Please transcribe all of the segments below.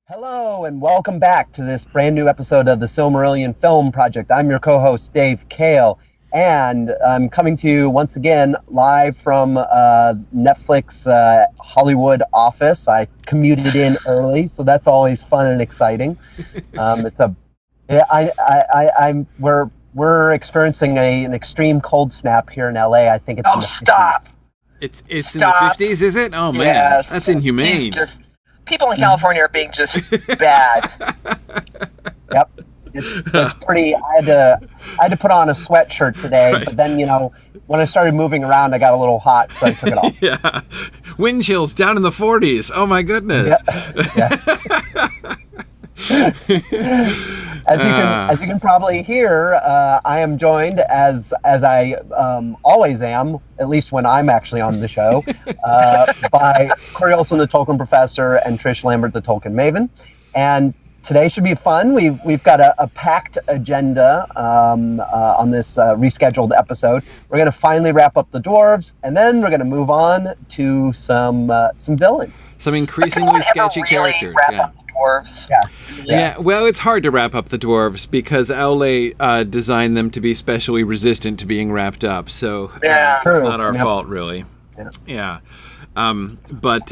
Hello and welcome back to this brand new episode of the Silmarillion Film Project. I'm your co-host Dave Kale, and I'm coming to you once again live from Netflix Hollywood office. I commuted in early, so that's always fun and exciting. We're experiencing an extreme cold snap here in LA. I think it's in the 50s. It's in the 50s, is it? Oh man, yes. That's inhumane. People in California are being just bad. Yep, it's pretty. I had to put on a sweatshirt today, right. But then when I started moving around, I got a little hot, so I took it off. Yeah, wind chills down in the 40s. Oh my goodness. Yeah. As you can probably hear, I am joined as I always am, at least when I'm actually on the show, by Corey Olson, the Tolkien professor, and Trish Lambert, the Tolkien maven. And today should be fun. We've got a packed agenda on this rescheduled episode. We're going to finally wrap up the dwarves, and then we're going to move on to some villains, some increasingly sketchy characters. Yeah. Dwarves. Yeah, well, it's hard to wrap up the dwarves because Aule designed them to be specially resistant to being wrapped up, so it's not our fault, really. Yeah. But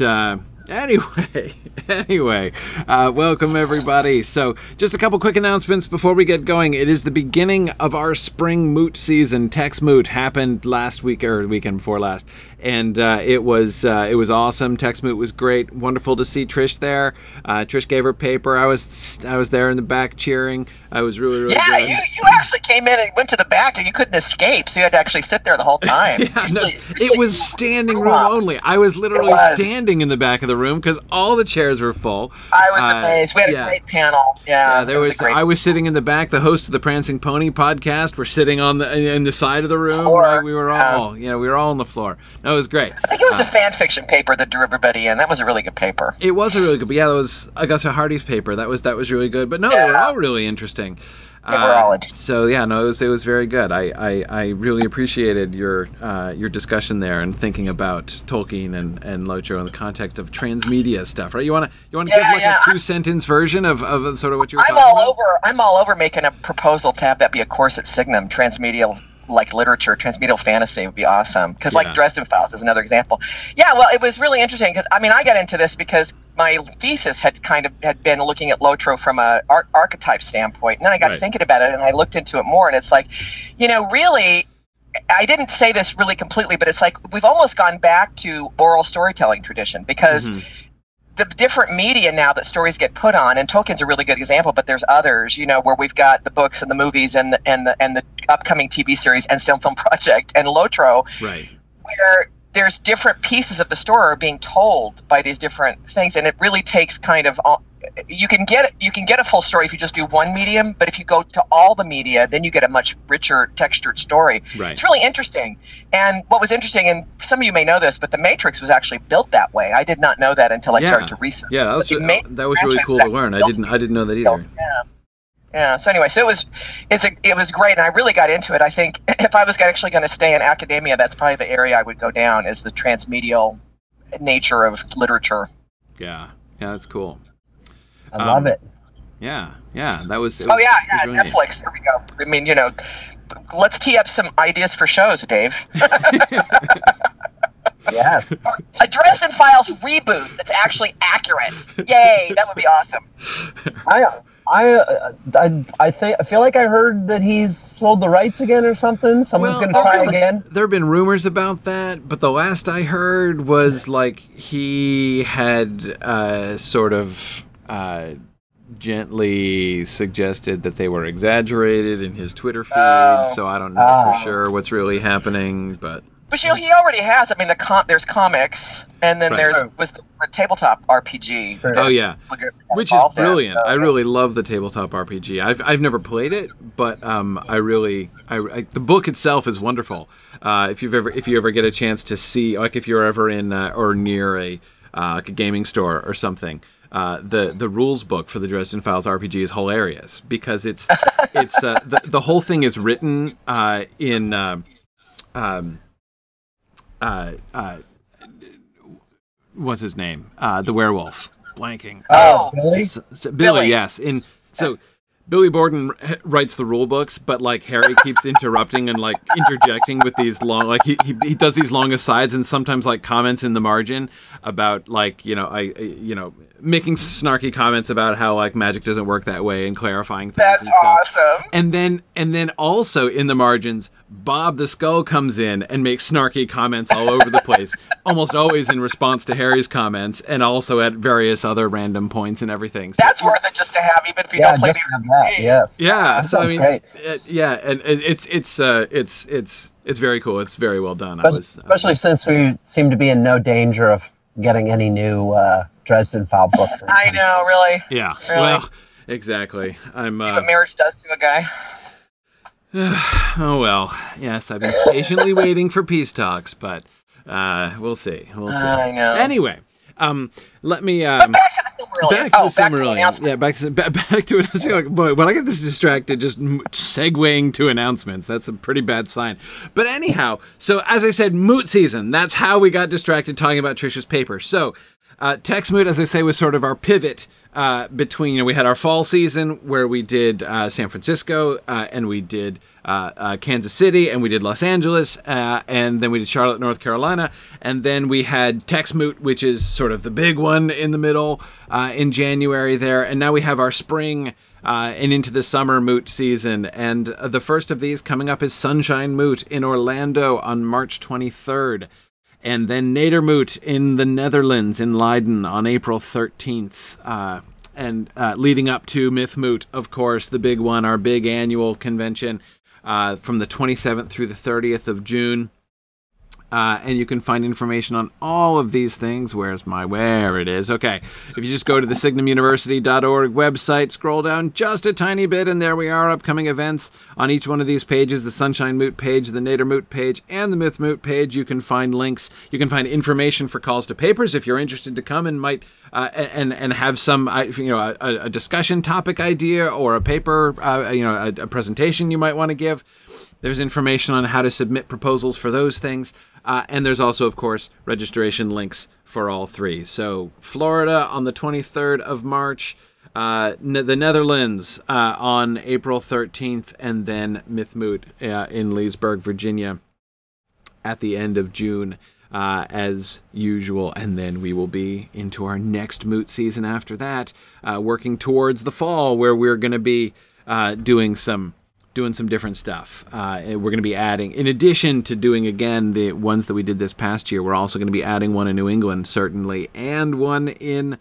anyway, welcome everybody. So just a couple quick announcements before we get going. It is the beginning of our spring Moot season. Tex Moot happened last week or the weekend before last, and it was awesome. Tex Moot was great. Wonderful to see Trish there. Trish gave her paper. I was there in the back cheering. I was really good. Yeah, you actually came in and went to the back and you couldn't escape, so you had to actually sit there the whole time. It was standing room only. I was literally standing in the back of the room because all the chairs were full. I was amazed. We had a great panel. I was sitting in the back. The hosts of the Prancing Pony podcast were sitting on in the side of the room. Right? We were all we were all on the floor. That was great. I think it was the fan fiction paper that drew everybody in. That was a really good paper. It was a really good. That was Augusta Hardy's paper. That was really good. But no, they were all really interesting. So yeah, no, it was very good. I really appreciated your discussion there and thinking about Tolkien and Lotro in the context of transmedia stuff, right? You want to give like a 2-sentence version of sort of what you were talking about? I'm all over making a proposal to have that be a course at Signum, transmedial literature, transmedial fantasy would be awesome. Because Dresden Files is another example. Yeah, well, it was really interesting because I got into this because my thesis had been looking at Lotro from a archetype standpoint, and then I got to thinking about it, and I looked into it more, and it's like, really, I didn't say this really completely, but it's like we've almost gone back to oral storytelling tradition because the different media now that stories get put on, and Tolkien's a really good example, but there's others, where we've got the books and the movies and the upcoming TV series and film project and Lotro, where there's different pieces of the story are being told by these different things, and it really takes you can get a full story if you just do one medium, but if you go to all the media, then you get a much richer textured story. It's really interesting. And what was interesting, and some of you may know this, but The Matrix was actually built that way. I did not know that until I started to research. Yeah, that was really cool to learn. I didn't know that either. Yeah. So anyway, it was great, and I really got into it. I think if I was actually going to stay in academia, that's probably the area I would go down, is the transmedial nature of literature. Yeah, that's cool. I love it. Yeah, that was. Really Netflix. There we go. Let's tee up some ideas for shows, Dave. Yes. A Dresden Files reboot that's actually accurate. Yay, that would be awesome. I feel like I heard that he's sold the rights again or something. Someone's going to try again. There have been rumors about that, but the last I heard was like he had sort of gently suggested that they were exaggerated in his Twitter feed. So I don't know for sure what's really happening, but. But he already has. There's comics, and then there was the tabletop RPG. Oh yeah, which is brilliant. I really love the tabletop RPG. I've never played it, but the book itself is wonderful. If you ever get a chance to see, like if you're ever in or near like a gaming store or something. The rules book for the Dresden Files RPG is hilarious because it's the whole thing is written in what's his name? The werewolf. blanking. Oh, Billy? Billy, yes. So Billy Borden writes the rule books, but like Harry keeps interrupting and like interjecting with these long, like he does these long asides and sometimes like comments in the margin about like, making snarky comments about how like magic doesn't work that way and clarifying things. That's and stuff. awesome. And then also in the margins, Bob the Skull comes in and makes snarky comments all over the place, almost always in response to Harry's comments, and also at various other random points and everything. So, that's worth it just to have, even if you don't play the that. Yes. Yeah. That so I mean, great. And it's very cool. It's very well done. But especially since we seem to be in no danger of getting any new Dresden File books. I know, really. Yeah. Really. Well, exactly. I'm. What marriage does to a guy. Oh well, yes, I've been patiently waiting for peace talks, but we'll see. We'll see. I know. Anyway, let me but back to the Silmarillion. Back to the Silmarillion. Yeah, back to it. Like, boy, when I get this distracted, just segueing to announcements, that's a pretty bad sign. But anyhow, so as I said, Moot season. That's how we got distracted talking about Trish's paper. So. Tex Moot, as I say, was sort of our pivot between, we had our fall season where we did San Francisco and we did Kansas City and we did Los Angeles and then we did Charlotte, North Carolina. And then we had Tex Moot, which is sort of the big one in the middle in January there. And now we have our spring and into the summer Moot season. And the first of these coming up is Sunshine Moot in Orlando on March 23rd. And then Nedermoot in the Netherlands, in Leiden, on April 13th. And leading up to Myth Moot, of course, the big one, our big annual convention, from the 27th through the 30th of June. And you can find information on all of these things. Where it is? Okay. If you just go to the signumuniversity.org website, scroll down just a tiny bit, and there we are, upcoming events on each one of these pages, the Sunshine Moot page, the Nader Moot page, and the Myth Moot page. You can find links. You can find information for calls to papers if you're interested to come and might and have some, a discussion topic idea or a paper, a presentation you might want to give. There's information on how to submit proposals for those things. And there's also, of course, registration links for all three. So Florida on the 23rd of March, the Netherlands on April 13th, and then Myth Moot in Leesburg, Virginia at the end of June as usual. And then we will be into our next Moot season after that, working towards the fall where we're going to be doing some different stuff. We're going to be adding, in addition to doing, again, the ones that we did this past year, we're also going to be adding one in New England, certainly, and one in,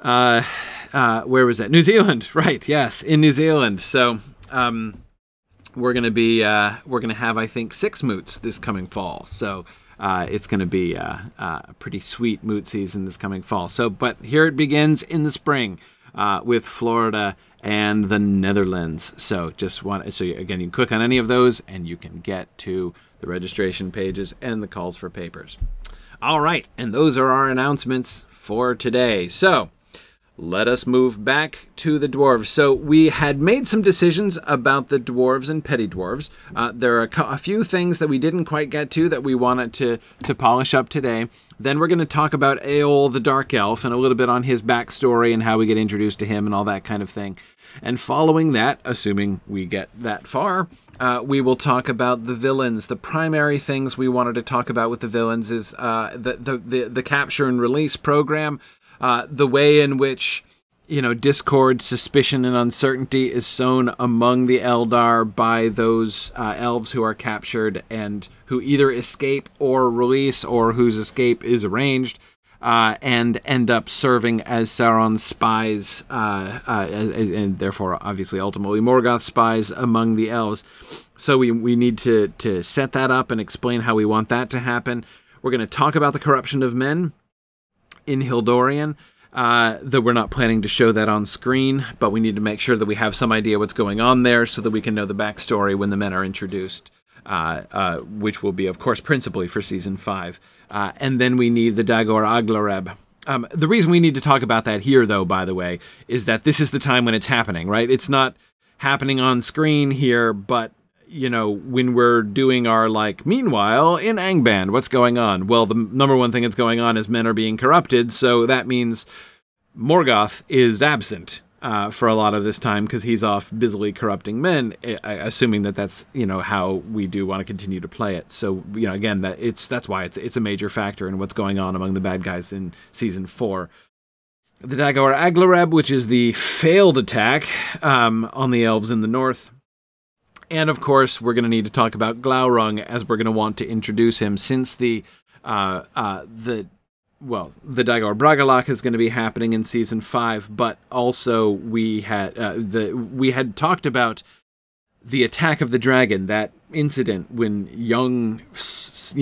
where was that? New Zealand, right, yes, in New Zealand. So we're going to have, I think, 6 moots this coming fall. So it's going to be a pretty sweet moot season this coming fall. So, but here it begins in the spring with Florida and the Netherlands. So again, you can click on any of those and you can get to the registration pages and the calls for papers. All right, and those are our announcements for today. So let us move back to the dwarves. So we had made some decisions about the dwarves and petty dwarves. There are a few things that we didn't quite get to that we wanted to polish up today. Then we're going to talk about Eol the Dark Elf and a little bit on his backstory and how we get introduced to him and all that kind of thing. And following that, assuming we get that far, we will talk about the villains. The primary things we wanted to talk about with the villains is the capture and release program, the way in which, discord, suspicion, and uncertainty is sown among the Eldar by those elves who are captured and who either escape or release, or whose escape is arranged, and end up serving as Sauron's spies, and therefore, obviously, ultimately Morgoth's spies among the elves. So we need to set that up and explain how we want that to happen. We're going to talk about the corruption of men in Hildorian, that we're not planning to show that on screen, but we need to make sure that we have some idea what's going on there so that we can know the backstory when the men are introduced, which will be, of course, principally for Season 5. And then we need the Dagor Aglareb. The reason we need to talk about that here, though, by the way, is that this is the time when it's happening, right? It's not happening on screen here, but when we're doing our, meanwhile, in Angband, what's going on? Well, the number one thing that's going on is men are being corrupted, so that means Morgoth is absent for a lot of this time because he's off busily corrupting men, assuming that that's, you know, how we do want to continue to play it. So, you know, again, that's why it's a major factor in what's going on among the bad guys in Season 4. The Dagor Aglareb, which is the failed attack on the elves in the north. And, of course, we're going to need to talk about Glaurung, as we're going to want to introduce him, since the Dagor Bragalach is going to be happening in Season 5, but also we had talked about the attack of the dragon, that incident when young spunky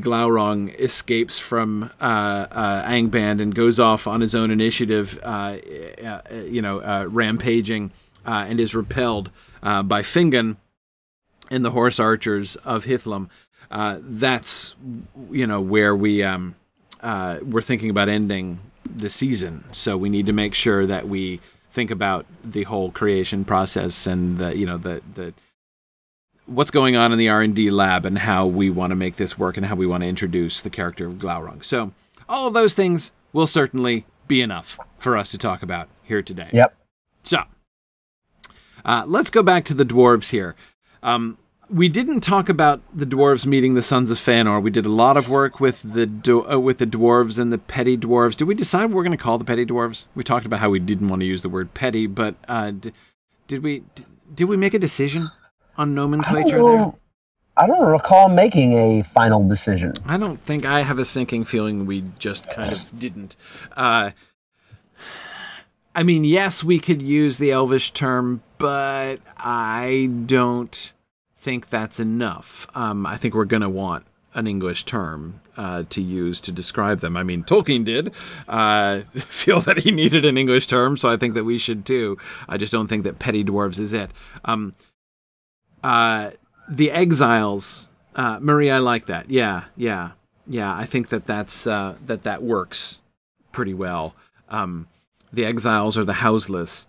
Glaurung escapes from Angband and goes off on his own initiative, rampaging, and is repelled by Fingon and the horse archers of Hithlum. That's, you know, where we're thinking about ending the season. So we need to make sure that we think about the whole creation process and the what's going on in the R&D lab and how we want to make this work and how we want to introduce the character of Glaurung. So all of those things will certainly be enough for us to talk about here today. Yep. So let's go back to the dwarves here. We didn't talk about the dwarves meeting the Sons of Fëanor. We did a lot of work with the dwarves and the petty dwarves. Did we decide what we're going to call the petty dwarves? We talked about how we didn't want to use the word petty, but did we make a decision on nomenclature there? I don't recall making a final decision. I don't think. I have a sinking feeling we just kind of didn't. I mean, yes, we could use the Elvish term, but I don't think that's enough. I think we're going to want an English term to use to describe them. I mean, Tolkien did feel that he needed an English term, so I think that we should too. I just don't think that petty dwarves is it. The exiles, Marie, I like that. Yeah. I think that works pretty well. The exiles are the houseless.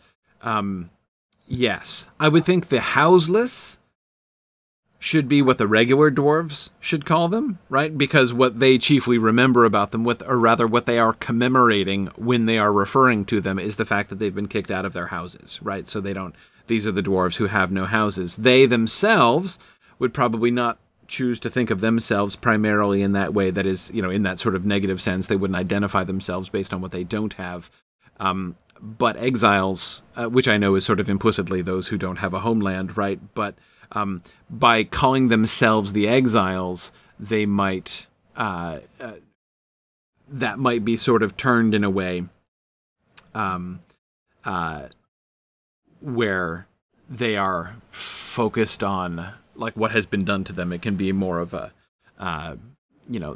Yes, I would think the houseless should be what the regular dwarves should call them, right? Because what they chiefly remember about them, or rather what they are commemorating when they are referring to them, is the fact that they've been kicked out of their houses, right? So these are the dwarves who have no houses. They themselves would probably not choose to think of themselves primarily in that way, that is, you know, in that sort of negative sense. They wouldn't identify themselves based on what they don't have. But exiles, which I know is sort of implicitly those who don't have a homeland, right? But by calling themselves the exiles, they might that might be sort of turned in a way where they are focused on like what has been done to them. It can be more of a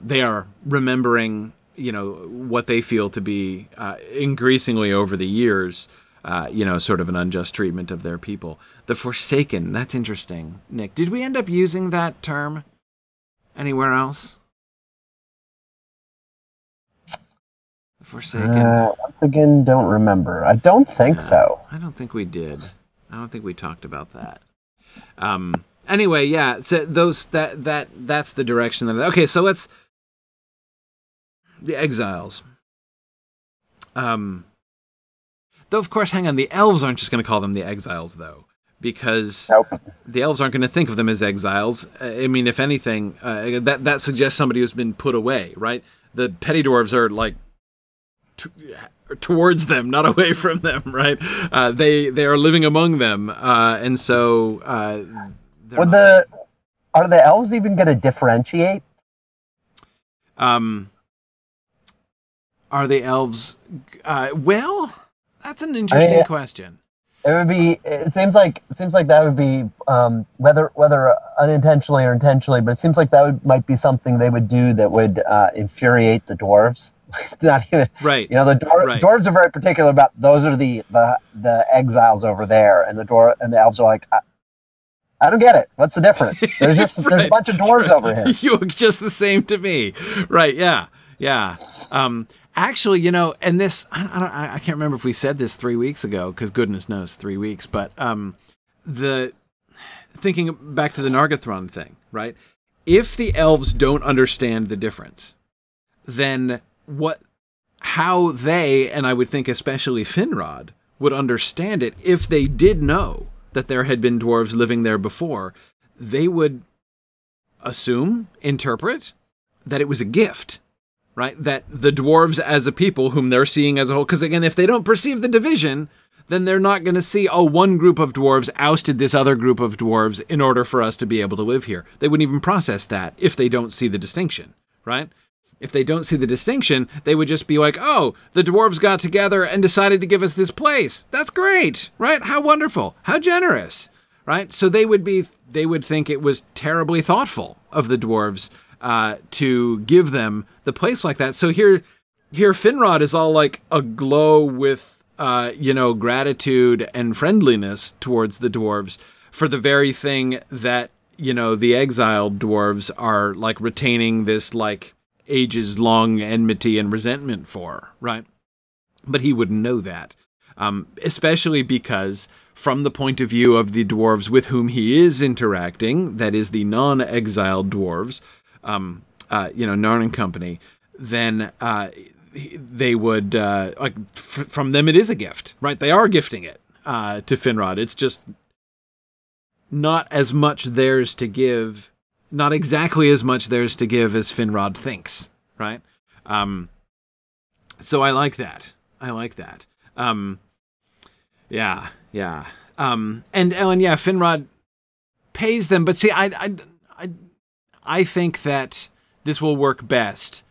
they are remembering what they feel to be increasingly over the years. Sort of an unjust treatment of their people. The Forsaken, that's interesting. Nick, did we end up using that term anywhere else? The Forsaken. Once again, don't remember. I don't think so. I don't think we did. I don't think we talked about that. Anyway, yeah. So that's the direction that. Okay, so let's the exiles. Though, of course, hang on, the elves aren't just going to call them the exiles, though, because the elves aren't going to think of them as exiles. I mean, if anything, that suggests somebody who's been put away, right? The petty dwarves are, like, towards them, not away from them, right? They are living among them, and so... are the elves even going to differentiate? Are the elves... well... That's an interesting question. It would be. It seems like that would be whether unintentionally or intentionally, but it seems like might be something they would do that would infuriate the dwarves. Not even right. Dwarves are very particular about those are the exiles over there, and the elves are like, I don't get it. What's the difference? There's just there's a bunch of dwarves over here. You look just the same to me, right? Yeah. Actually, and this, I can't remember if we said this 3 weeks ago, because goodness knows 3 weeks, but thinking back to the Nargothrond thing, right? If the elves don't understand the difference, then how they, and I would think especially Finrod, would understand it if they did know that there had been dwarves living there before. They would assume, interpret, that it was a gift, right? That the dwarves as a people whom they're seeing as a whole, because again, if they don't perceive the division, then they're not going to see, oh, one group of dwarves ousted this other group of dwarves in order for us to be able to live here. They wouldn't even process that if they don't see the distinction, right? If they don't see the distinction, they would just be like, oh, the dwarves got together and decided to give us this place. That's great, right? How wonderful. How generous, right? So they would think it was terribly thoughtful of the dwarves to give them the place like that. So here Finrod is all like aglow with, gratitude and friendliness towards the dwarves for the very thing that, the exiled dwarves are like retaining this like ages-long enmity and resentment for, right? But he wouldn't know that, especially because from the point of view of the dwarves with whom he is interacting, that is the non-exiled dwarves, Narn and company, then they would, from them it is a gift, right? They are gifting it to Finrod. It's just not as much theirs to give, not exactly as much theirs to give as Finrod thinks, right? So I like that. Yeah. And Ellen, yeah, Finrod pays them, but see, I think that this will work best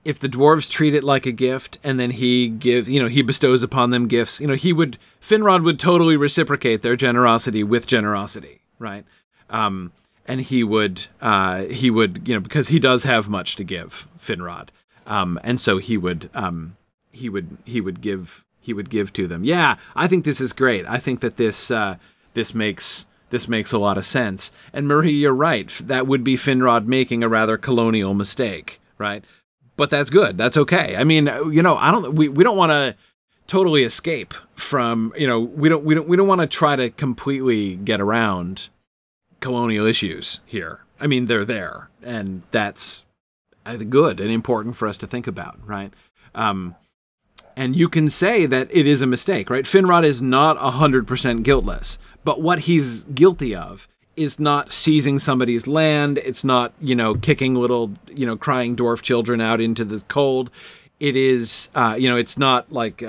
if the dwarves treat it like a gift, and then he bestows upon them gifts. Finrod would totally reciprocate their generosity with generosity, right? And he would, because he does have much to give, Finrod, and so he would give to them. Yeah, I think this is great. I think that this makes a lot of sense. And Marie, you're right. That would be Finrod making a rather colonial mistake, right? But that's good. That's okay. I mean, we don't want to totally escape from, we don't want to try to completely get around colonial issues here. I mean, they're there, and that's good and important for us to think about, right? And you can say that it is a mistake, right? Finrod is not 100% guiltless, but what he's guilty of is not seizing somebody's land. It's not, kicking little, crying dwarf children out into the cold. It is, it's not like,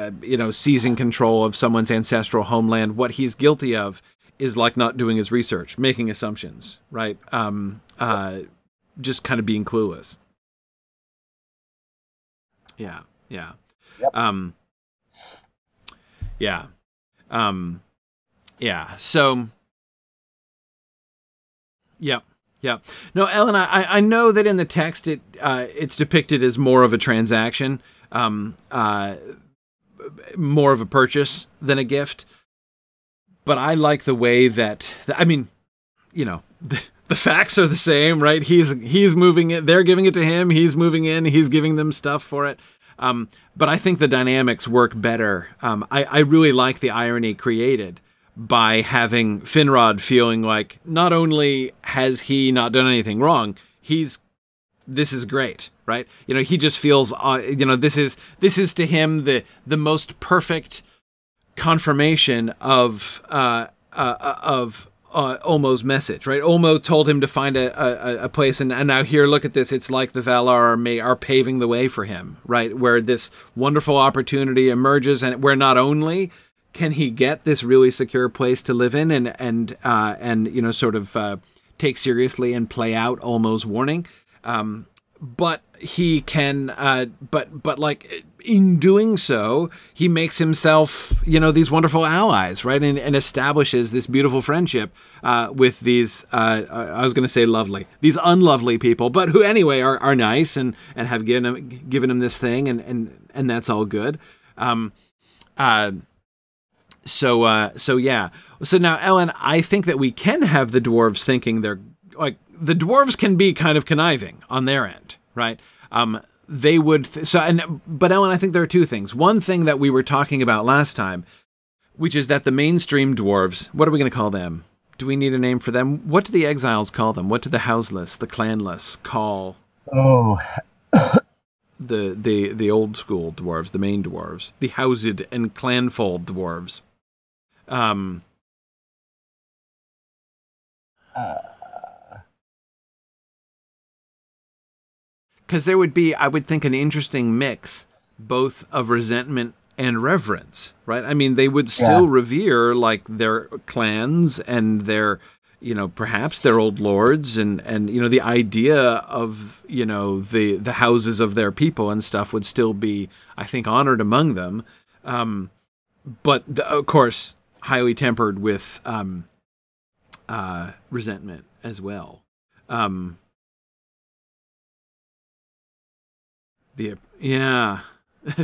seizing control of someone's ancestral homeland. What he's guilty of is like not doing his research, making assumptions, right? Just kind of being clueless. Yeah. Yep. So, yeah. No, Ellen, I know that in the text it's depicted as more of a transaction, more of a purchase than a gift. But I like the way that, the facts are the same, right? He's moving it. They're giving it to him. He's moving in. He's giving them stuff for it. But I think the dynamics work better. I really like the irony created by having Finrod feeling like not only has he not done anything wrong, this is great, right? He just feels, this is to him the most perfect confirmation of Olmo's message, right? Olmo told him to find a place, and now here, look at this. It's like the Valar are paving the way for him, right? Where this wonderful opportunity emerges, and where not only can he get this really secure place to live in and take seriously and play out Olmo's warning, but he can, but like in doing so, he makes himself, these wonderful allies, right? And establishes this beautiful friendship with these, I was going to say lovely, these unlovely people, but who anyway are nice and have given him this thing, and that's all good. So yeah. So now, Ellen, I think that we can have the dwarves thinking they're like, the dwarves can be kind of conniving on their end, right? They would, but Ellen, I think there are two things. One thing that we were talking about last time, which is that the mainstream dwarves, what are we going to call them? Do we need a name for them? What do the exiles call them? What do the houseless, the clanless call? Oh, the old school dwarves, the main dwarves, the housed and clanfold dwarves. Because there would be, I would think, an interesting mix, both of resentment and reverence, right? I mean, they would still revere like their clans and their, you know, perhaps their old lords, and you know, the idea of, you know, the houses of their people and stuff would still be, I think, honored among them, but of course highly tempered with resentment as well.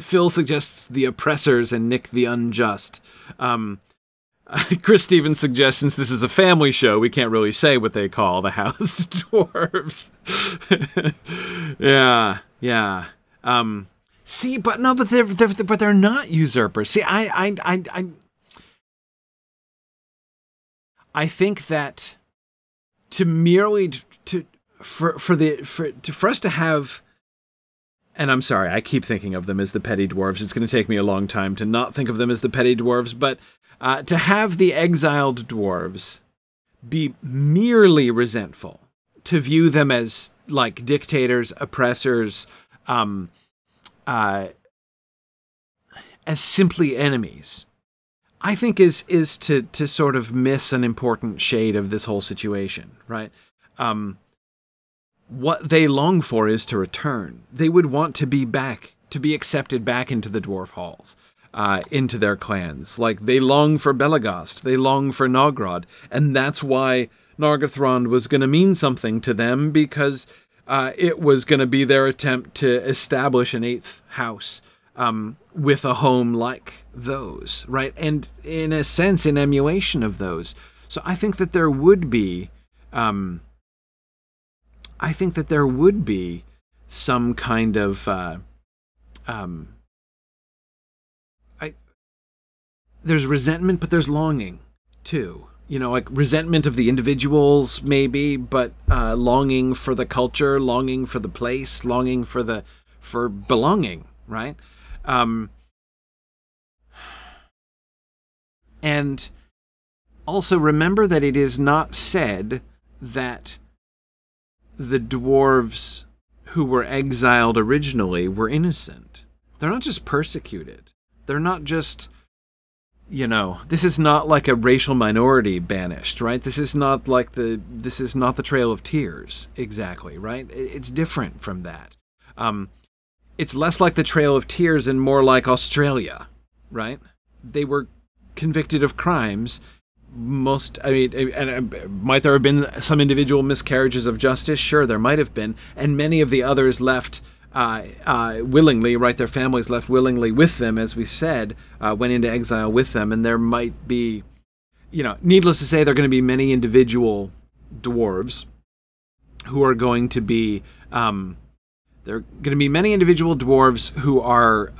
Phil suggests the oppressors and Nick the unjust. Chris Stevens suggests, since this is a family show, we can't really say what they call the housed dwarves. Yeah. See, but no, but they're not usurpers. See, I think that for us to have. And I'm sorry, I keep thinking of them as the petty dwarves. It's going to take me a long time to not think of them as the petty dwarves, but to have the exiled dwarves be merely resentful, to view them as like dictators, oppressors, as simply enemies, I think is to sort of miss an important shade of this whole situation, right? What they long for is to return. They would want to be back, to be accepted back into the dwarf halls, into their clans. Like, they long for Belegost, they long for Nogrod, and that's why Nargothrond was going to mean something to them, because it was going to be their attempt to establish an eighth house with a home like those, right? And in a sense, in emulation of those. So I think that there would be... some kind of there's resentment, but there's longing too. You know, like resentment of the individuals, maybe, but longing for the culture, longing for the place, longing for belonging, right? And also remember that it is not said that the dwarves who were exiled originally were innocent. They're not just persecuted. They're not just, you know, this is not like a racial minority banished, right? This is not the Trail of Tears, exactly, right? It's different from that. It's less like the Trail of Tears and more like Australia, right? They were convicted of crimes. Might there have been some individual miscarriages of justice? Sure, there might have been. And many of the others left willingly, right? Their families left willingly with them, as we said, went into exile with them. And there might be, you know, needless to say, there are going to be many individual dwarves who are going to be, who are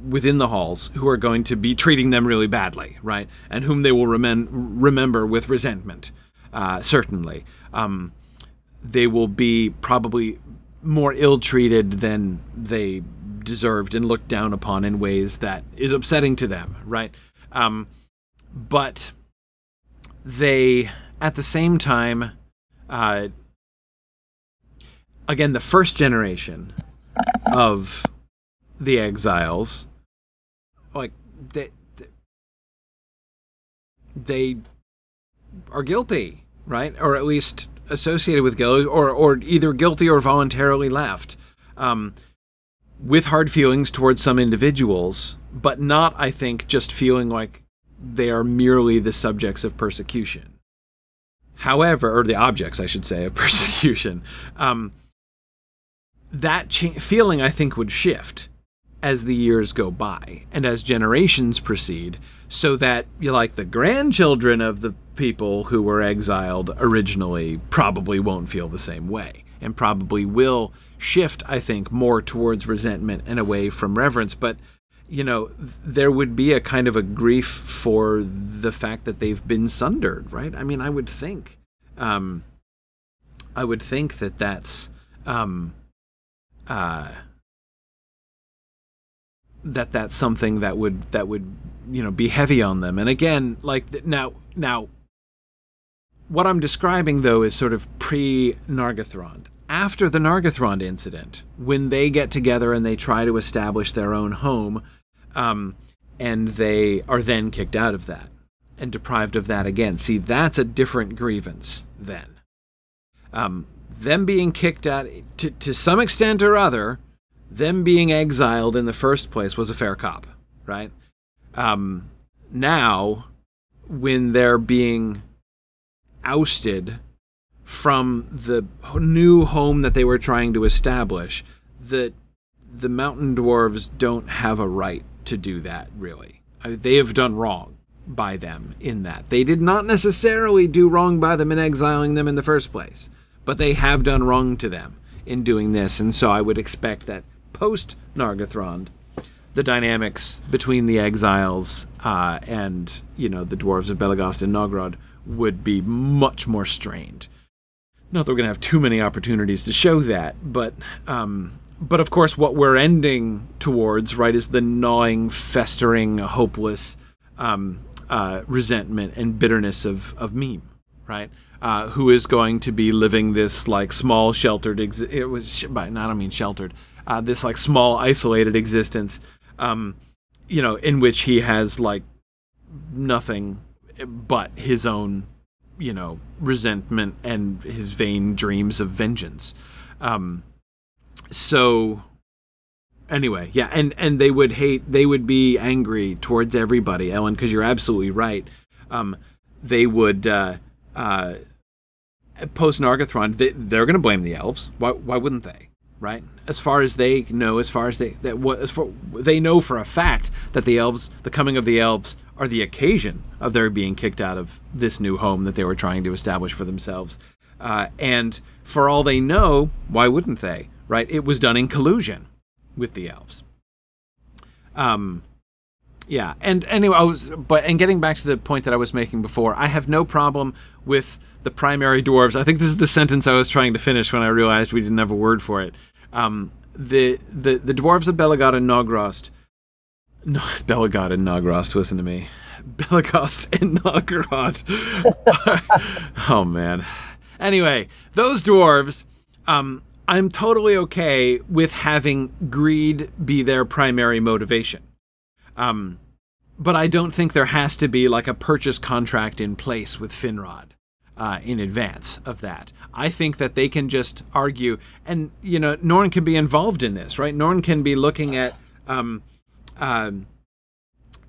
within the halls, who are going to be treating them really badly, right? And whom they will remember with resentment, certainly. They will be probably more ill-treated than they deserved and looked down upon in ways that is upsetting to them, right? But they, at the same time, again, the first generation of the exiles, like, they are guilty, right? Or at least associated with guilt, or either guilty or voluntarily left, with hard feelings towards some individuals, but not, I think, just feeling like they are merely the subjects of persecution. However, or the objects, I should say, of persecution. That feeling, I think, would shift as the years go by and as generations proceed, so that, like, the grandchildren of the people who were exiled originally probably won't feel the same way, and probably will shift, I think, more towards resentment and away from reverence. But, you know, there would be a kind of a grief for the fact that they've been sundered, right? I mean, I would think that that's, that's something that would be heavy on them. And again, like now what I'm describing though is sort of pre-Nargothrond. After the Nargothrond incident, when they get together and they try to establish their own home, and they are then kicked out of that and deprived of that again. See, that's a different grievance then. Them being kicked out, to some extent or other, them being exiled in the first place was a fair cop, right? Now, when they're being ousted from the new home that they were trying to establish, the mountain dwarves don't have a right to do that, really. They have done wrong by them in that. They did not necessarily do wrong by them in exiling them in the first place, but they have done wrong to them in doing this, and so I would expect that post-Nargothrond, the dynamics between the exiles and, the dwarves of Belegost and Nogrod would be much more strained. Not that we're going to have too many opportunities to show that, but of course what we're ending towards, right, is the gnawing, festering, hopeless resentment and bitterness of Meme, right? Who is going to be living this like small sheltered, this like small isolated existence, in which he has like nothing but his own, resentment and his vain dreams of vengeance. So anyway, yeah, and they would be angry towards everybody, Ellen, because you're absolutely right. They would, post Nargothrond, they're going to blame the elves. Why wouldn't they? Right? As far as they know, they know for a fact that the coming of the elves are the occasion of their being kicked out of this new home that they were trying to establish for themselves. And for all they know, why wouldn't they? Right? It was done in collusion with the elves. Yeah, and anyway, and getting back to the point that I was making before, I have no problem with the primary dwarves. I think this is the sentence I was trying to finish when I realized we didn't have a word for it. The dwarves of Belegost and Nogrost. No, Belegost and Nogrost, listen to me. Belegost and Nogrod. Oh, man. Anyway, those dwarves, I'm totally okay with having greed be their primary motivation. But I don't think there has to be like a purchase contract in place with Finrod in advance of that. I think that they can just argue, and Norn can be involved in this, right? Norn can be looking at,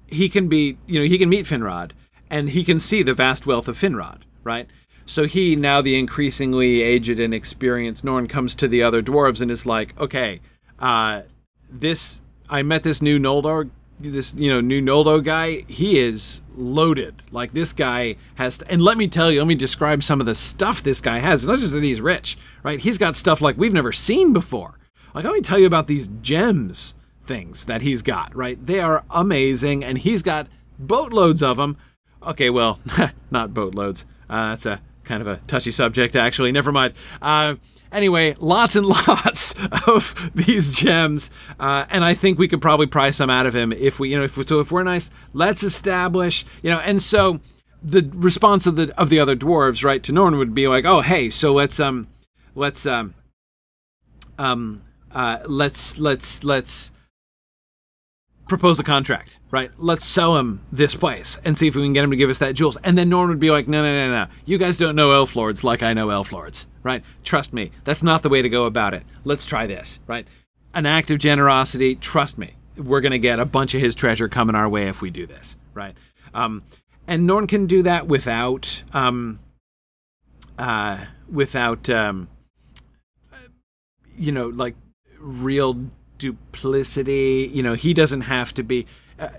he can meet Finrod, and he can see the vast wealth of Finrod, right? So he, now the increasingly aged and experienced Norn, comes to the other dwarves and is like, okay, I met this new Noldor, new Noldor guy. He is loaded. Like, this guy has, and let me describe some of the stuff this guy has. It's not just that he's rich, right? He's got stuff like we've never seen before. Like, let me tell you about these gems things that he's got, right? They are amazing, and he's got boatloads of them. Okay, well, not boatloads. That's a kind of a touchy subject, actually. Never mind. Anyway, lots and lots of these gems, and I think we could probably pry some out of him if we, if we're nice. Let's establish, and so the response of the other dwarves, right, to Norn would be like, oh, hey, so let's propose a contract, right? Let's sell him this place and see if we can get him to give us that jewels. And then Norn would be like, no. You guys don't know elf lords like I know elf lords, right? Trust me. That's not the way to go about it. Let's try this, right? An act of generosity. Trust me. We're going to get a bunch of his treasure coming our way if we do this, right? And Norn can do that without like real duplicity. He doesn't have to be,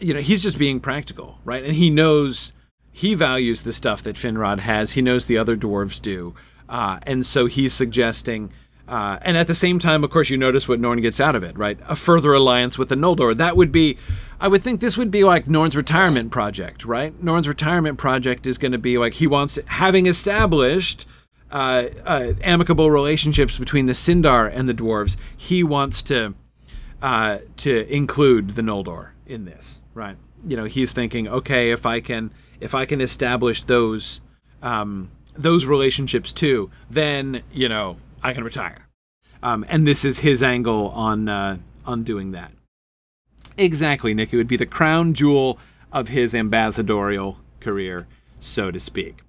he's just being practical, right? And he knows, he values the stuff that Finrod has. He knows the other dwarves do. And so he's suggesting, and at the same time, of course, you notice what Norn gets out of it, right? A further alliance with the Noldor. That would be, I would think this would be like Norn's retirement project, right? Norn's retirement project is going to be like, he wants, having established amicable relationships between the Sindar and the dwarves, he wants to include the Noldor in this, right? You know, he's thinking, okay, if I can establish those relationships too, then, you know, I can retire. And this is his angle on doing that. Exactly, Nick. It would be the crown jewel of his ambassadorial career, so to speak.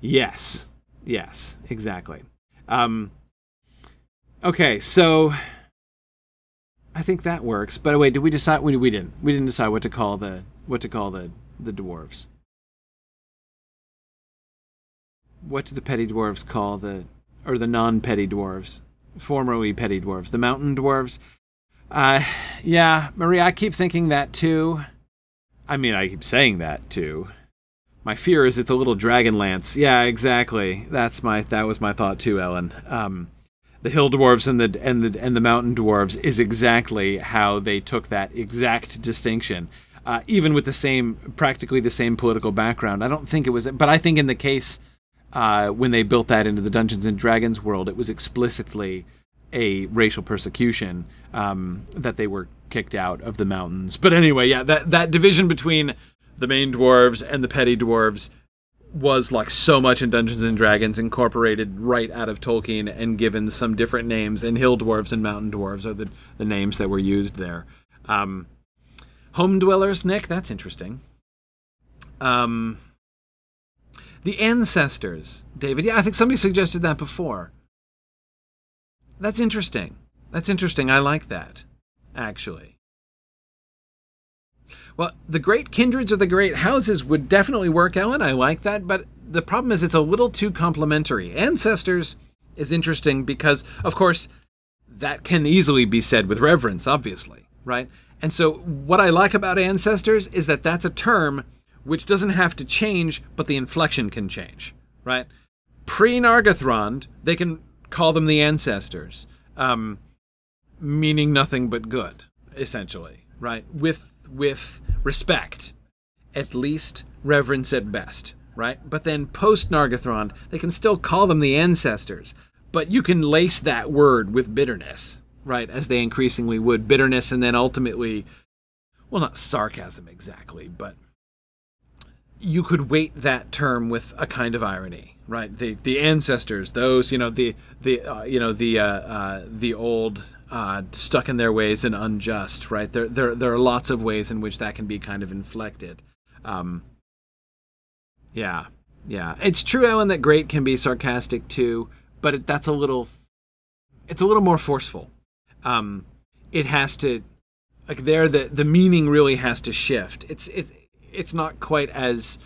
Yes, exactly. Okay, so I think that works. By the way, did we decide? We didn't. We didn't decide what to call the dwarves. What do the petty dwarves call the non-petty dwarves, formerly petty dwarves? The mountain dwarves. Yeah, Maria, I keep thinking that too. I mean, I keep saying that too. My fear is it's a little Dragonlance. Yeah, exactly. That was my thought too, Ellen. The hill dwarves and the mountain dwarves is exactly how they took that exact distinction, even with practically the same political background. I don't think it was, but I think in the case when they built that into the Dungeons and Dragons world, it was explicitly a racial persecution that they were kicked out of the mountains. But anyway, yeah, that division between the main dwarves and the petty dwarves was like so much in Dungeons and Dragons, incorporated right out of Tolkien and given some different names, and hill dwarves and mountain dwarves are the names that were used there. Home dwellers, Nick, that's interesting. The ancestors, David. Yeah, I think somebody suggested that before. That's interesting. I like that, actually. Well, the great kindreds or the great houses would definitely work, Ellen. I like that, but the problem is it's a little too complimentary. Ancestors is interesting because, of course, that can easily be said with reverence, obviously, right? And so what I like about ancestors is that that's a term which doesn't have to change, but the inflection can change, right? Pre-Nargothrond, they can call them the ancestors, meaning nothing but good, essentially, right? With respect, at least reverence at best, right? But then post-Nargothrond, they can still call them the ancestors, but you can lace that word with bitterness, right? As they increasingly would. Bitterness and then ultimately, well, not sarcasm exactly, but you could weight that term with a kind of irony, right? The ancestors, those, the old stuck in their ways and unjust, right? There are lots of ways in which that can be kind of inflected. Yeah. It's true, Ellen, that great can be sarcastic too, but it's a little more forceful. It has to, like, the meaning really has to shift. It's not quite as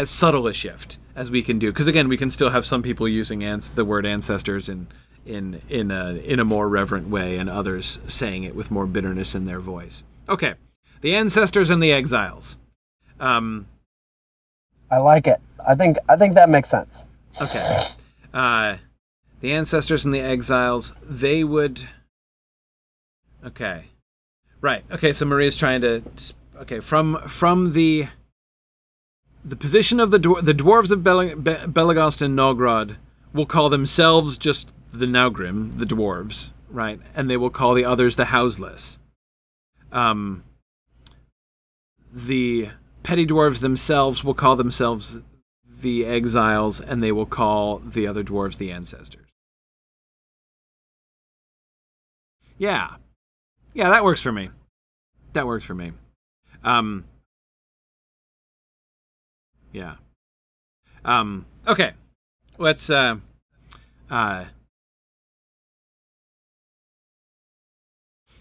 subtle a shift as we can do, because again, we can still have some people using the word ancestors in a more reverent way, and others saying it with more bitterness in their voice. Okay, the ancestors and the exiles. I like it. I think that makes sense. Okay, the ancestors and the exiles. They would. Okay, right. Okay, so Maria's trying to. Okay, from the position of the dwarves of Belegost and Nogrod will call themselves just the Naugrim, the dwarves, right? And they will call the others the houseless. The petty dwarves themselves will call themselves the exiles, and they will call the other dwarves the ancestors. Yeah, that works for me. Yeah. Okay. Let's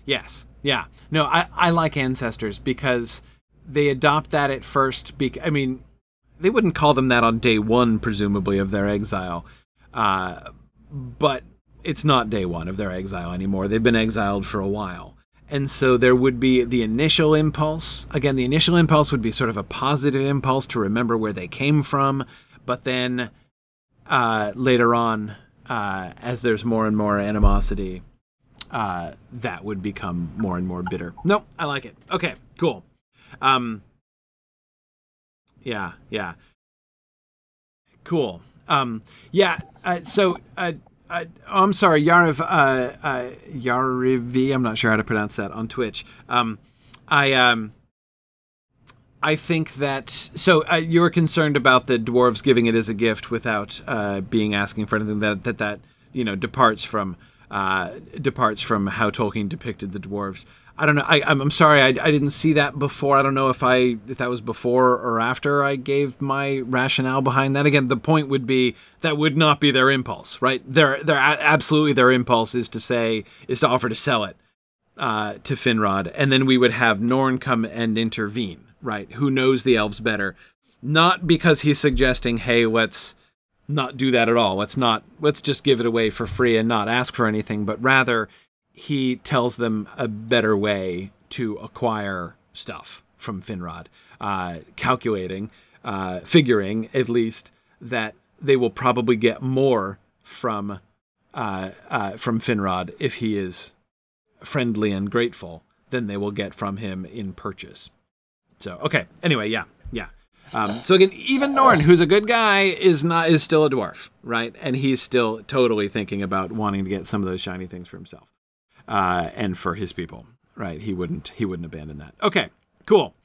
yes. Yeah. No, I like ancestors because they adopt that at first. I mean, they wouldn't call them that on day one, presumably, of their exile. But it's not day one of their exile anymore. They've been exiled for a while. And so there would be the initial impulse. Again, the initial impulse would be sort of a positive impulse to remember where they came from. But then later on, as there's more and more animosity, that would become more and more bitter. Nope, I like it. Okay, cool. Yeah. Cool. Yeah. I'm sorry, Yariv. I'm not sure how to pronounce that on Twitch. I think that, so you were concerned about the dwarves giving it as a gift without being asking for anything that departs from how Tolkien depicted the dwarves. I don't know. I'm sorry. I didn't see that before. I don't know if that was before or after I gave my rationale behind that. Again, the point would be that would not be their impulse, right? Absolutely their impulse is to offer to sell it to Finrod, and then we would have Norn come and intervene. Right, who knows the elves better? Not because he's suggesting, hey, let's not do that at all. Let's just give it away for free and not ask for anything, but rather he tells them a better way to acquire stuff from Finrod, figuring at least that they will probably get more from Finrod if he is friendly and grateful than they will get from him in purchase. So, okay. Anyway, yeah. So again, even Norn, who's a good guy, is still a dwarf, right? And he's still totally thinking about wanting to get some of those shiny things for himself, and for his people, right? He wouldn't abandon that. Okay, cool.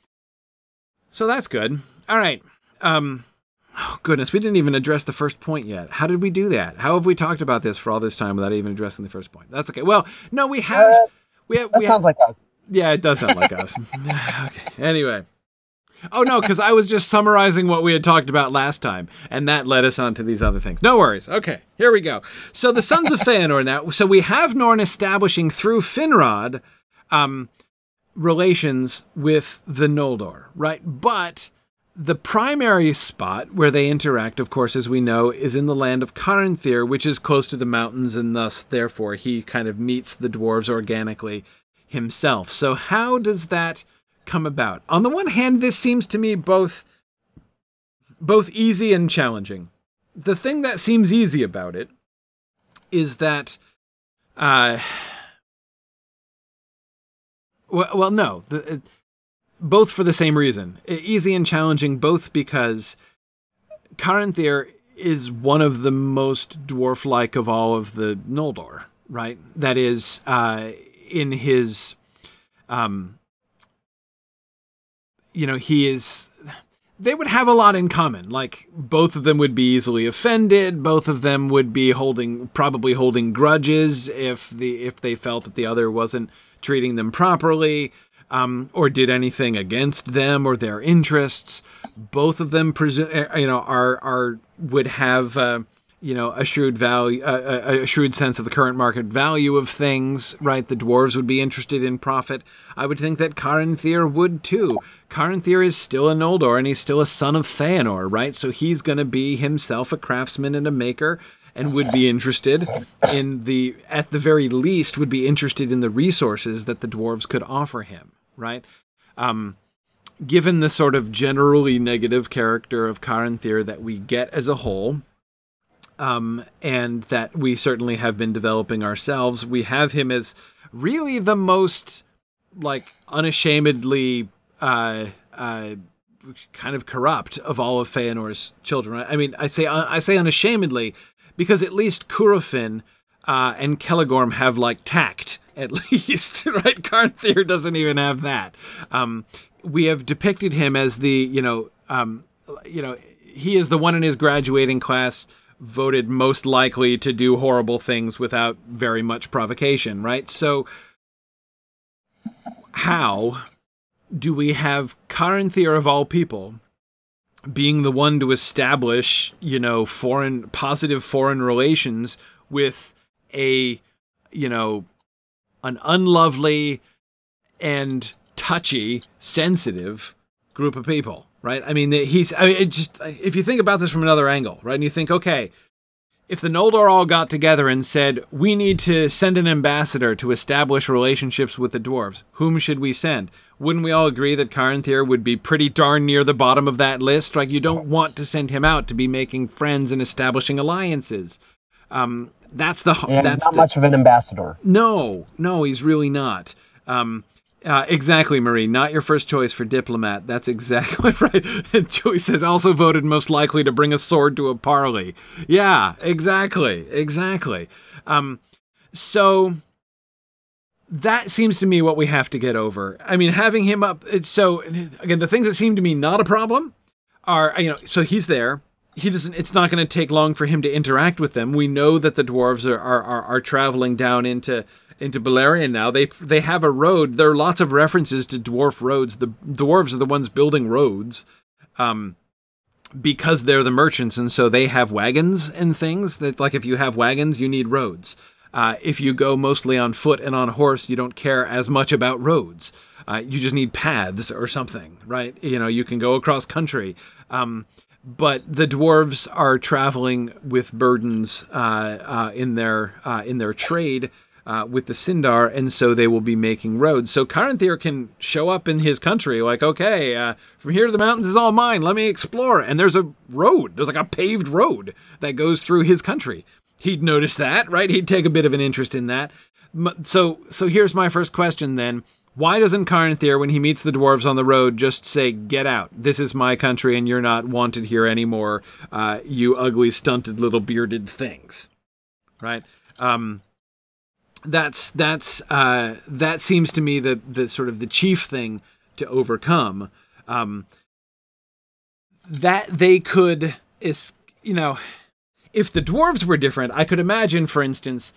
So that's good. All right. Oh goodness, we didn't even address the first point yet. How did we do that? How have we talked about this for all this time without even addressing the first point? That's okay. Well, no, we have. That sounds like us. Yeah, it does sound like us. Okay. Anyway. Oh, no, because I was just summarizing what we had talked about last time, and that led us on to these other things. No worries. Okay, here we go. So the Sons of Feanor now. So we have Norn establishing through Finrod relations with the Noldor, right? But the primary spot where they interact, of course, as we know, is in the land of Caranthir, which is close to the mountains, and thus, therefore, he kind of meets the dwarves organically himself. So how does that come about? On the one hand, this seems to me both easy and challenging. The thing that seems easy about it is that both for the same reason. Easy and challenging both because Caranthir is one of the most dwarf-like of all of the Noldor, right? That is, in his, he is, they would have a lot in common. Like, both of them would be easily offended. Both of them would be probably holding grudges if they felt that the other wasn't treating them properly, or did anything against them or their interests. Both of them, would have, a shrewd sense of the current market value of things, right? The dwarves would be interested in profit. I would think that Caranthir would too. Caranthir is still a Noldor, and he's still a son of Feanor, right? So he's going to be himself a craftsman and a maker, and would be interested in at the very least, would be interested in the resources that the dwarves could offer him, right? Given the sort of generally negative character of Caranthir that we get as a whole, and that we certainly have been developing ourselves, we have him as really the most, unashamedly kind of corrupt of all of Feanor's children. I mean, I say unashamedly because at least Curufin and Celegorm have tact, at least, right? Caranthir doesn't even have that. We have depicted him as the, he is the one in his graduating class voted most likely to do horrible things without very much provocation, right? So how do we have Caranthir of all people being the one to establish, positive foreign relations with an unlovely and touchy, sensitive group of people? Right? I mean, if you think about this from another angle, right? And you think, okay, if the Noldor all got together and said, we need to send an ambassador to establish relationships with the dwarves, whom should we send? Wouldn't we all agree that Caranthir would be pretty darn near the bottom of that list? Like, you don't want to send him out to be making friends and establishing alliances. That's not much of an ambassador. No, he's really not. Exactly, Marie. Not your first choice for diplomat. That's exactly right. And Joey says, also voted most likely to bring a sword to a parley. Yeah, exactly. Exactly. So that seems to me what we have to get over. I mean, having him up. So again, the things that seem to me not a problem are, so he's there. He doesn't. It's not going to take long for him to interact with them. We know that the dwarves are traveling down into Beleriand now. They have a road. There are lots of references to dwarf roads. The dwarves are the ones building roads, because they're the merchants, and so they have wagons and things. That, like, if you have wagons, you need roads. If you go mostly on foot and on horse, you don't care as much about roads. You just need paths or something, right? You can go across country. But the dwarves are traveling with burdens in their trade with the Sindar, and so they will be making roads. So Caranthir can show up in his country like, okay, from here to the mountains is all mine. Let me explore. And there's a road. There's like a paved road that goes through his country. He'd notice that, right? He'd take a bit of an interest in that. So here's my first question then. Why doesn't Caranthir, when he meets the dwarves on the road, just say, get out, this is my country and you're not wanted here anymore, you ugly, stunted little bearded things, right? That seems to me the sort of the chief thing to overcome. That they could, if the dwarves were different, I could imagine, for instance,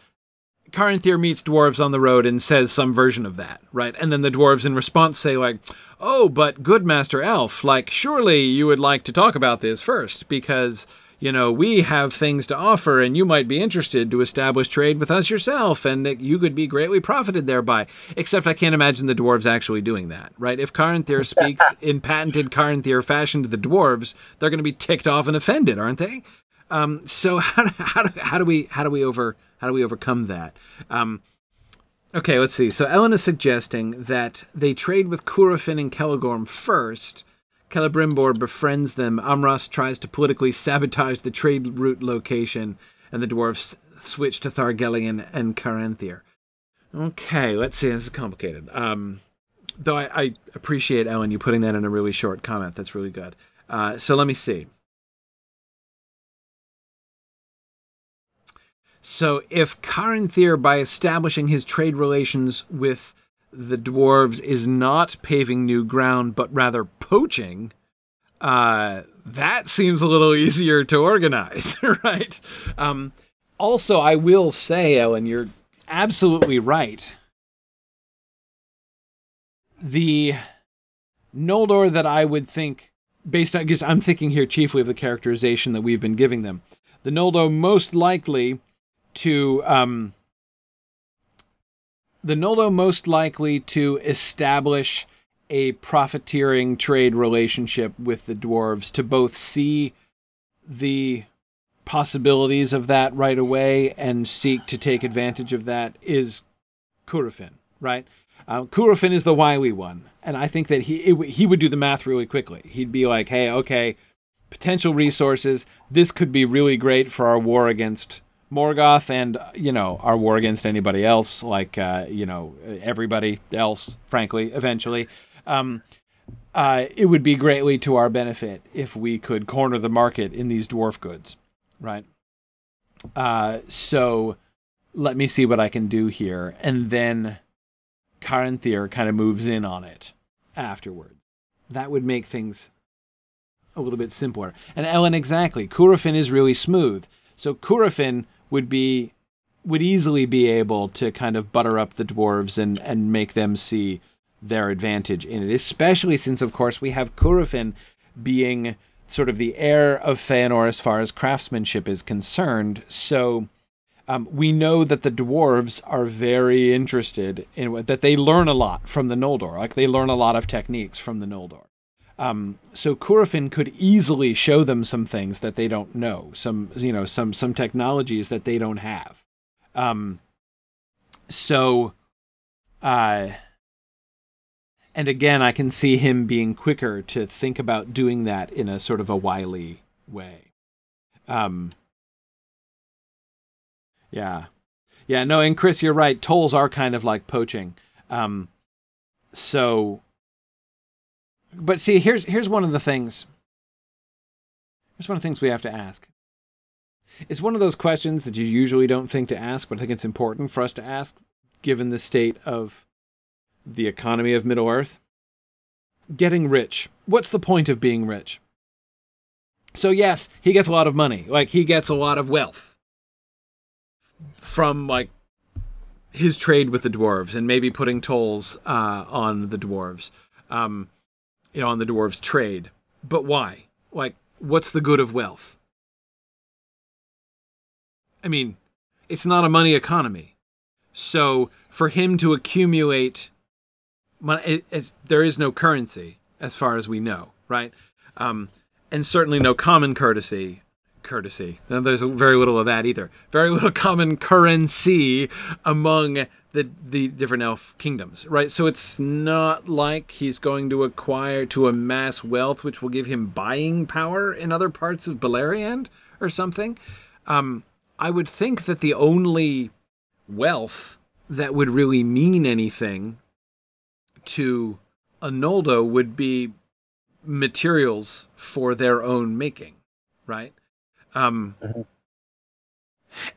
Caranthir meets dwarves on the road and says some version of that, right? And then the dwarves in response say like, oh, but good Master Elf, like, surely you would like to talk about this first because, we have things to offer and you might be interested to establish trade with us yourself and you could be greatly profited thereby. Except I can't imagine the dwarves actually doing that, right? If Caranthir speaks in patented Caranthir fashion to the dwarves, they're going to be ticked off and offended, aren't they? So how do we overcome that? Okay, let's see. So Ellen is suggesting that they trade with Curufin and Celegorm first. Celebrimbor befriends them. Amras tries to politically sabotage the trade route location, and the dwarves switch to Thargelion and Caranthir. Okay, let's see. This is complicated. Though I appreciate, Ellen, you putting that in a really short comment. That's really good. So let me see. So if Caranthir, by establishing his trade relations with the dwarves, is not paving new ground, but rather poaching, that seems a little easier to organize, right? Also, I will say, Ellen, you're absolutely right. The Noldor that I would think, based on, because I'm thinking here chiefly of the characterization that we've been giving them, the Noldor most likely to establish a profiteering trade relationship with the dwarves, to both see the possibilities of that right away and seek to take advantage of that, is Curufin, right? Curufin is the wily one, and I think that he would do the math really quickly. He'd be like, hey, okay, potential resources, this could be really great for our war against Morgoth and, our war against anybody else, like, everybody else, frankly, eventually. It would be greatly to our benefit if we could corner the market in these dwarf goods, right? So let me see what I can do here. And then Caranthir kind of moves in on it afterwards. That would make things a little bit simpler. And Ellen, exactly. Curufin is really smooth. So Curufin would easily be able to kind of butter up the dwarves and make them see their advantage in it, especially since, of course, we have Curufin being sort of the heir of Feanor as far as craftsmanship is concerned. So we know that the dwarves are very interested in that. They learn a lot from the Noldor. Like, they learn a lot of techniques from the Noldor. So Curufin could easily show them some things that they don't know, some technologies that they don't have. And again, I can see him being quicker to think about doing that in a sort of a wily way. Yeah, no, and Chris, you're right. Tolls are kind of like poaching. So, but see, here's one of the things. Here's one of the things we have to ask. It's one of those questions that you usually don't think to ask, but I think it's important for us to ask, given the state of the economy of Middle-earth. Getting rich. What's the point of being rich? So yes, he gets a lot of money. Like, he gets a lot of wealth from, like, his trade with the dwarves and maybe putting tolls on the dwarves, on the dwarves' trade. But why? Like, what's the good of wealth? I mean, it's not a money economy. So for him to accumulate money, there is no currency as far as we know, right? And certainly no common courtesy. And there's very little of that either. Very little common currency among the different elf kingdoms, right? So it's not like he's going to amass wealth which will give him buying power in other parts of Beleriand or something. I would think that the only wealth that would really mean anything to a Noldor would be materials for their own making, right? And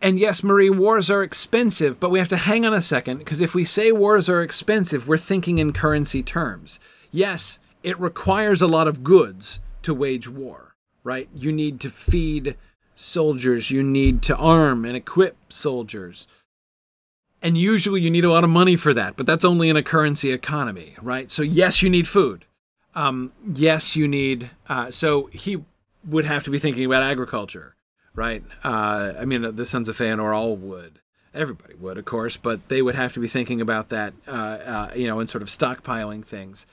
yes, Marie, wars are expensive, but we have to hang on a second, because if we say wars are expensive, we're thinking in currency terms. Yes, it requires a lot of goods to wage war, right? You need to feed soldiers, you need to arm and equip soldiers. And usually you need a lot of money for that, but that's only in a currency economy, right? So yes, you need food. Yes, you need, so he would have to be thinking about agriculture, right? I mean, the Sons of Feanor all would. Everybody would, of course, but they would have to be thinking about that, and sort of stockpiling things.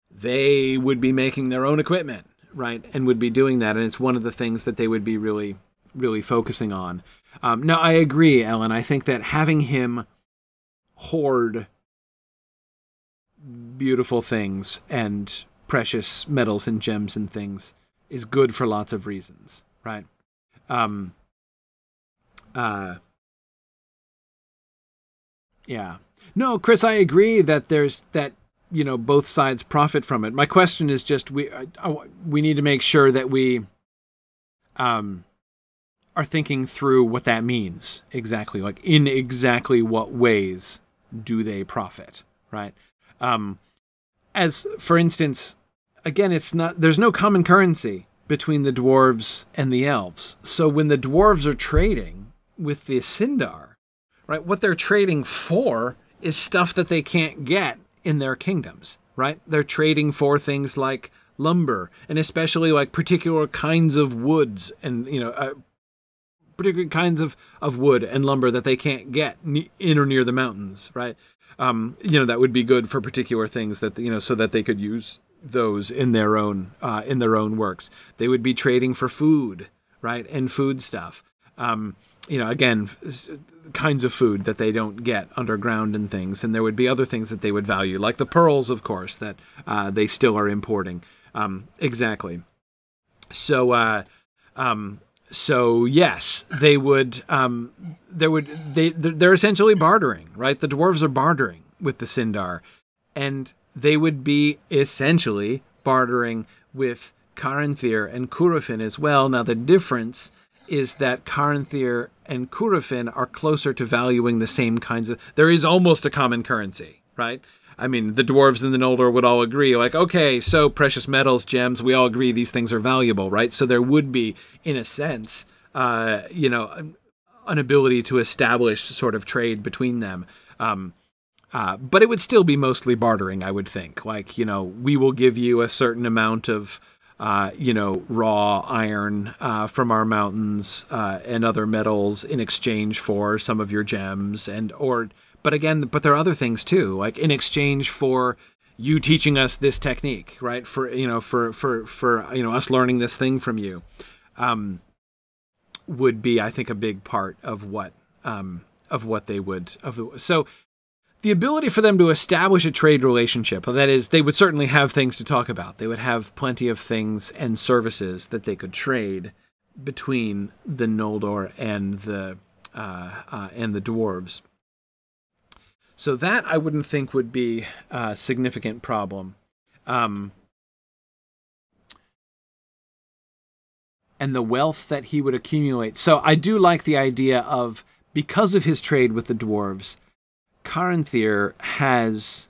They would be making their own equipment, right? And would be doing that. And it's one of the things that they would be really, really focusing on. Now, I agree, Ellen. I think that having him hoard beautiful things and precious metals and gems and things is good for lots of reasons, right? Yeah. No, Chris, I agree that both sides profit from it. My question is just we need to make sure that we are thinking through what that means exactly. Like, in exactly what ways do they profit, right? As for instance, again, there's no common currency between the dwarves and the elves. So when the dwarves are trading with the Sindar, right, what they're trading for is stuff that they can't get in their kingdoms, right? They're trading for things like lumber, and especially like particular kinds of woods and, particular kinds of wood and lumber that they can't get in or near the mountains, right? That would be good for particular things that, so that they could use those in their own works. They would be trading for food, right? And food stuff. Again, kinds of food that they don't get underground and things. And there would be other things that they would value, like the pearls, of course, that they still are importing. Exactly. So yes, they would. They're essentially bartering, right? The dwarves are bartering with the Sindar, and they would be essentially bartering with Caranthir and Curufin as well. Now, the difference is that Caranthir and Curufin are closer to valuing the same kinds of... There is almost a common currency, right? I mean, the dwarves and the Noldor would all agree, like, okay, so precious metals, gems, we all agree these things are valuable, right? So there would be, in a sense, an ability to establish sort of trade between them. But it would still be mostly bartering, I would think. Like, we will give you a certain amount of, raw iron from our mountains and other metals in exchange for some of your gems But there are other things too, like in exchange for you teaching us this technique, right? For us learning this thing from you, would be, I think, a big part of what they would so the ability for them to establish a trade relationship. That is, they would certainly have things to talk about. They would have plenty of things and services that they could trade between the Noldor and the dwarves. So that I wouldn't think would be a significant problem. And the wealth that he would accumulate. So I do like the idea of, because of his trade with the dwarves, Caranthir has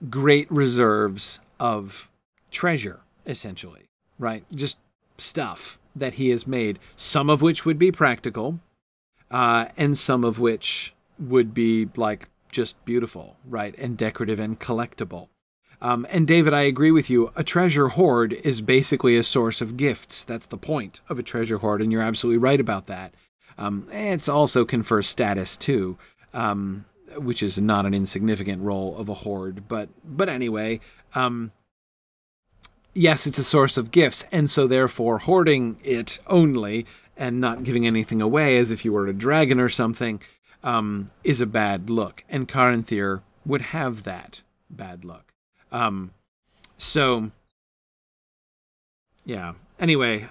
great reserves of treasure, essentially, right? Just stuff that he has made, some of which would be practical, and some of which would be like just beautiful, right? And decorative and collectible. And David, I agree with you. A treasure hoard is basically a source of gifts. That's the point of a treasure hoard, and you're absolutely right about that. It's also confers status too, which is not an insignificant role of a hoard. But anyway, yes, it's a source of gifts, and so therefore hoarding it only and not giving anything away as if you were a dragon or something is a bad look. And Caranthir would have that bad look. So, yeah. Anyway,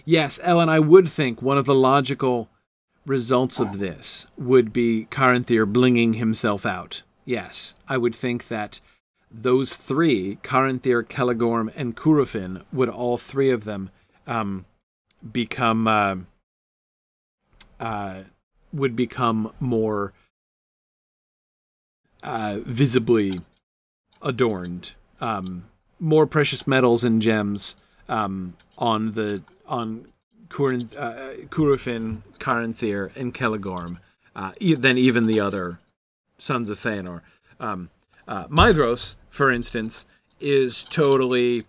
yes, Ellen, I would think one of the logical results of this would be Caranthir blinging himself out. Yes, I would think that those three, Caranthir, Celegorm, and Curufin, would all three of them would become more visibly adorned, more precious metals and gems on Curufin, Caranthir, and Celegorm than even the other sons of Feanor. Maedhros, for instance, is totally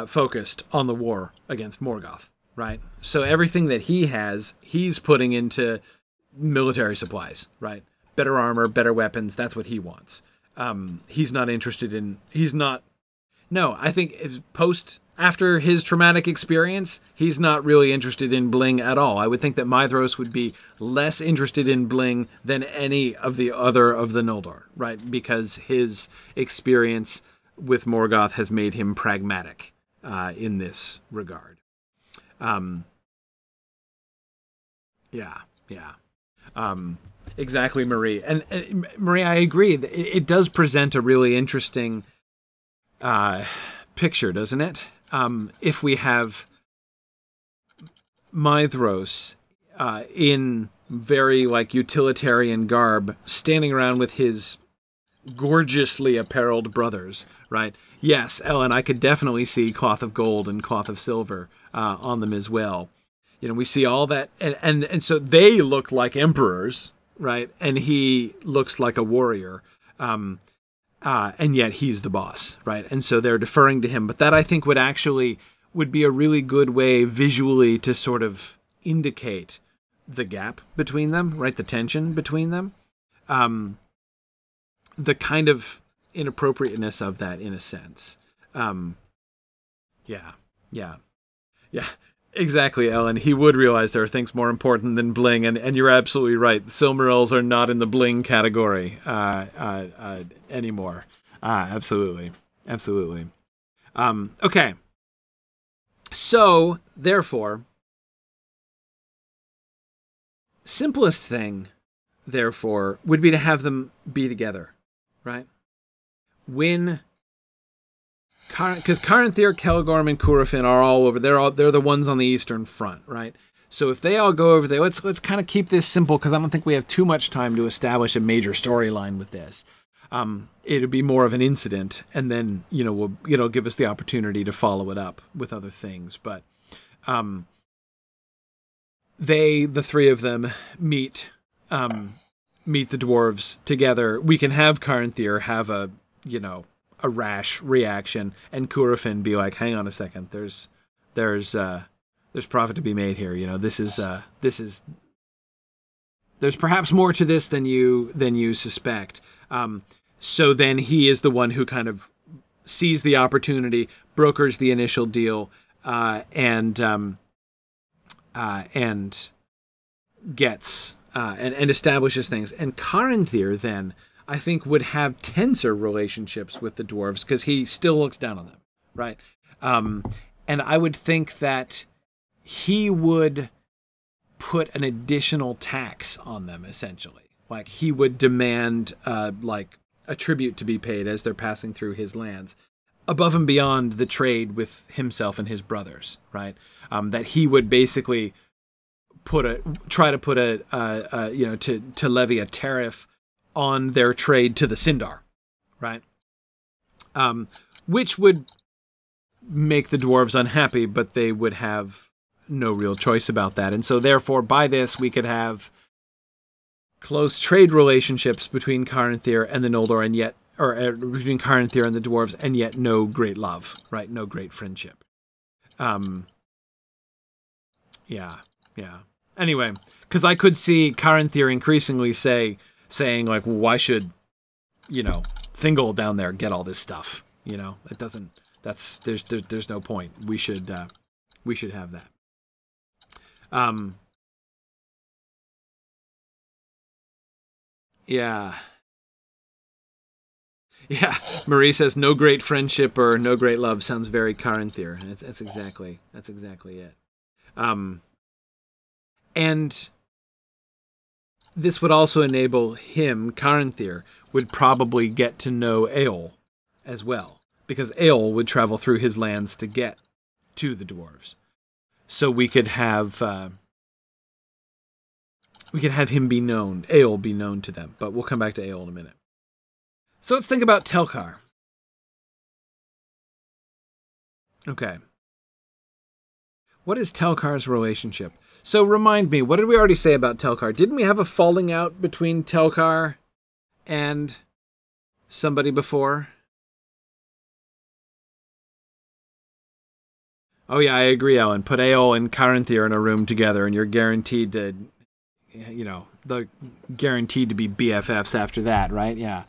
focused on the war against Morgoth, right? So everything that he has, he's putting into military supplies, right? Better armor, better weapons, that's what he wants. He's not interested in, I think after his traumatic experience, he's not really interested in bling at all. I would think that Maedhros would be less interested in bling than any of the other of the Noldor, right? Because his experience with Morgoth has made him pragmatic in this regard. Exactly, Marie. And Marie, I agree. It does present a really interesting picture, doesn't it? If we have Maedhros in very utilitarian garb, standing around with his gorgeously apparelled brothers, right? Yes, Ellen, I could definitely see cloth of gold and cloth of silver on them as well. You know, we see all that, and so they look like emperors, right? And he looks like a warrior, and yet he's the boss, right? And so they're deferring to him. But that, I think, would be a really good way visually to sort of indicate the gap between them, right? The tension between them. The kind of inappropriateness of that, in a sense. Yeah. Exactly, Ellen. He would realize there are things more important than bling, and you're absolutely right. The Silmarils are not in the bling category anymore. Absolutely. Okay. So, therefore, simplest thing, therefore, would be to have them be together, right? Because Caranthir, Celegorm, and Curufin are all over. They're the ones on the eastern front, right? So if they all go over there, let's kind of keep this simple, because I don't think we have too much time to establish a major storyline with this. It'll be more of an incident, and then we'll give us the opportunity to follow it up with other things. But the three of them meet the dwarves together. We can have Caranthir have a rash reaction, and Curufin be like, hang on a second, there's profit to be made here. There's perhaps more to this than you suspect. So then he is the one who kind of sees the opportunity, brokers the initial deal, and gets and establishes things. And Caranthir then, I think, would have tenser relationships with the dwarves, because he still looks down on them, right? And I would think that he would put an additional tax on them, essentially, Like he would demand like a tribute to be paid as they're passing through his lands, above and beyond the trade with himself and his brothers, right? That he would basically try to put to levy a tariff on their trade to the Sindar, right? Which would make the dwarves unhappy, but they would have no real choice about that. And so therefore by this we could have close trade relationships between Caranthir and the Noldor, and yet, or between Caranthir and the dwarves, and yet no great love, right? No great friendship. Yeah. Anyway, because I could see Caranthir increasingly saying like, well, why should, Thingol down there get all this stuff? It doesn't. There's no point. We should have that. Yeah. Marie says no great friendship or no great love sounds very Caranthir. That's exactly it. And this would also enable him, Caranthir, would probably get to know Eol as well, because Eol would travel through his lands to get to the dwarves. So we could have him be known, Eol be known to them, but we'll come back to Eol in a minute. So let's think about Telkar. Okay. What is Telkar's relationship? So remind me, what did we already say about Telkar? Didn't we have a falling out between Telkar and somebody before? Oh yeah, I agree, Ellen. Put Eol and Caranthir in a room together and you're guaranteed to, they're guaranteed to be BFFs after that, right? Yeah.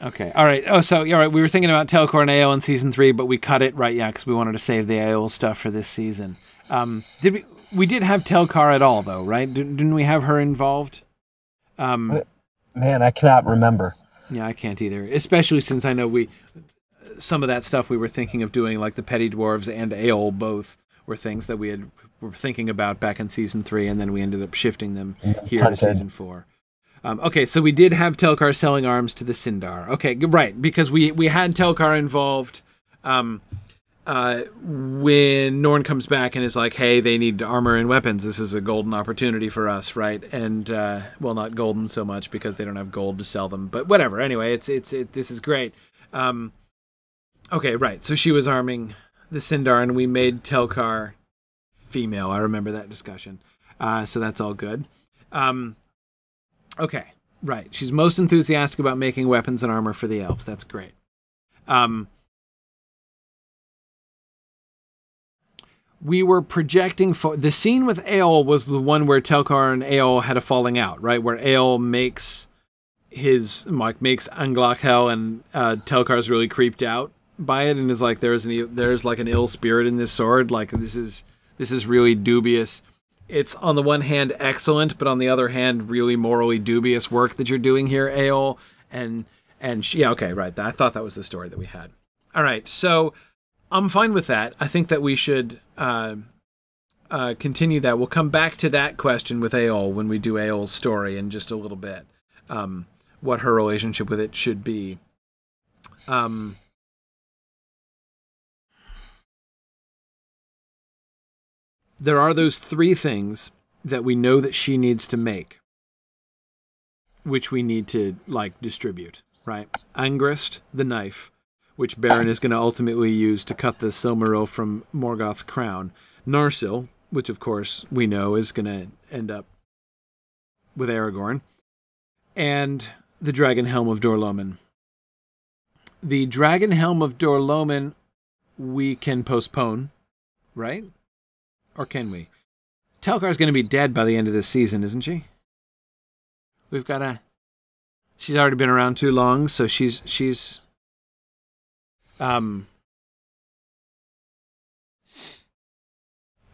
Okay. All right. Oh, so, all right. We were thinking about Telkar and Eol in season 3, but we cut it, right? Yeah, because we wanted to save the Eol stuff for this season. We did have Telkar at all, though, right? Didn't we have her involved? Man, I cannot remember. Yeah, I can't either. Especially since I know some of that stuff we were thinking of doing, like the petty dwarves and Eol both were things that were thinking about back in season 3, and then we ended up shifting them here to season 4. Okay, so we did have Telkar selling arms to the Sindar. Okay, right, because we had Telkar involved when Norn comes back and is like, hey, they need armor and weapons. This is a golden opportunity for us, right? And, well, not golden so much because they don't have gold to sell them, but whatever. Anyway, this is great. Okay, right, so she was arming the Sindar and we made Telkar female. I remember that discussion. So that's all good. Okay, right. She's most enthusiastic about making weapons and armor for the elves. That's great. We were projecting for the scene with Eol was the one where Telkar and Eol had a falling out, right? Where Eol makes Anglachel, and Telkar's really creeped out by it and is like, there's like an ill spirit in this sword. Like this is really dubious. It's on the one hand excellent, but on the other hand really morally dubious work that you're doing here, Eol. And yeah, okay, right. I thought that was the story that we had. All right, so I'm fine with that. I think that we should continue that. We'll come back to that question with Eol when we do Eol's story in just a little bit. What her relationship with it should be. There are those 3 things that we know that she needs to make, which we need to, distribute, right? Angrist, the knife, which Beren is going to ultimately use to cut the Silmaril from Morgoth's crown. Narsil, which of course we know is going to end up with Aragorn. And the Dragon Helm of Dor-lómin. The Dragon Helm of Dor-lómin we can postpone, right? Or can we? Telkar's going to be dead by the end of this season, isn't she? We've got to... She's already been around too long, so she's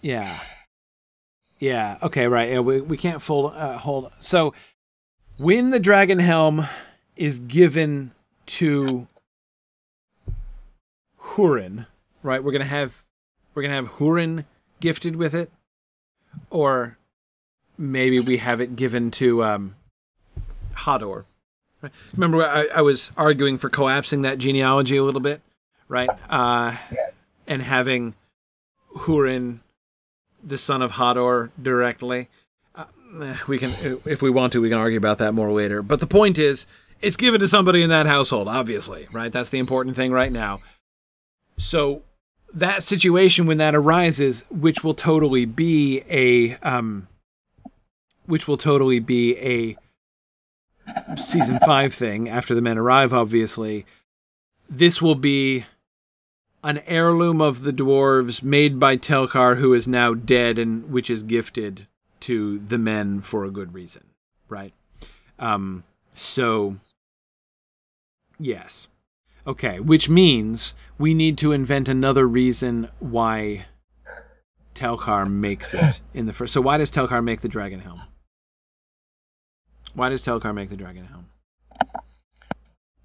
yeah. Okay, right. Yeah, we can't hold. So when the Dragon Helm is given to Hurin, right? We're gonna have Hurin gifted with it, or maybe we have it given to Hador. Right? Remember, I was arguing for collapsing that genealogy a little bit, right? And having Hurin, the son of Hador, directly. We can, if we want to, we can argue about that more later. But the point is, it's given to somebody in that household, obviously, right? That's the important thing right now. So that situation, when that arises, which will totally be a season 5 thing after the men arrive, obviously, this will be an heirloom of the dwarves made by Telkar, who is now dead, and which is gifted to the men for a good reason, right? So, yes. Okay, which means we need to invent another reason why Telkar makes it in the first. So why does Telkar make the dragon helm? Why does Telkar make the dragon helm?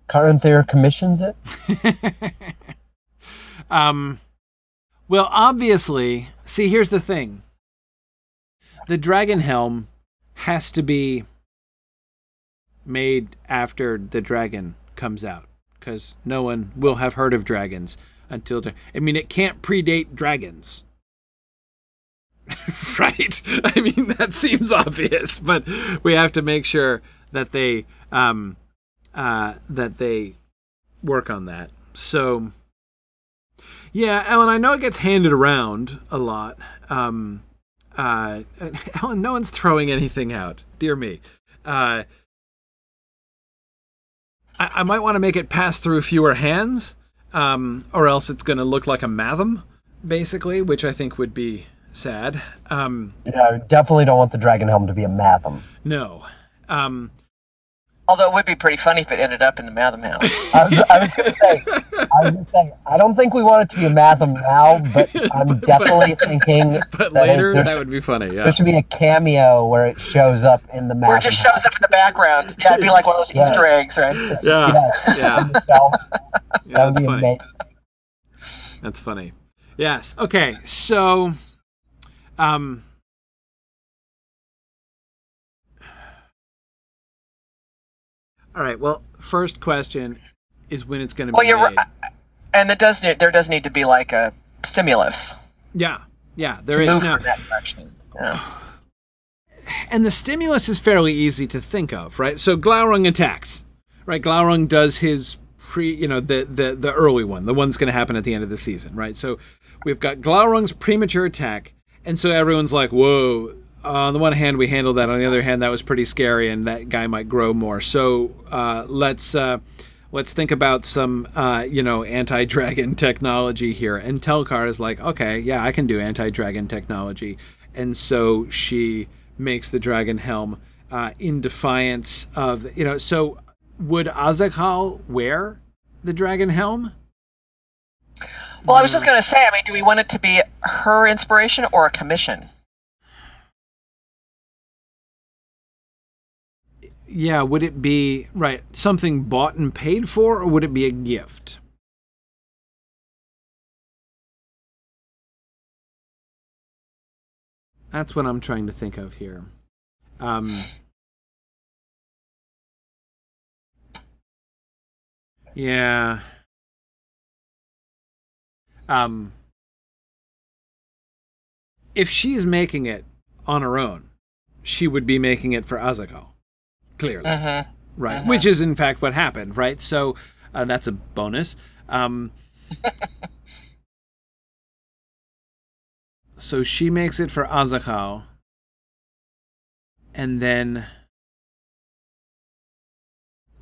Caranthir commissions it? Well, obviously, see, here's the thing. The dragon helm has to be made after the dragon comes out, because no one will have heard of dragons until... I mean, it can't predate dragons. Right? I mean, that seems obvious, but we have to make sure that they work on that. So, yeah, Ellen, I know it gets handed around a lot. Ellen, no one's throwing anything out. Dear me. I might want to make it pass through fewer hands, or else it's going to look like a Matham, basically, which I think would be sad. Yeah, I definitely don't want the dragon helm to be a Matham. No. Although it would be pretty funny if it ended up in the Matham house. I was going to say, I don't think we want it to be a Matham now, but I'm definitely thinking. But later, that would be funny. Yeah. There should be a cameo where it shows up in the Matham. Where it just shows up in the background. Yeah, it'd be like one of those Easter eggs, right? Yeah. Yes. Yeah. That would be amazing. That's funny. Yes. Okay. So, all right. Well, first question is when it's going to be made. Right. And there does need to be like a stimulus. Yeah. Yeah. There is now. In that direction. Yeah. And the stimulus is fairly easy to think of, right? So Glaurung attacks, right? Glaurung does his the early one, the one's going to happen at the end of the season, right? So we've got Glaurung's premature attack, and so everyone's like, whoa. On the one hand, we handled that. On the other hand, that was pretty scary, and that guy might grow more. So let's think about some anti-dragon technology here. And Telkar is like, okay, yeah, I can do anti-dragon technology, and so she makes the dragon helm in defiance of So would Azakal wear the dragon helm? Well, I was just going to say, I mean, do we want it to be her inspiration or a commission? Yeah, would it be, right, something bought and paid for, or would it be a gift? That's what I'm trying to think of here. Yeah. If she's making it on her own, she would be making it for Azakal. Clearly, right? Which is in fact what happened, right? So that's a bonus. So she makes it for Azakal, and then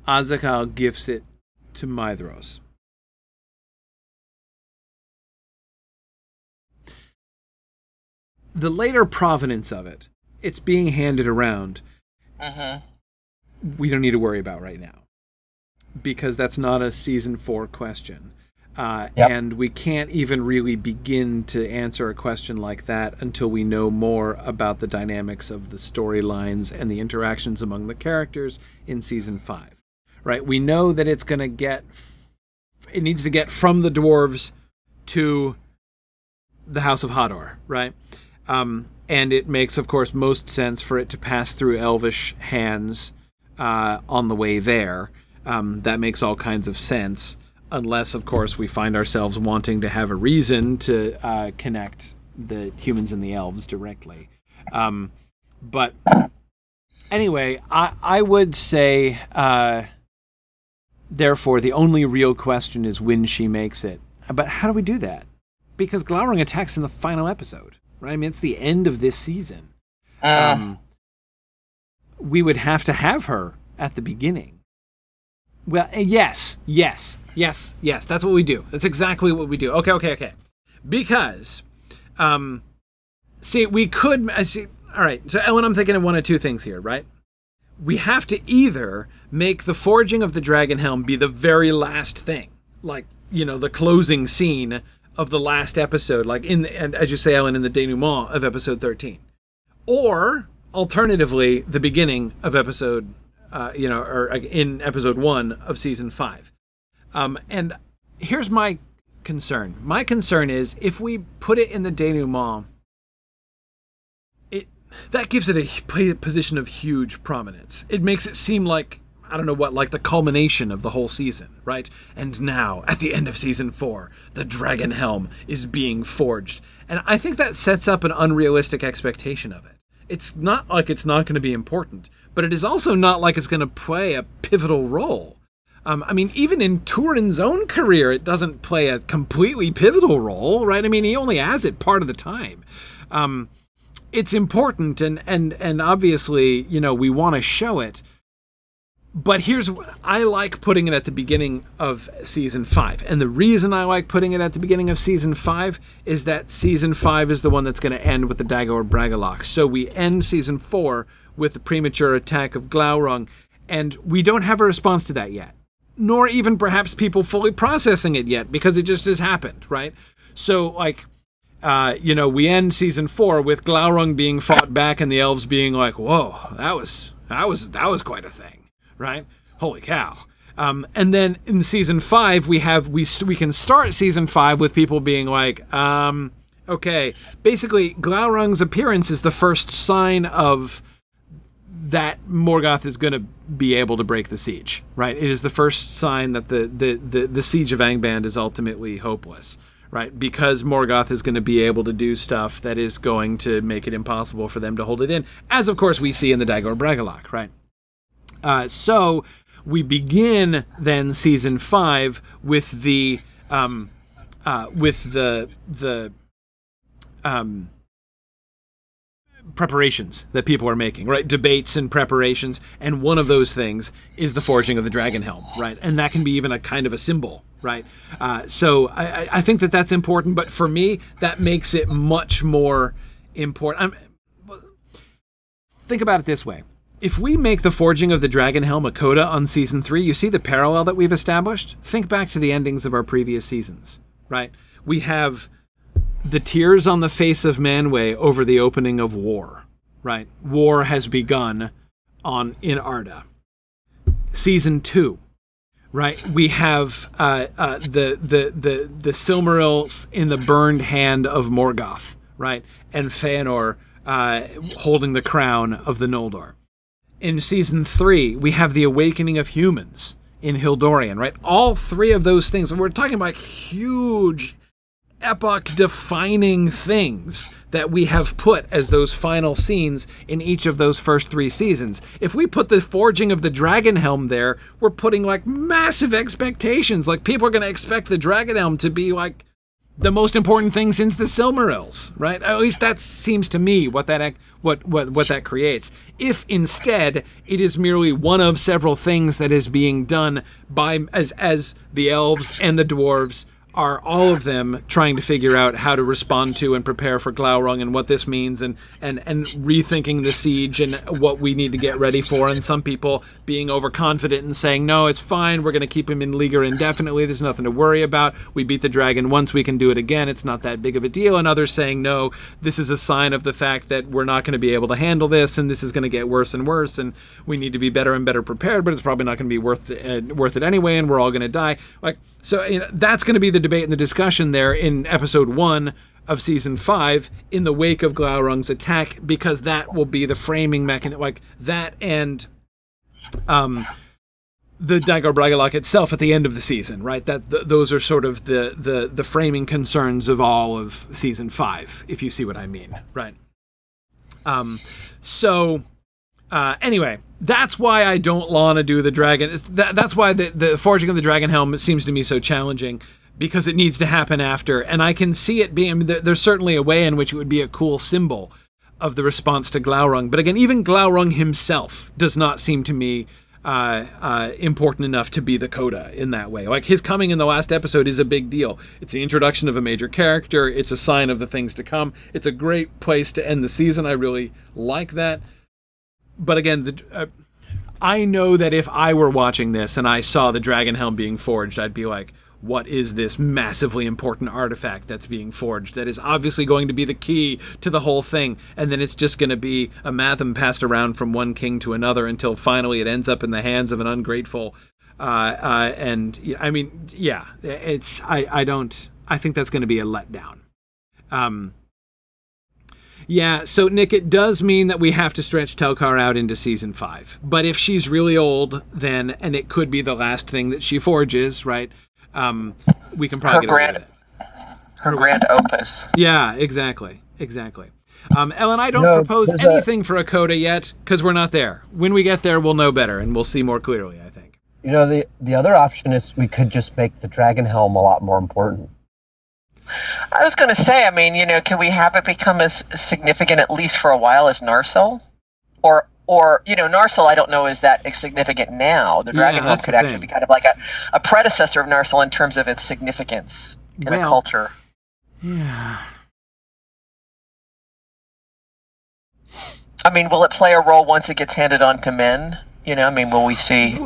Azakal gifts it to Maedhros. The later provenance of it, it's being handed around. We don't need to worry about right now, because that's not a season 4 question. And we can't even really begin to answer a question like that until we know more about the dynamics of the storylines and the interactions among the characters in season 5. Right? We know that it needs to get from the dwarves to the House of Hador, right? and it makes, of course, most sense for it to pass through elvish hands on the way there. That makes all kinds of sense, unless, of course, we find ourselves wanting to have a reason to connect the humans and the elves directly. But anyway, I would say, therefore, the only real question is when she makes it. But how do we do that? Because Glaurung attacks in the final episode, right? I mean, it's the end of this season. We would have to have her at the beginning. Well, yes. That's what we do. That's exactly what we do. Okay. Because, see, we could, all right. So, Ellen, I'm thinking of one of two things here, right? We have to either make the forging of the dragon helm be the very last thing, like, you know, the closing scene of the last episode, like and as you say, Ellen, in the denouement of episode 13, or alternatively, the beginning of episode, or in episode 1 of season 5. And here's my concern. My concern is if we put it in the denouement, that gives it a position of huge prominence. It makes it seem like, I don't know what, like the culmination of the whole season, right? And now, at the end of season 4, the dragon helm is being forged. And I think that sets up an unrealistic expectation of it. It's not like it's not going to be important, but it is also not like it's going to play a pivotal role. I mean, even in Turin's own career, it doesn't play a completely pivotal role, right? I mean, he only has it part of the time. It's important, and obviously, you know, we want to show it. But I like putting it at the beginning of season 5. And the reason I like putting it at the beginning of season 5 is that season 5 is the one that's going to end with the Dagor Bragollach. So we end season 4 with the premature attack of Glaurung, and we don't have a response to that yet. Nor even perhaps people fully processing it yet, because it just has happened, right? So, like, we end season 4 with Glaurung being fought back and the elves being like, whoa, that was quite a thing. Right? Holy cow. And then in season 5, we can start season 5 with people being like, okay, basically Glaurung's appearance is the first sign of that Morgoth is going to be able to break the siege, right? It is the first sign that the siege of Angband is ultimately hopeless, right? Because Morgoth is going to be able to do stuff that is going to make it impossible for them to hold it in, as of course we see in the Dagor Bragollach, right? So we begin then season 5 with the preparations that people are making, right? Debates and preparations, and one of those things is the forging of the dragon helm, right? And that can be even a kind of a symbol, right? So I think that that's important, but for me, that makes it much more important. Think about it this way. If we make the forging of the dragon helm a coda on season 3, you see the parallel that we've established? Think back to the endings of our previous seasons, right? We have the tears on the face of Manwë over the opening of war, right? War has begun in Arda. Season 2, right? We have the Silmarils in the burned hand of Morgoth, right? And Fëanor holding the crown of the Noldor. In season 3, we have the awakening of humans in Hildorian, right? All three of those things, we're talking about huge, epoch-defining things that we have put as those final scenes in each of those first 3 seasons. If we put the forging of the dragon helm there, we're putting, like, massive expectations. Like, people are going to expect the dragon helm to be, like, the most important thing since the Silmarils, right? At least that seems to me what that creates. If instead it is merely one of several things that is being done by as the elves and the dwarves are all of them trying to figure out how to respond to and prepare for Glaurung and what this means and rethinking the siege and what we need to get ready for, and some people being overconfident and saying, no, it's fine, we're going to keep him in Leaguer indefinitely, there's nothing to worry about, we beat the dragon once, we can do it again, it's not that big of a deal, and others saying, no, this is a sign of the fact that we're not going to be able to handle this, and this is going to get worse and worse, and we need to be better and better prepared, but it's probably not going to be worth it anyway, and we're all going to die. Like, so, you know, that's going to be the debate and the discussion there in episode 1 of season 5 in the wake of Glaurung's attack, because that will be the framing mechanism, like that, and the Dagor Bragollach itself at the end of the season, right? Those are sort of the framing concerns of all of season 5, if you see what I mean, right? Anyway, that's why I don't want to do the dragon. That's why the forging of the dragon helm seems to me so challenging, because it needs to happen after. And I can see it being, there's certainly a way in which it would be a cool symbol of the response to Glaurung. But again, even Glaurung himself does not seem to me important enough to be the coda in that way. Like, his coming in the last episode is a big deal. It's the introduction of a major character. It's a sign of the things to come. It's a great place to end the season. I really like that. But again, I know that if I were watching this and I saw the dragon helm being forged, I'd be like, what is this massively important artifact that's being forged that is obviously going to be the key to the whole thing? And then it's just going to be a matham passed around from one king to another until finally it ends up in the hands of an ungrateful. And I mean, yeah, I think that's going to be a letdown. Yeah, so Nick, it does mean that we have to stretch Telkar out into season 5. But if she's really old, then, and it could be the last thing that she forges, right? We can probably get away with it. Her grand opus. Yeah, exactly. Ellen, I don't propose anything for a coda yet, because we're not there. When we get there, we'll know better, and we'll see more clearly, I think. You know, the other option is we could just make the dragon helm a lot more important. I was going to say, I mean, you know, can we have it become as significant, at least for a while, as Narsil? Or you know, Narsil, I don't know, is that significant now. The dragon helm could actually be kind of like a predecessor of Narsil in terms of its significance in a culture. Yeah. I mean, will it play a role once it gets handed on to men? You know, I mean, will we see?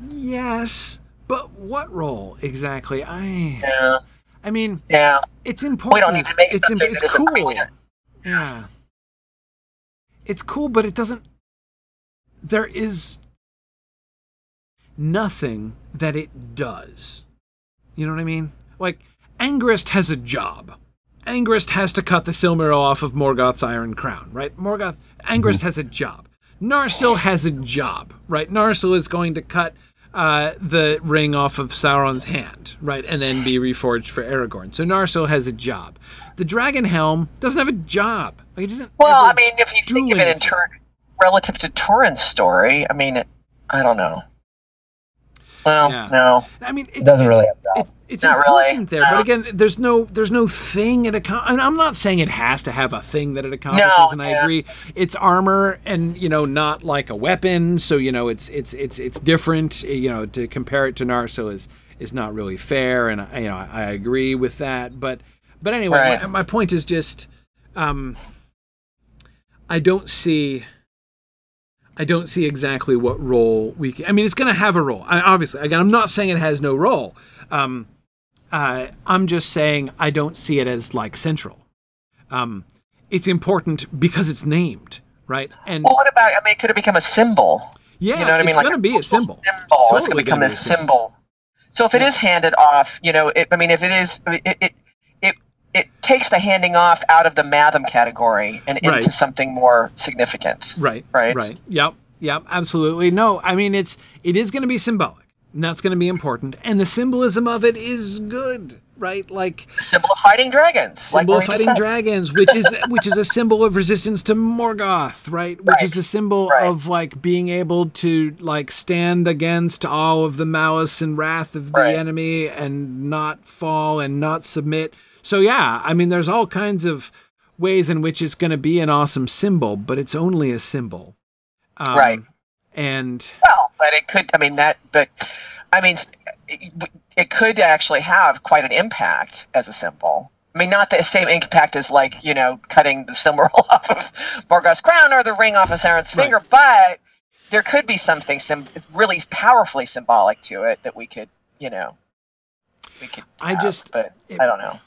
Yes, but what role exactly? I mean, it's important. We don't need to make it's cool. Yeah. It's cool, but it doesn't... There is nothing that it does. You know what I mean? Like, Angrist has a job. Angrist has to cut the Silmaril off of Morgoth's Iron Crown, right? Angrist has a job. Narsil has a job, right? Narsil is going to cut the ring off of Sauron's hand, right? And then be reforged for Aragorn. So Narsil has a job. The Dragon Helm doesn't have a job. Like, it doesn't. Well, I mean, if you think of it in relative to Turin's story, I mean, I don't know. Well, no. I mean, it doesn't really have a job. It's not important there, but again, there's no thing it accomplishes. I'm not saying it has to have a thing that it accomplishes, and I agree. It's armor, and not like a weapon, so it's different. To compare it to Narsil is not really fair, and I agree with that. But anyway, my point is just, I don't see exactly what role we can. I mean, it's going to have a role. Obviously, again, I'm not saying it has no role. I'm just saying I don't see it as like central. It's important because it's named, right? And what about? I mean, could it become a symbol? Yeah, you know what I mean. It's going to be a symbol. Totally it's going to become a symbol. So if it is handed off, if it is, it takes the handing off out of the Matham category and into something more significant. Right. Yep, absolutely. No, I mean, it is going to be symbolic, and that's going to be important, and the symbolism of it is good, right? Like symbol of fighting dragons. Symbol of fighting dragons, which is a symbol of resistance to Morgoth, right? Which is a symbol of like being able to like stand against all of the malice and wrath of the enemy and not fall and not submit. So yeah, I mean, there's all kinds of ways in which it's going to be an awesome symbol, but it's only a symbol. And but it could. I mean it could actually have quite an impact as a symbol. I mean, not the same impact as like cutting the Silmaril off of Morgoth's crown or the ring off of Sauron's finger, but there could be something really powerfully symbolic to it that we could I don't know.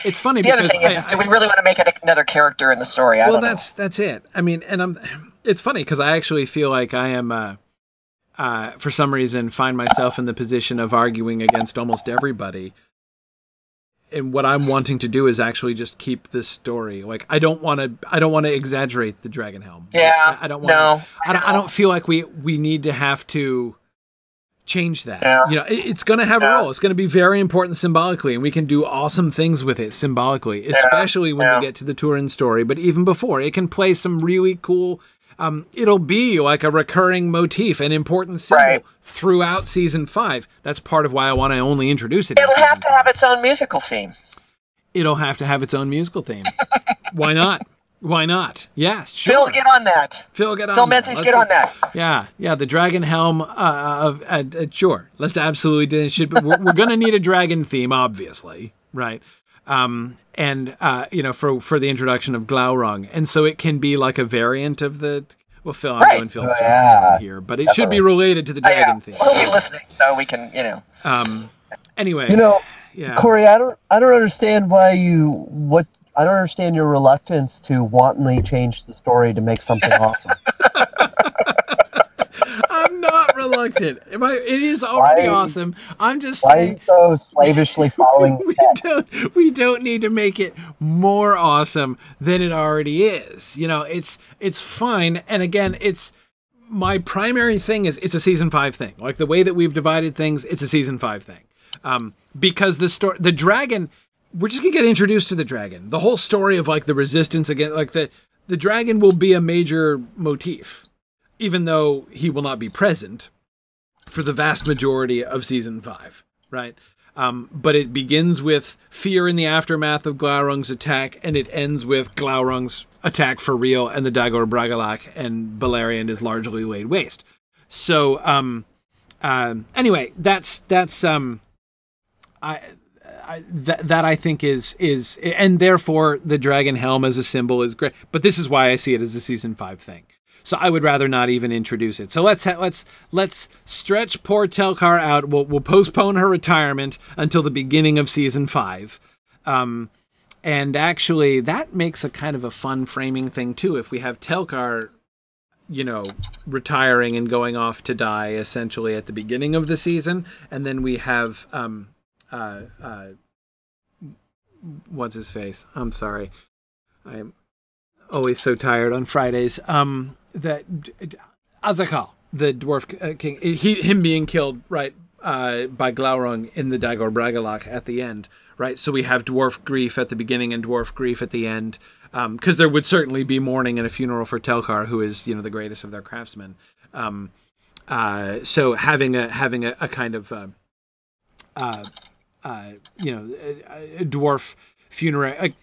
It's funny the other thing is, do we really want to make it another character in the story? I don't know. That's it. I mean, and it's funny because I actually feel like I am, for some reason, find myself in the position of arguing against almost everybody what I'm wanting to do is actually just keep this story. Like, I don't want to exaggerate the Dragon Helm. Yeah. I don't want. No. I don't feel like we need to have to change that. Yeah. You know, it's going to have a role. It's going to be very important symbolically, and we can do awesome things with it symbolically, especially when we get to the Turin story. But even before, it can play some really cool. It'll be like a recurring motif, an important symbol throughout season 5. That's part of why I want to only introduce it. It'll have to have its own musical theme. It'll have to have its own musical theme. Why not? Why not? Yes, sure. Phil, get on that. Phil, get on Phil that. Menzies, get on that. Yeah, the Dragon Helm. Sure, let's absolutely do it. We're going to need a dragon theme, obviously, right? You know, for the introduction of Glaurung, and so it can be like a variant of the. Well, Phil, I'm doing Phil's job here, but it should be related to the dragon theme. We'll be listening, so we can, you know. Anyway, you know, Corey, I don't understand why I don't understand your reluctance to wantonly change the story to make something awesome. I'm not reluctant. It is already awesome. I'm just saying. Why are you so slavishly following we don't need to make it more awesome than it already is. You know, it's fine. And again, my primary thing is it's a season 5 thing. Like the way that we've divided things, it's a season 5 thing. Because the dragon, we're just gonna get introduced to the dragon. The whole story of like the resistance against, like the dragon will be a major motif, even though he will not be present for the vast majority of season 5, right? But it begins with fear in the aftermath of Glaurung's attack, and it ends with Glaurung's attack for real, and the Dagor Bragollach and Beleriand is largely laid waste. So, anyway, that I think is, and therefore the Dragon Helm as a symbol is great. But this is why I see it as a season 5 thing. So I would rather not even introduce it. So let's stretch poor Telkar out. We'll postpone her retirement until the beginning of season 5. And actually, that makes a kind of a fun framing thing too. If we have Telkar, you know, retiring and going off to die essentially at the beginning of the season, and then we have what's his face? I'm sorry, I'm always so tired on Fridays. That Azakal, the dwarf king, him being killed right by Glaurung in the Dagor Bragollach at the end, right? So we have dwarf grief at the beginning and dwarf grief at the end, because there would certainly be mourning and a funeral for Telkar, who is, you know, the greatest of their craftsmen. So having a kind of you know, a dwarf funerary, like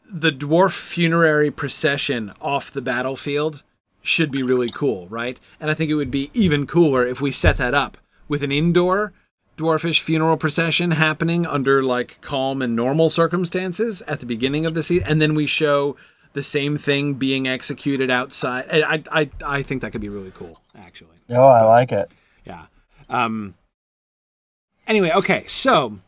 the dwarf funerary procession off the battlefield should be really cool, right? And I think it would be even cooler if we set that up with an indoor dwarfish funeral procession happening under like calm and normal circumstances at the beginning of the season, and then we show the same thing being executed outside. I think that could be really cool, actually. Oh, I like it. Yeah. Anyway, okay, so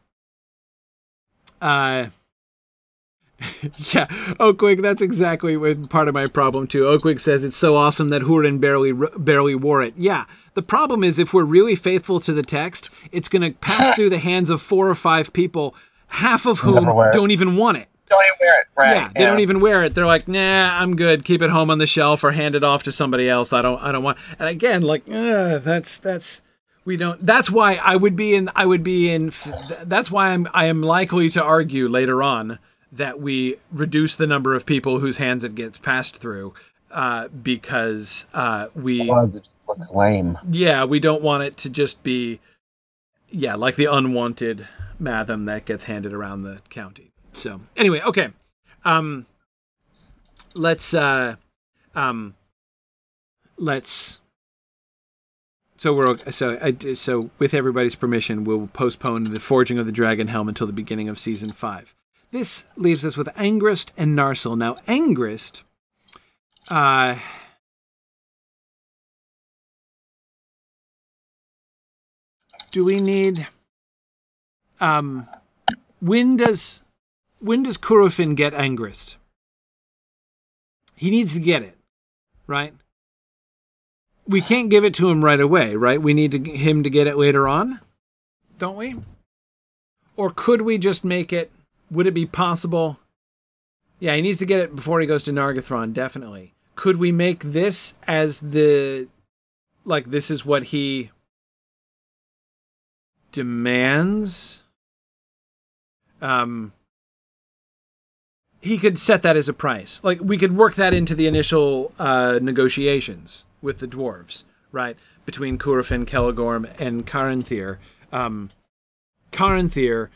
yeah, Oakwig, that's exactly what part of my problem too. Oakwig says it's so awesome that Hurin barely wore it. Yeah, the problem is if we're really faithful to the text, it's going to pass through the hands of 4 or 5 people, half of whom don't even want it. Don't even wear it, right? Yeah, they don't even wear it. They're like, nah, I'm good. Keep it home on the shelf or hand it off to somebody else. I don't want. And again, like, we don't. That's why that's why I am likely to argue later on that we reduce the number of people whose hands it gets passed through, because otherwise it just looks lame. Yeah, we don't want it to just be, like the unwanted Matham that gets handed around the county. So anyway, okay, let's. So with everybody's permission, we'll postpone the forging of the Dragon Helm until the beginning of season 5. This leaves us with Angrist and Narsil. Now, Angrist, do we need? When does Curufin get Angrist? He needs to get it, right? We can't give it to him right away, right? We need him to get it later on, don't we? Or could we just make it, would it be possible? Yeah, he needs to get it before he goes to Nargothrond, definitely. Could we make this as the, like, this is what he demands? He could set that as a price. Like, we could work that into the initial negotiations with the dwarves, right? Between Curufin, Celegorm, and Caranthir. Caranthir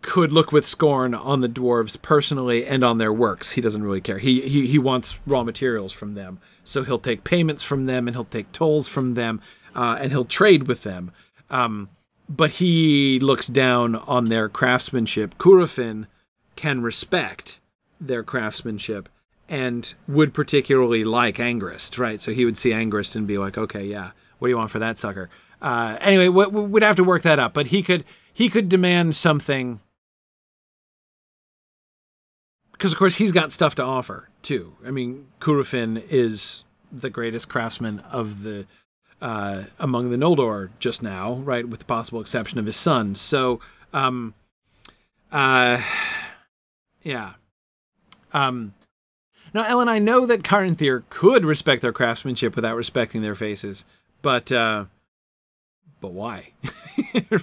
could look with scorn on the dwarves personally and on their works. He doesn't really care. He wants raw materials from them. So he'll take payments from them, and he'll take tolls from them, and he'll trade with them. But he looks down on their craftsmanship. Curufin can respect their craftsmanship and would particularly like Angrist, right? So he would see Angrist and be like, okay, yeah, what do you want for that sucker? Anyway, we'd have to work that up, but he could demand something, because of course he's got stuff to offer too. I mean, Curufin is the greatest craftsman of the among the Noldor just now, right? With the possible exception of his son. So, yeah. Now, Ellen, I know that Caranthir could respect their craftsmanship without respecting their faces, but why?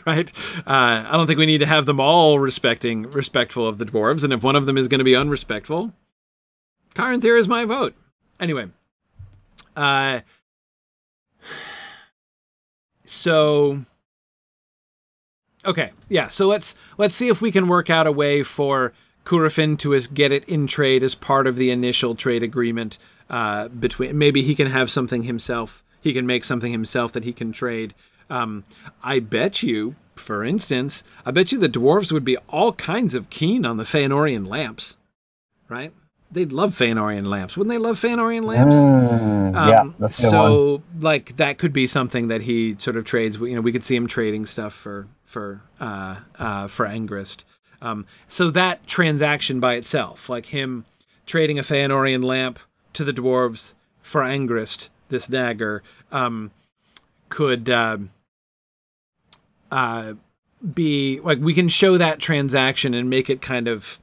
Right? I don't think we need to have them all respectful of the dwarves, and if one of them is going to be unrespectful, Caranthir is my vote. Anyway, so okay, yeah. So let's see if we can work out a way for Curufin to get it in trade as part of the initial trade agreement. Between, maybe he can have something himself. He can make something himself that he can trade. I bet you, for instance, the dwarves would be all kinds of keen on the Feanorian lamps, right? They'd love Feanorian lamps. Wouldn't they love Feanorian lamps? Yeah, that's a good one. Like, that could be something that he sort of trades. You know, we could see him trading stuff for Angrist. So that transaction by itself, like him trading a Feanorian lamp to the dwarves for Angrist, this dagger, could be like, we can show that transaction and make it kind of,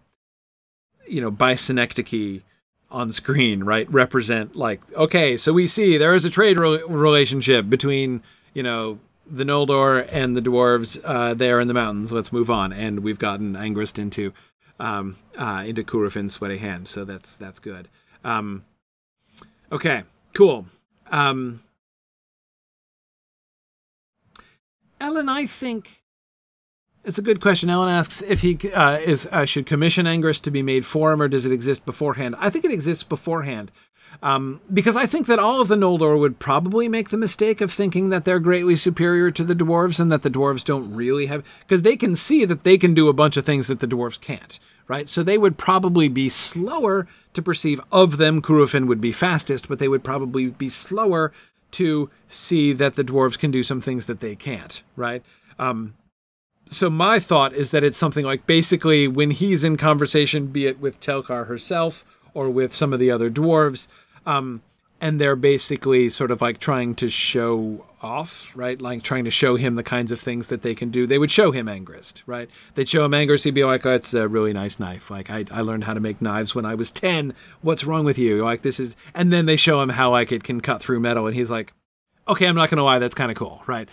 you know, by synecdoche on screen, right? Represent, like, okay, so we see there is a trade relationship between, you know, the Noldor and the dwarves there in the mountains. Let's move on. And we've gotten Angrist into Curufin's sweaty hand. So that's good. Okay, cool. Ellen, I think it's a good question. Ellen asks if he should commission Angrist to be made for him, or does it exist beforehand? I think it exists beforehand. Because I think that all of the Noldor would probably make the mistake of thinking that they're greatly superior to the dwarves, and that the dwarves don't really have, because they can see that they can do a bunch of things that the dwarves can't, right? So they would probably be slower to perceive. Of them, Curufin would be fastest, but they would probably be slower to see that the dwarves can do some things that they can't, right? So my thought is that it's something like, basically when he's in conversation, be it with Telkar herself or with some of the other dwarves, and they're basically sort of like trying to show off, right? Like trying to show him the kinds of things that they can do. They would show him Angrist, right? They'd show him Angrist. He'd be like, oh, it's a really nice knife. Like, I learned how to make knives when I was 10. What's wrong with you? Like, this is, and then they show him how, like, it can cut through metal. And he's like, okay, I'm not going to lie. That's kind of cool, right?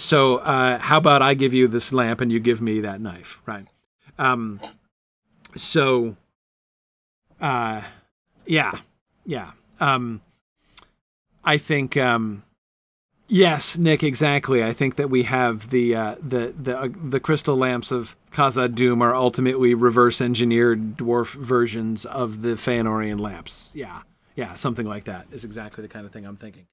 So how about I give you this lamp and you give me that knife, right? Yeah. I think, yes, Nick, exactly. I think that we have the crystal lamps of Khazad Dûm are ultimately reverse engineered dwarf versions of the Feanorian lamps. Yeah, something like that is exactly the kind of thing I'm thinking.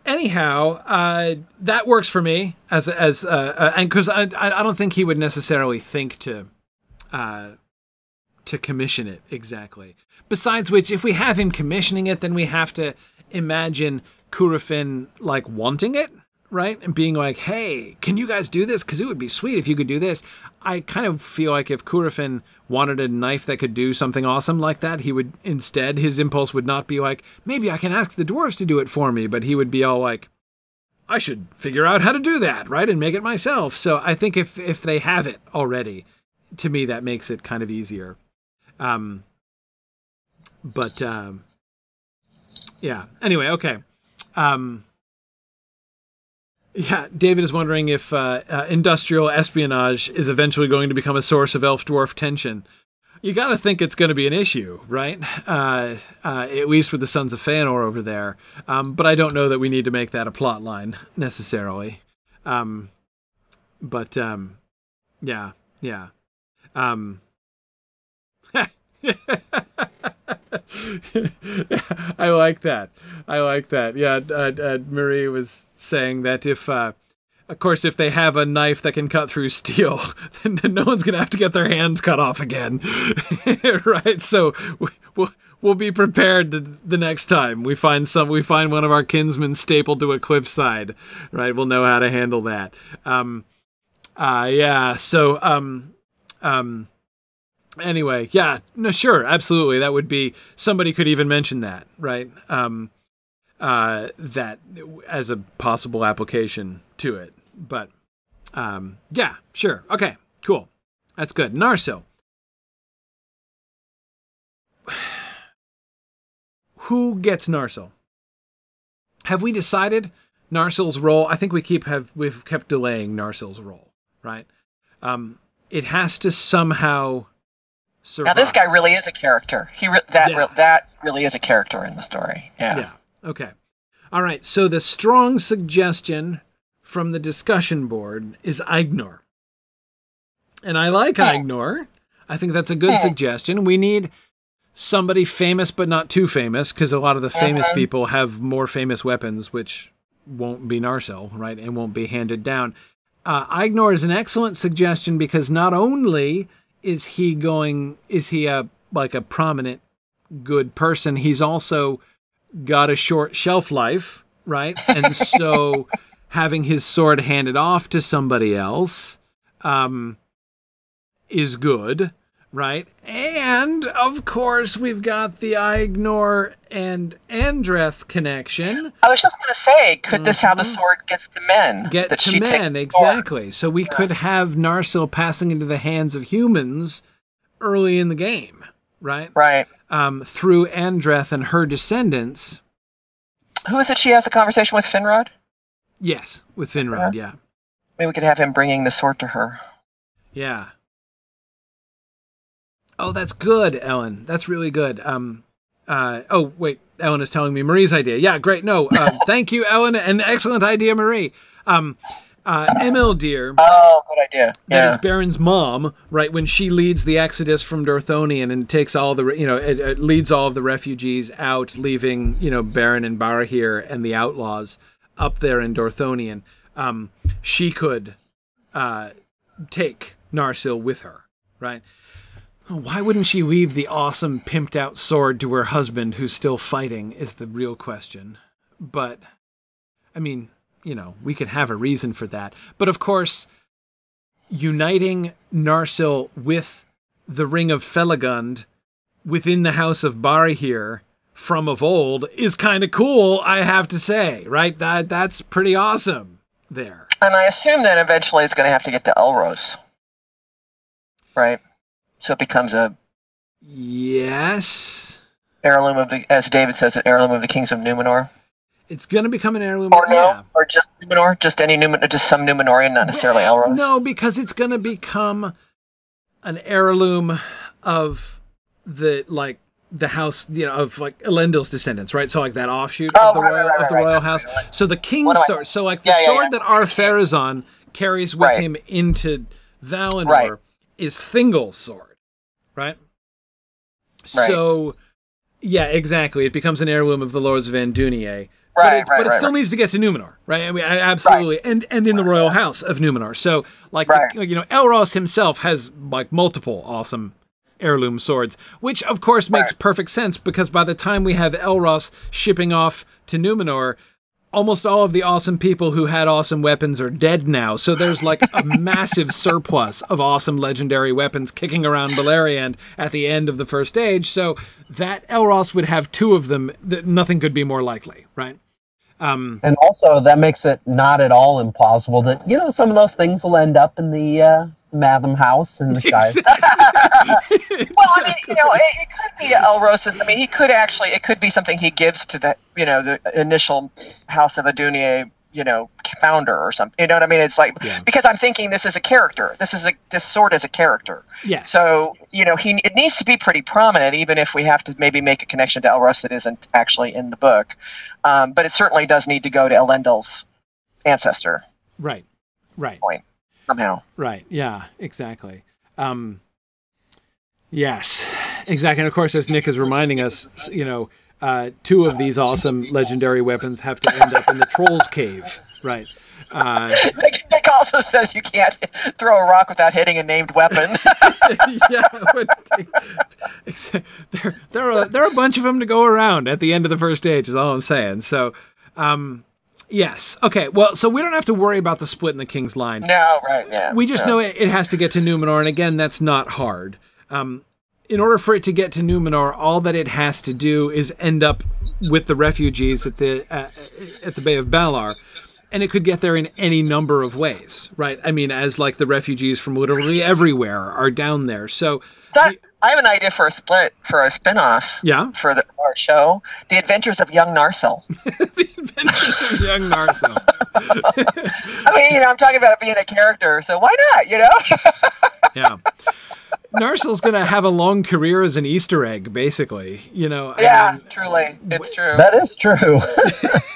Anyhow, that works for me and because I don't think he would necessarily think to commission it exactly. Besides which, if we have him commissioning it, then we have to imagine Curufin like wanting it, right? And being like, hey, can you guys do this? Because it would be sweet if you could do this. I kind of feel like if Curufin wanted a knife that could do something awesome like that, he would instead, his impulse would not be like, maybe I can ask the dwarves to do it for me, but he would be all like, I should figure out how to do that, right, and make it myself. So I think if they have it already, to me that makes it kind of easier. Yeah. Anyway, okay. Yeah, David is wondering if industrial espionage is eventually going to become a source of elf-dwarf tension. You got to think it's going to be an issue, right? At least with the Sons of Feanor over there. But I don't know that we need to make that a plot line necessarily. Yeah. I like that. Yeah, Marie was saying that if, of course, if they have a knife that can cut through steel, then no one's going to have to get their hands cut off again. Right? So we'll be prepared the next time we find one of our kinsmen stapled to a cliffside, right? We'll know how to handle that. Yeah. So, anyway, yeah, no, sure, absolutely. That would be, somebody could even mention that, right? That as a possible application to it. But, yeah, sure. Okay, cool. That's good. Narsil. Who gets Narsil? Have we decided Narsil's role? I think we've kept delaying Narsil's role, right? It has to somehow survive. Now this guy really is a character. That really is a character in the story. Yeah. Yeah. Okay. All right. So the strong suggestion from the discussion board is Eignor. And I like Eignor. I think that's a good suggestion. We need somebody famous but not too famous, because a lot of the famous people have more famous weapons, which won't be Narsil, right? And won't be handed down. Eignor is an excellent suggestion because not only is he a prominent good person, he's also got a short shelf life, right? And so having his sword handed off to somebody else is good, right? And of course we've got the Eignor and Andreth connection. I was just going to say, could this how the sword gets to men? Get to men, exactly. So we could have Narsil passing into the hands of humans early in the game, right? Right. Through Andreth and her descendants. Who is it she has the conversation with, Finrod? Yes, with Finrod, yeah. Maybe we could have him bringing the sword to her. Yeah. Oh, that's good, Ellen. That's really good. Oh, wait. Ellen is telling me Marie's idea. Yeah, great. No, thank you, Ellen. An excellent idea, Marie. Emildir. Oh, good idea. That is Baron's mom, right? When she leads the exodus from Dorthonion and takes all the, it leads all of the refugees out, leaving, Baron and Barahir and the outlaws up there in Dorthonion. She could take Narsil with her, right? Why wouldn't she leave the awesome pimped out sword to her husband who's still fighting is the real question. But, I mean, we could have a reason for that. But of course, uniting Narsil with the Ring of Felagund within the House of Barahir from of old is kind of cool, I have to say, right? That's pretty awesome there. And I assume that eventually it's going to have to get to Elros, right? So it becomes a heirloom of the, as David says, an heirloom of the kings of Numenor. It's going to become an heirloom. Or no, or just Numenor, just some Numenorian, not necessarily Elros. No, because it's going to become an heirloom of the house, of Elendil's descendants, right? So like that offshoot of the royal house. So the king's sword, so like the sword that Ar-Pharazôn carries with him into Valinor is Thingol's sword. Right? So, yeah, exactly. It becomes an heirloom of the Lords of Andunier. But it still needs to get to Numenor, right? I mean, absolutely. Right. And in the royal house of Numenor. So, Elros himself has, multiple awesome heirloom swords, which, of course, makes perfect sense because by the time we have Elros shipping off to Numenor, almost all of the awesome people who had awesome weapons are dead now. So there's a massive surplus of awesome legendary weapons kicking around Beleriand at the end of the First Age. So that Elros would have two of them, nothing could be more likely, right? And also, that makes it not at all implausible that, you know, some of those things will end up in the Matham house in the Shire. Well, I mean, you know, it could be Elros's. I mean, he could actually, it could be something he gives to the, you know, the initial House of Adunier, you know, founder or something. You know what I mean? It's like, because I'm thinking this is a character. This sword is a character. Yeah. So, you know, it needs to be pretty prominent, even if we have to maybe make a connection to Elros that isn't actually in the book. But it certainly does need to go to Elendil's ancestor. Right. Point. Somehow. Right. Yeah, exactly. Yes, exactly. And of course, as Nick is reminding us, you know, 2 of these awesome legendary weapons have to end up in the Troll's Cave. Right. Nick also says you can't throw a rock without hitting a named weapon. Yeah. There are a bunch of them to go around at the end of the first stage, is all I'm saying. So, yes. Okay. Well, so we don't have to worry about the split in the King's Line. No, right. Yeah. We just know it has to get to Numenor, and again, that's not hard. In order for it to get to Numenor, all that it has to do is end up with the refugees at the Bay of Balar, and it could get there in any number of ways, right? I mean, as like the refugees from literally everywhere are down there. So I have an idea for a spin-off. Yeah. For our show, The Adventures of Young Narsil. The Adventures of Young Narsil. I mean, you know, I'm talking about it being a character, so why not? You know. Yeah. Narsil's going to have a long career as an Easter egg, basically. You know. Yeah, truly, it's true. That is true.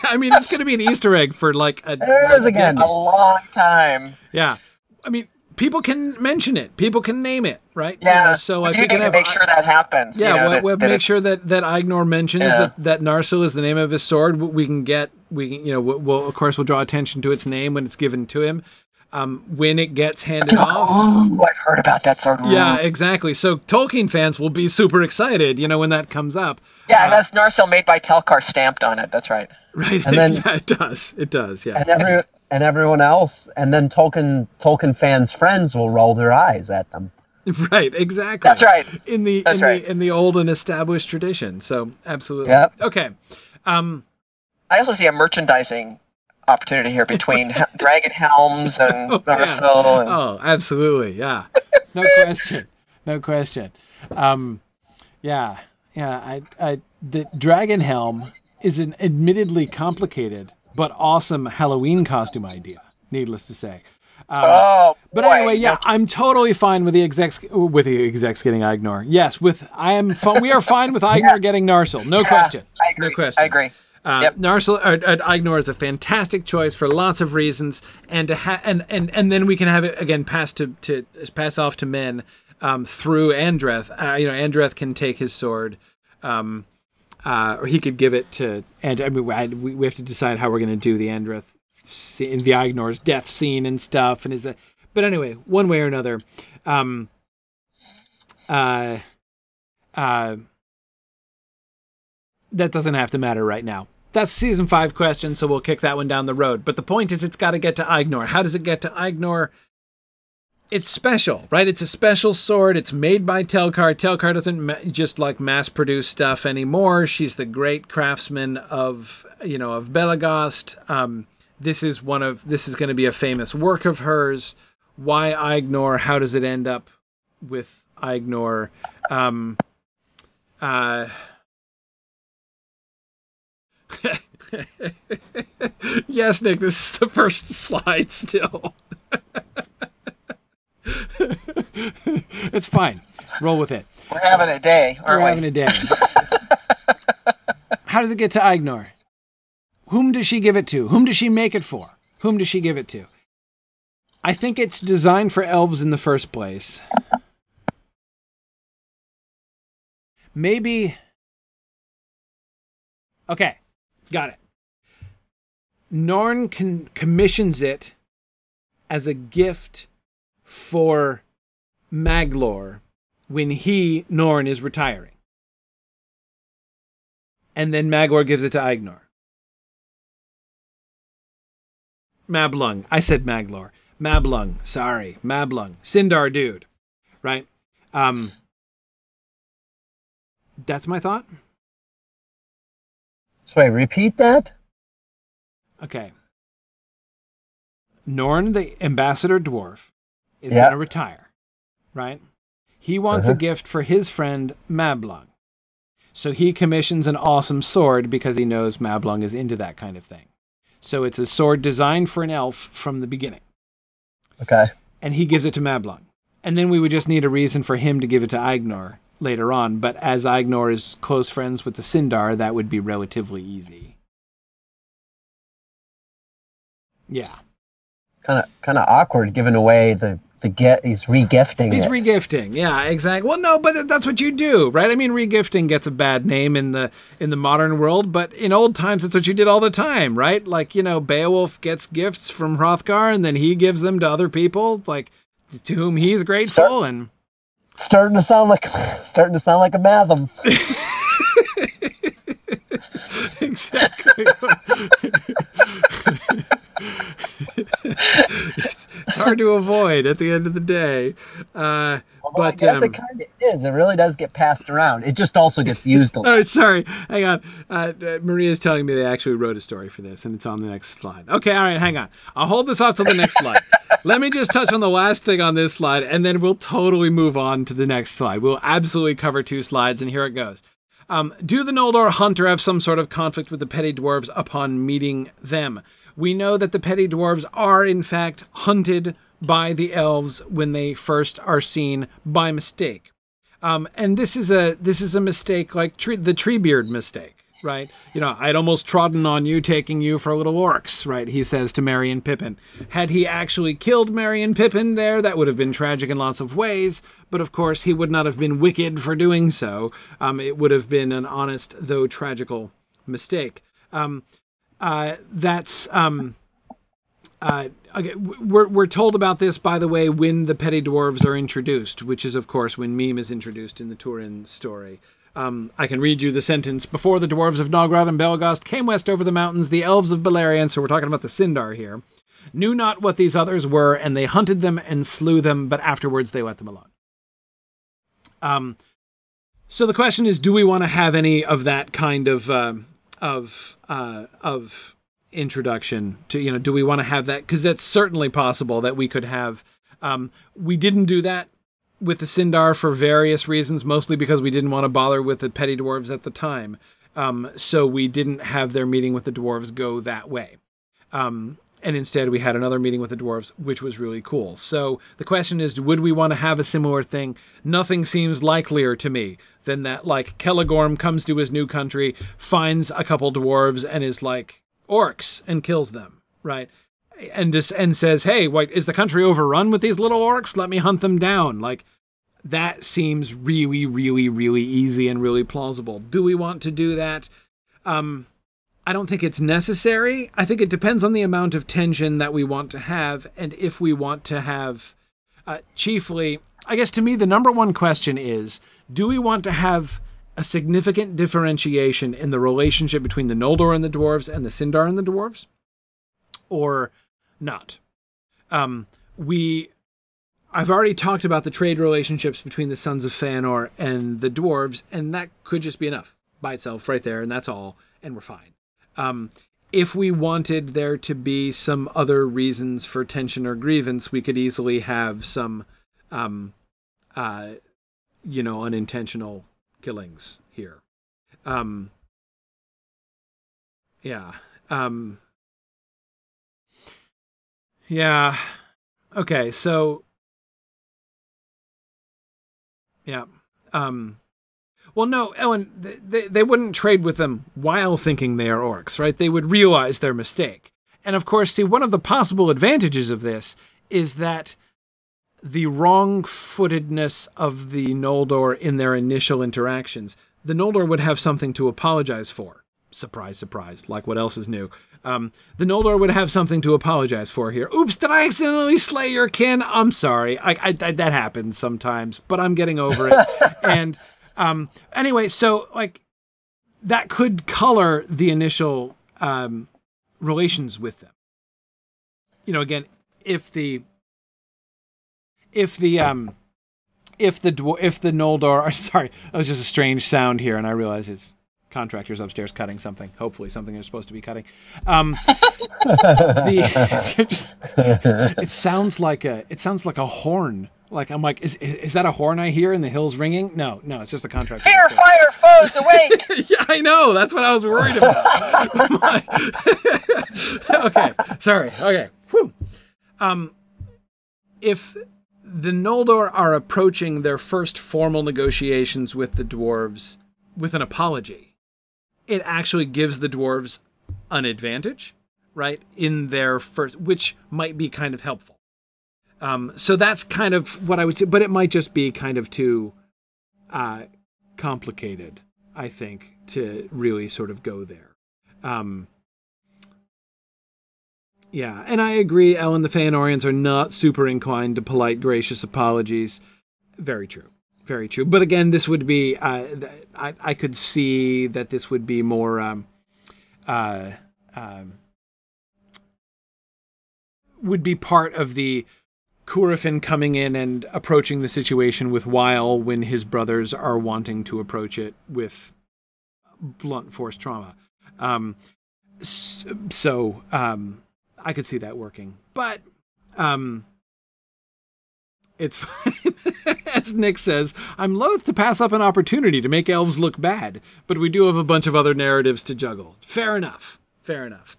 I mean, it's going to be an Easter egg for like a long time. Yeah, I mean, people can mention it, people can name it, right? Yeah. You know, so like we can make sure that happens. Yeah, you know, we'll make sure that Ignor mentions that Narsil is the name of his sword. We'll of course we'll draw attention to its name when it's given to him. When it gets handed off. Oh, I've heard about that sword. Yeah, exactly. So Tolkien fans will be super excited, you know, when that comes up. Yeah, it has Narsil made by Telkar stamped on it. That's right. Right. And then, yeah, it does. It does. Yeah. And everyone else, and then Tolkien fans' friends will roll their eyes at them. Right. Exactly. That's right. In the old and established tradition. So absolutely. Yep. Okay. I also see a merchandising opportunity here between dragon helms and Narsil. And... Oh, absolutely, yeah, no question, no question. The dragon helm is an admittedly complicated but awesome Halloween costume idea. Needless to say. But anyway, yeah, I'm totally fine with the execs getting Ignor. Yes, we are fine with Ignor getting Narsil. No question. I agree. No question. I agree. Narsil Ignor is a fantastic choice for lots of reasons, and and then we can have it again pass off to men through Andreth. Andreth can take his sword, or he could give it to. And I mean, we have to decide how we're going to do the Andreth in the Ignor's death scene and stuff. But anyway, one way or another, that doesn't have to matter right now. That's season 5 question, so we'll kick that one down the road. But the point is, it's got to get to Ignor. How does it get to Ignor? It's special, right? It's a special sword. It's made by Telkar. Telkar doesn't just like mass produce stuff anymore. She's the great craftsman of Belagost. This is going to be a famous work of hers. Why Ignor? How does it end up with Ignor? Yes, Nick, this is the first slide still. It's fine. Roll with it. We're having a day, aren't we? We're having a day. How does it get to Ignor? Whom does she give it to? Whom does she make it for? Whom does she give it to? I think it's designed for elves in the first place. Maybe... Okay, got it. Norn commissions it as a gift for Maglor when Norn, is retiring. And then Maglor gives it to Ignor. Mablung. I said Maglor. Mablung. Sorry. Mablung. Sindar dude. Right? That's my thought. So wait, repeat that? Okay. Norn, the ambassador dwarf, is going to retire, right? He wants a gift for his friend Mablung. So he commissions an awesome sword because he knows Mablung is into that kind of thing. So it's a sword designed for an elf from the beginning. Okay. And he gives it to Mablung. And then we would just need a reason for him to give it to Aignor later on. But as Aignor is close friends with the Sindar, that would be relatively easy. Yeah. Kind of awkward giving away he's regifting. He's regifting, yeah, exactly. Well, no, but that's what you do, right? I mean, regifting gets a bad name in the modern world, but in old times, that's what you did all the time, right? Like, you know, Beowulf gets gifts from Hrothgar, and then he gives them to other people, like to whom he's grateful. And starting to sound like a Matham. Exactly. It's hard to avoid at the end of the day. But I guess it kind of is. It really does get passed around. It just also gets used a lot. Oh, sorry. Hang on. Maria's telling me they actually wrote a story for this, and it's on the next slide. Okay, all right, hang on. I'll hold this off till the next slide. Let me just touch on the last thing on this slide, and then we'll totally move on to the next slide. We'll absolutely cover 2 slides, and here it goes. Do the Noldor hunter have some sort of conflict with the petty dwarves upon meeting them? We know that the petty dwarves are, in fact, hunted by the elves when they first are seen by mistake. And this is a mistake like the Treebeard mistake, right? You know, I'd almost trodden on you, taking you for little orcs, right? He says to Merry and Pippin. Had he actually killed Merry and Pippin there, that would have been tragic in lots of ways. But of course, he would not have been wicked for doing so. It would have been an honest, though tragical, mistake. We're told about this, by the way, when the petty dwarves are introduced, which is, of course, when Mime is introduced in the Turin story. I can read you the sentence. Before the dwarves of Nogrod and Belgost came west over the mountains, the elves of Beleriand, so we're talking about the Sindar here, knew not what these others were, and they hunted them and slew them, but afterwards they let them alone. So the question is, do we want to have any of that kind of introduction to, you know, do we want to have that? Because that's certainly possible that we could have. We didn't do that with the Sindar for various reasons, mostly because we didn't want to bother with the petty dwarves at the time. So we didn't have their meeting with the dwarves go that way. And instead we had another meeting with the dwarves, which was really cool. So the question is, would we want to have a similar thing? Nothing seems likelier to me than that, like, Celegorm comes to his new country, finds a couple dwarves, and is like, orcs, and kills them, right? And says, hey, what, is the country overrun with these little orcs? Let me hunt them down. Like, that seems really, really, really easy and really plausible. Do we want to do that? I don't think it's necessary. I think it depends on the amount of tension that we want to have, and if we want to have, chiefly, I guess to me the number one question is, do we want to have a significant differentiation in the relationship between the Noldor and the dwarves and the Sindar and the dwarves? Or not? I've already talked about the trade relationships between the Sons of Fëanor and the dwarves, and that could just be enough by itself right there, and that's all, and we're fine. If we wanted there to be some other reasons for tension or grievance, we could easily have some, you know, unintentional killings here. Yeah. Yeah. Okay, so yeah. Well, no, Ellen, they wouldn't trade with them while thinking they are orcs, right? They would realize their mistake. And of course, see, one of the possible advantages of this is that the wrong-footedness of the Noldor in their initial interactions, the Noldor would have something to apologize for. Surprise, surprise, like what else is new? The Noldor would have something to apologize for here. Oops, did I accidentally slay your kin? I'm sorry. That happens sometimes, but I'm getting over it. And anyway, so like that could color the initial relations with them. You know, again, if the Noldor, sorry, that was just a strange sound here, and I realize it's contractors upstairs cutting something. Hopefully something they're supposed to be cutting. It sounds like a horn. Like, I'm like, is that a horn I hear in the hills ringing? No, it's just a contractor. Fear, fire, foes, awake! Yeah, I know. That's what I was worried about. Okay, sorry. Okay, whew. If the Noldor are approaching their first formal negotiations with the dwarves with an apology, it actually gives the dwarves an advantage, right, in their first, which might be kind of helpful. So that's kind of what I would say, but it might just be kind of too complicated, I think, to really sort of go there. Yeah, and I agree, Ellen, the Feanorians are not super inclined to polite, gracious apologies. Very true. Very true. But again, this would be, I could see that this would be more, would be part of the Curufin coming in and approaching the situation with wile when his brothers are wanting to approach it with blunt force trauma. So I could see that working, but it's fine. As Nick says, I'm loath to pass up an opportunity to make elves look bad, but we do have a bunch of other narratives to juggle. Fair enough. Fair enough.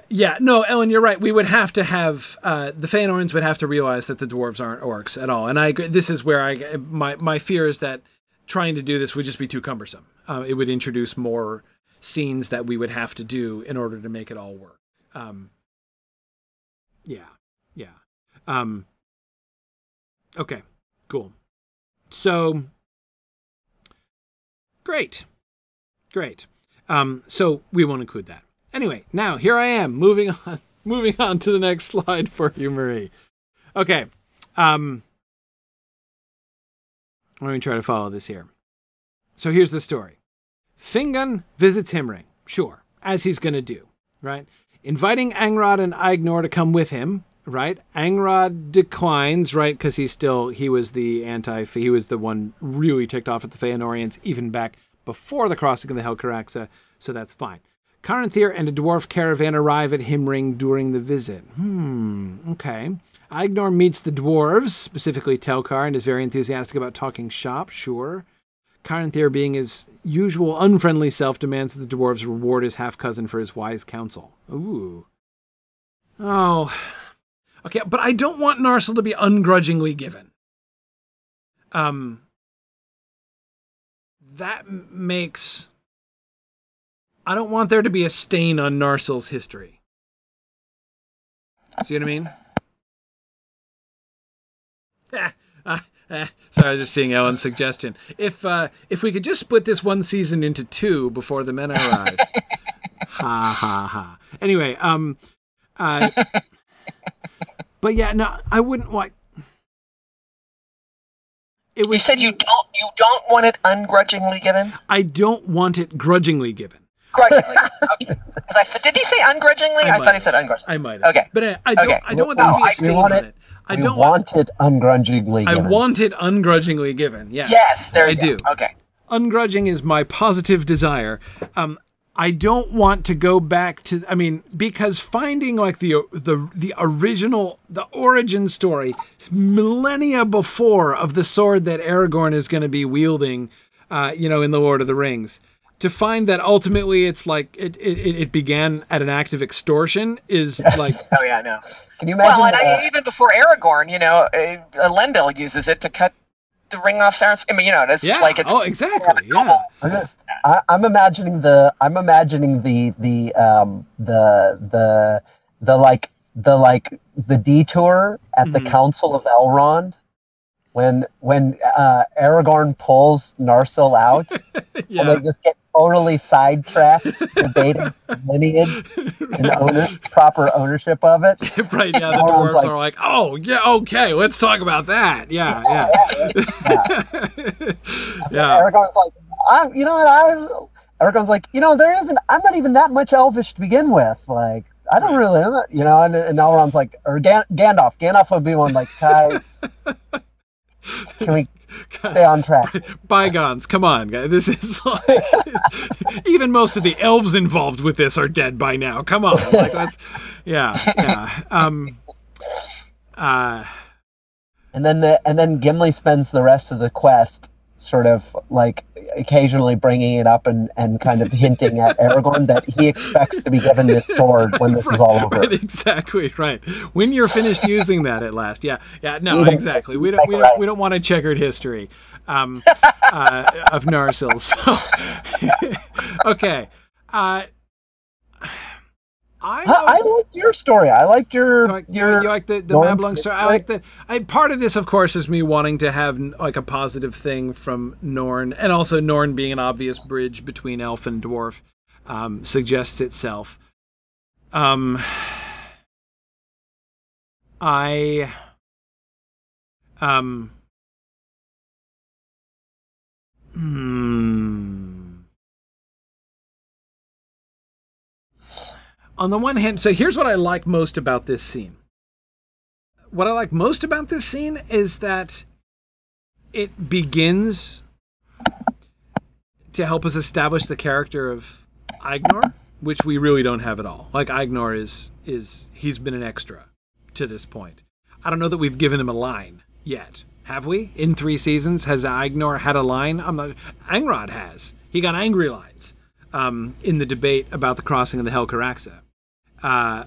Yeah, no, Ellen, you're right. We would have to have, the Feanorians would have to realize that the dwarves aren't orcs at all. And I agree. This is where my fear is that trying to do this would just be too cumbersome. It would introduce more scenes that we would have to do in order to make it all work. Yeah. Okay, cool. So, great. So we won't include that. Anyway, now here I am moving on to the next slide for you, Marie. Okay. Let me try to follow this here. So here's the story. Fingon visits Himring, sure, as he's going to do, right? Inviting Angrod and Aignor to come with him, right? Angrod declines, right? Because he was the one really ticked off at the Feanorians, even back before the crossing of the Helcaraxa, so that's fine. Caranthir and a dwarf caravan arrive at Himring during the visit. Okay. Aignor meets the dwarves, specifically Telkar, and is very enthusiastic about talking shop, sure. Caranthir, being his usual unfriendly self, demands that the dwarves reward his half-cousin for his wise counsel. Ooh. Oh. Okay, but I don't want Narsil to be ungrudgingly given. That makes... I don't want there to be a stain on Narsil's history. See what I mean? Sorry, I was just seeing Ellen's suggestion. If we could just split this one season into 2 before the men arrive. Ha ha ha. Anyway, but yeah, no, I wouldn't like. It was. You said you don't want it ungrudgingly given? I don't want it grudgingly given. Grudgingly. Okay. Did he say ungrudgingly? I thought he said ungrudgingly. I might have. Okay. But I don't want there to be a stain on it. I don't want it ungrudgingly given. I want it ungrudgingly given. Yeah. Yes, there you go. I do. Okay. Ungrudging is my positive desire. I don't want to go back to, because finding like the original, the origin story, millennia before of the sword that Aragorn is going to be wielding, in the Lord of the Rings, to find that ultimately it's like it began at an act of extortion is like. Oh yeah, no. Can you imagine? Well, and even before Aragorn, Elendil uses it to cut the ring off Sauron's. It's like it's. Oh, exactly. Yeah. I'm imagining the detour at the Council of Elrond when Aragorn pulls Narsil out and they just get totally sidetracked debating lineage and proper ownership of it. Right, yeah, the dwarves are like, oh, yeah, okay, let's talk about that. Yeah. Yeah. Aragorn's like, I'm not even that much elvish to begin with. Like, I don't really, and Elrond's like, or Gandalf would be one like, guys, can Stay on track. Bygones, come on, guys. This is like, even most of the elves involved with this are dead by now. Come on, like yeah. And then Gimli spends the rest of the quest sort of like occasionally bringing it up and kind of hinting at Aragorn that he expects to be given this sword when this is all over. Right, exactly, right. When you're finished using that at last. Yeah, no, exactly. We don't want a checkered history of Narsil. So okay. I like your story. I liked your you like the Mablung story. I like part of this, of course, is me wanting to have like a positive thing from Norn, and also Norn being an obvious bridge between elf and dwarf suggests itself. On the one hand, so here's what I like most about this scene. What I like most about this scene is that it begins to help us establish the character of Agnor, which we really don't have at all. Like, Agnor he's been an extra to this point. I don't know that we've given him a line yet. Have we? In 3 seasons, has Agnor had a line? Angrod has. He got angry lines in the debate about the crossing of the Helcaraxa. Yeah,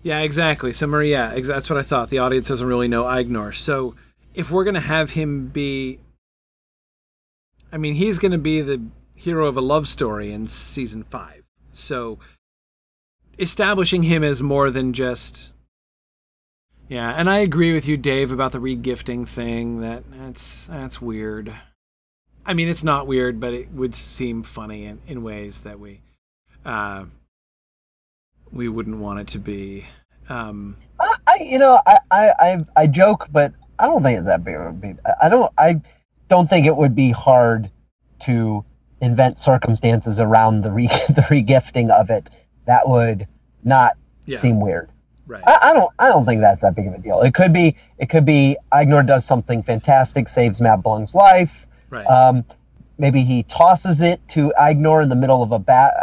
exactly. So Maria, that's what I thought. The audience doesn't really know Agnor. So if we're going to have him be, I mean, he's going to be the hero of a love story in season 5. So establishing him as more than just, yeah. And I agree with you, Dave, about the regifting thing. That's weird. I mean, it's not weird, but it would seem funny in ways that we wouldn't want it to be. I joke, but I don't think it's that big of a big. I don't think it would be hard to invent circumstances around the regifting of it that would not seem weird. Right. I don't think that's that big of a deal. It could be Agnor does something fantastic, saves Mablung's life. Right. Maybe he tosses it to Agnor in the middle of a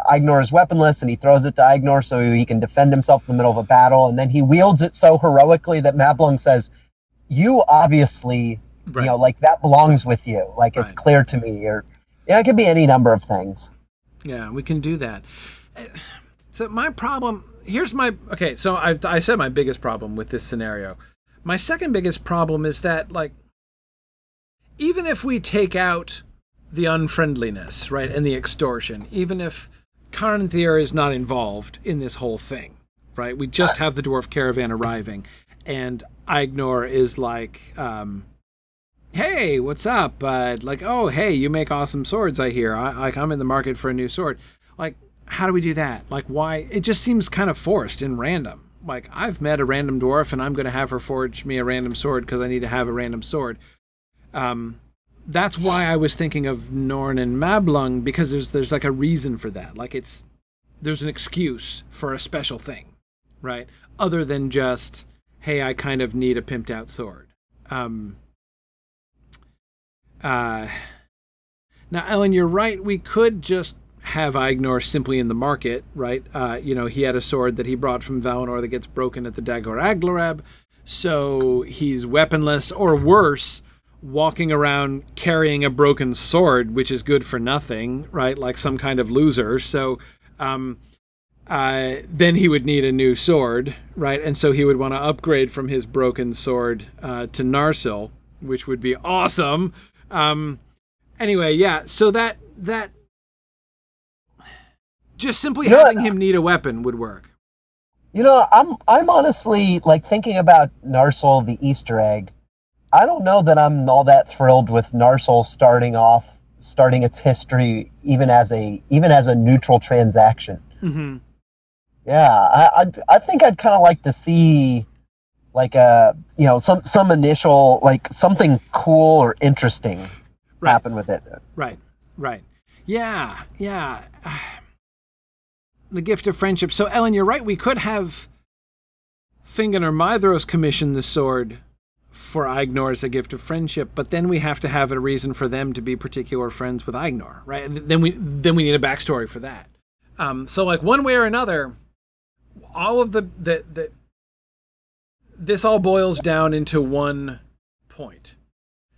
Agnor is weaponless, and he throws it to Agnor so he can defend himself in the middle of a battle, and then he wields it so heroically that Mablung says, "You obviously, like that belongs with you. Like it's clear to me." Or it could be any number of things. Yeah, we can do that. So my problem, so I said my biggest problem with this scenario. My second biggest problem is that, like, even if we take out the unfriendliness, right, and the extortion, even if Caranthir is not involved in this whole thing, right, we just have the dwarf caravan arriving, and Agnor is like, hey, what's up? Like, oh, hey, you make awesome swords, I hear. I'm in the market for a new sword. Like, how do we do that? Like, why? It just seems kind of forced and random. Like, I've met a random dwarf, and I'm going to have her forge me a random sword because I need to have a random sword. That's why I was thinking of Norn and Mablung, because there's like a reason for that. Like, there's an excuse for a special thing, right? Other than just, hey, I kind of need a pimped out sword. Now, Ellen, you're right. We could just have Agnor simply in the market, right? He had a sword that he brought from Valinor that gets broken at the Dagor Aglareb, so he's weaponless, or worse, walking around carrying a broken sword, which is good for nothing, right? Like some kind of loser. So then he would need a new sword, right? And so he would want to upgrade from his broken sword to Narsil, which would be awesome. Anyway, yeah, so that just simply having him need a weapon would work. I'm honestly, like, thinking about Narsil, the Easter egg. I don't know that I'm all that thrilled with Narsil starting its history even as a neutral transaction. Mm-hmm. Yeah, I think I'd kind of like to see like a some initial like something cool or interesting happen with it. Right. Yeah. The gift of friendship. So Ellen, you're right. We could have Fingon or Maedhros commission the sword for Aignor as a gift of friendship, but then we have to have a reason for them to be particular friends with Aignor, right? And then we need a backstory for that. So like one way or another, all of this all boils down into one point.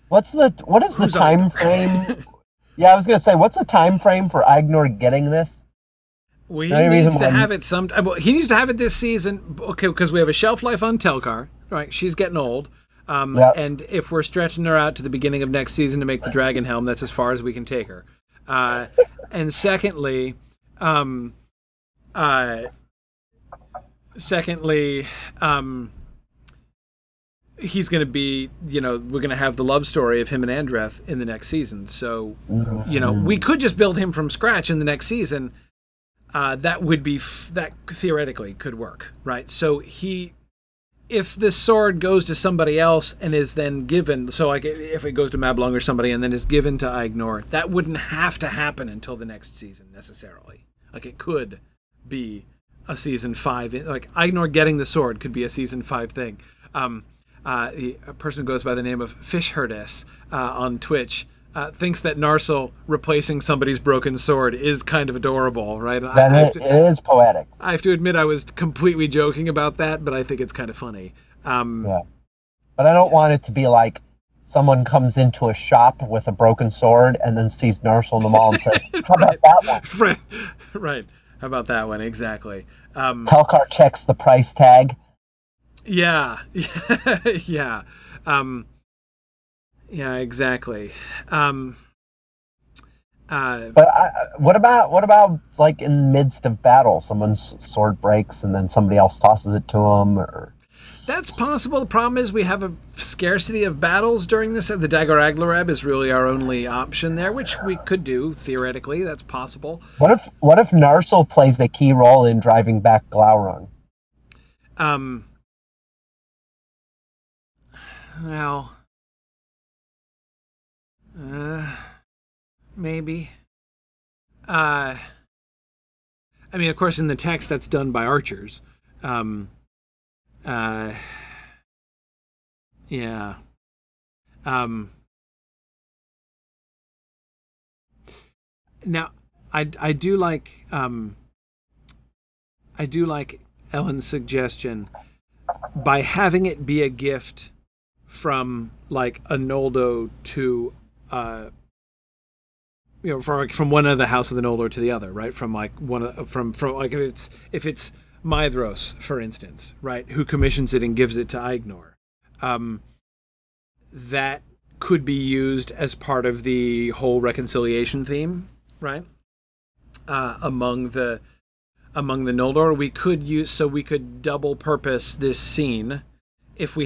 What is the time frame? Yeah, I was gonna say, what's the time frame for Aignor getting this? Well, he needs to have it he needs to have it this season, okay, because we have a shelf life on Telkar, right? She's getting old. And if we're stretching her out to the beginning of next season to make the Dragon Helm, that's as far as we can take her. And secondly, he's going to be, we're going to have the love story of him and Andreth in the next season. So, we could just build him from scratch in the next season. That would be, that theoretically could work, right? So if the sword goes to somebody else and is then given, so like if it goes to Mablung or somebody and then is given to Aignor, that wouldn't have to happen until the next season necessarily. Like it could be a season 5, like Aignor getting the sword could be a season 5 thing. A person who goes by the name of Fishherdess on Twitch thinks that Narsil replacing somebody's broken sword is kind of adorable, right? It is poetic. I have to admit I was completely joking about that, but I think it's kind of funny. Yeah. But I don't want it to be like someone comes into a shop with a broken sword and then sees Narsil in the mall and says, how about that one? Right. How about that one? Exactly. Telkar checks the price tag. Yeah. Yeah. Yeah, exactly. But what about like in the midst of battle, someone's sword breaks and then somebody else tosses it to them? Or that's possible. The problem is we have a scarcity of battles during this. The Dagor Aglareb is really our only option there, which we could do theoretically. That's possible. What if Narsil plays a key role in driving back Glaurung? Well. Maybe. I mean, of course, in the text, that's done by archers. Yeah. Now, I do like Ellen's suggestion by having it be a gift from like a Noldo to from one of the house of the Noldor to the other, right? From like from like if it's Maedhros, for instance, right, who commissions it and gives it to Aignor, that could be used as part of the whole reconciliation theme, right? Among the Noldor, we could double purpose this scene if we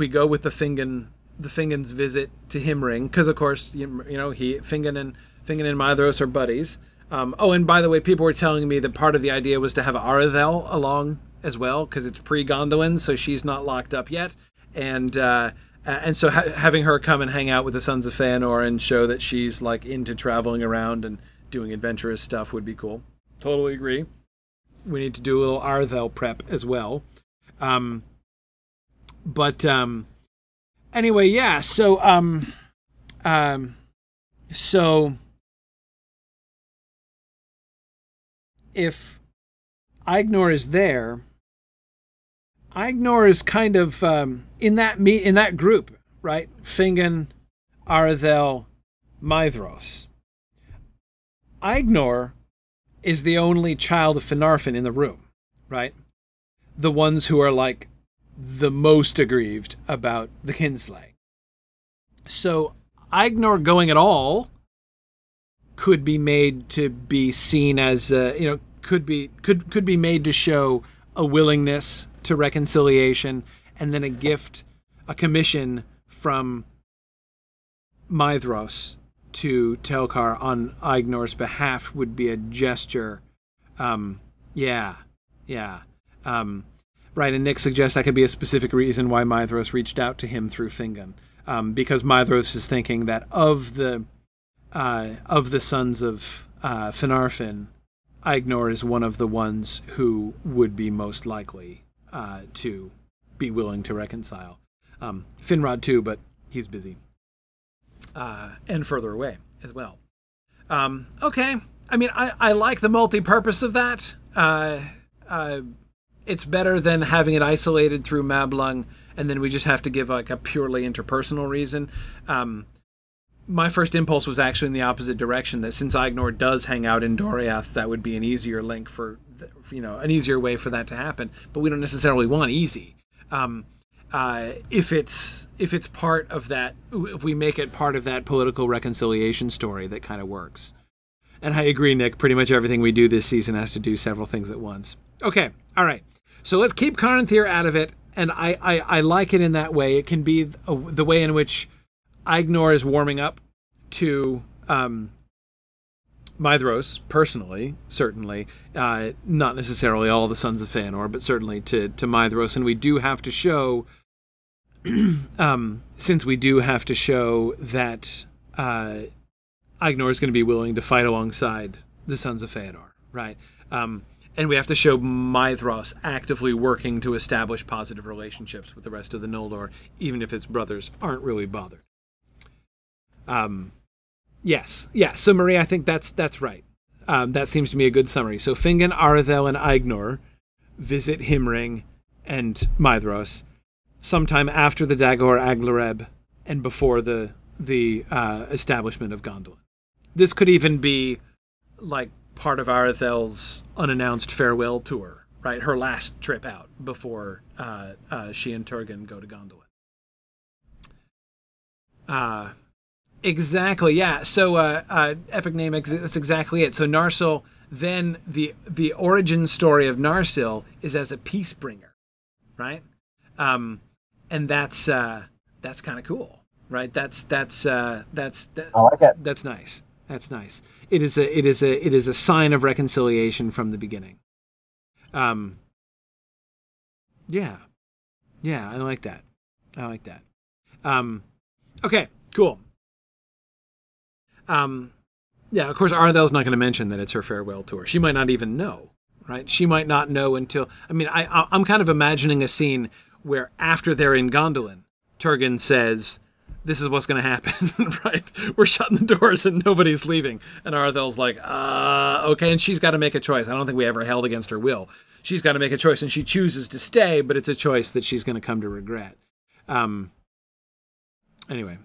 go with the Fingon's visit to Himring, because of course Fingon and Maedhros are buddies. And by the way, people were telling me that part of the idea was to have Aredhel along as well, because it's pre-Gondolin, so she's not locked up yet, and so having her come and hang out with the Sons of Feanor and show that she's like into traveling around and doing adventurous stuff would be cool. Totally agree. We need to do a little Aredhel prep as well. Anyway, yeah. So if Aignor is there, Aignor is kind of in that group, right? Fingon, Aredhel, Maedhros. Aignor is the only child of Finarfin in the room, right? The ones who are like the most aggrieved about the kinslaying. So Aignor going at all could be made to be seen as could be made to show a willingness to reconciliation, and then a commission from Maedhros to Telkar on Aignor's behalf would be a gesture. right? And Nick suggests that could be a specific reason why Maedhros reached out to him through Fingon, because Maedhros is thinking that of the sons of Finarfin, Aignor is one of the ones who would be most likely to be willing to reconcile. Finrod too, but he's busy. And further away as well. Okay. I mean, I like the multi-purpose of that. It's better than having it isolated through Mablung, and then we just have to give like a purely interpersonal reason. My first impulse was actually in the opposite direction, that since Aignor does hang out in Doriath, that would be an easier link for, an easier way for that to happen. But we don't necessarily want easy. If it's part of that, if we make it part of that political reconciliation story, that kind of works. And I agree, Nick, pretty much everything we do this season has to do several things at once. Okay, all right. So let's keep Caranthir out of it, and I like it in that way. It can be the way in which Aignor is warming up to Maedhros, personally, certainly. Not necessarily all the Sons of Feanor, but certainly to Maedhros. And we do have to show, since we do have to show that Aignor is going to be willing to fight alongside the Sons of Feanor, right? And we have to show Maedhros actively working to establish positive relationships with the rest of the Noldor, even if his brothers aren't really bothered. Yes. So Marie, I think that's right. That seems to me a good summary. So Fingon, Arethel, and Aignor visit Himring and Maedhros sometime after the Dagor Aglareb and before the establishment of Gondolin. This could even be like part of Arethel's unannounced farewell tour, right? Her last trip out before she and Turgon go to Gondolin. Exactly, yeah. So epic name, that's exactly it. So Narsil, then the origin story of Narsil is as a peace bringer, right? And that's kind of cool, right? I like it. That's nice. That's nice. It is a sign of reconciliation from the beginning. Yeah, I like that. Okay, cool. Yeah, of course, Arethel's not going to mention that it's her farewell tour. She might not even know, right? She might not know until... I mean, I'm kind of imagining a scene where after they're in Gondolin, Turgon says, this is what's going to happen, right? We're shutting the doors and nobody's leaving. And Arethel's like, okay. And she's got to make a choice. I don't think we ever held against her will. She's got to make a choice, and she chooses to stay, but it's a choice that she's going to come to regret. Anyway,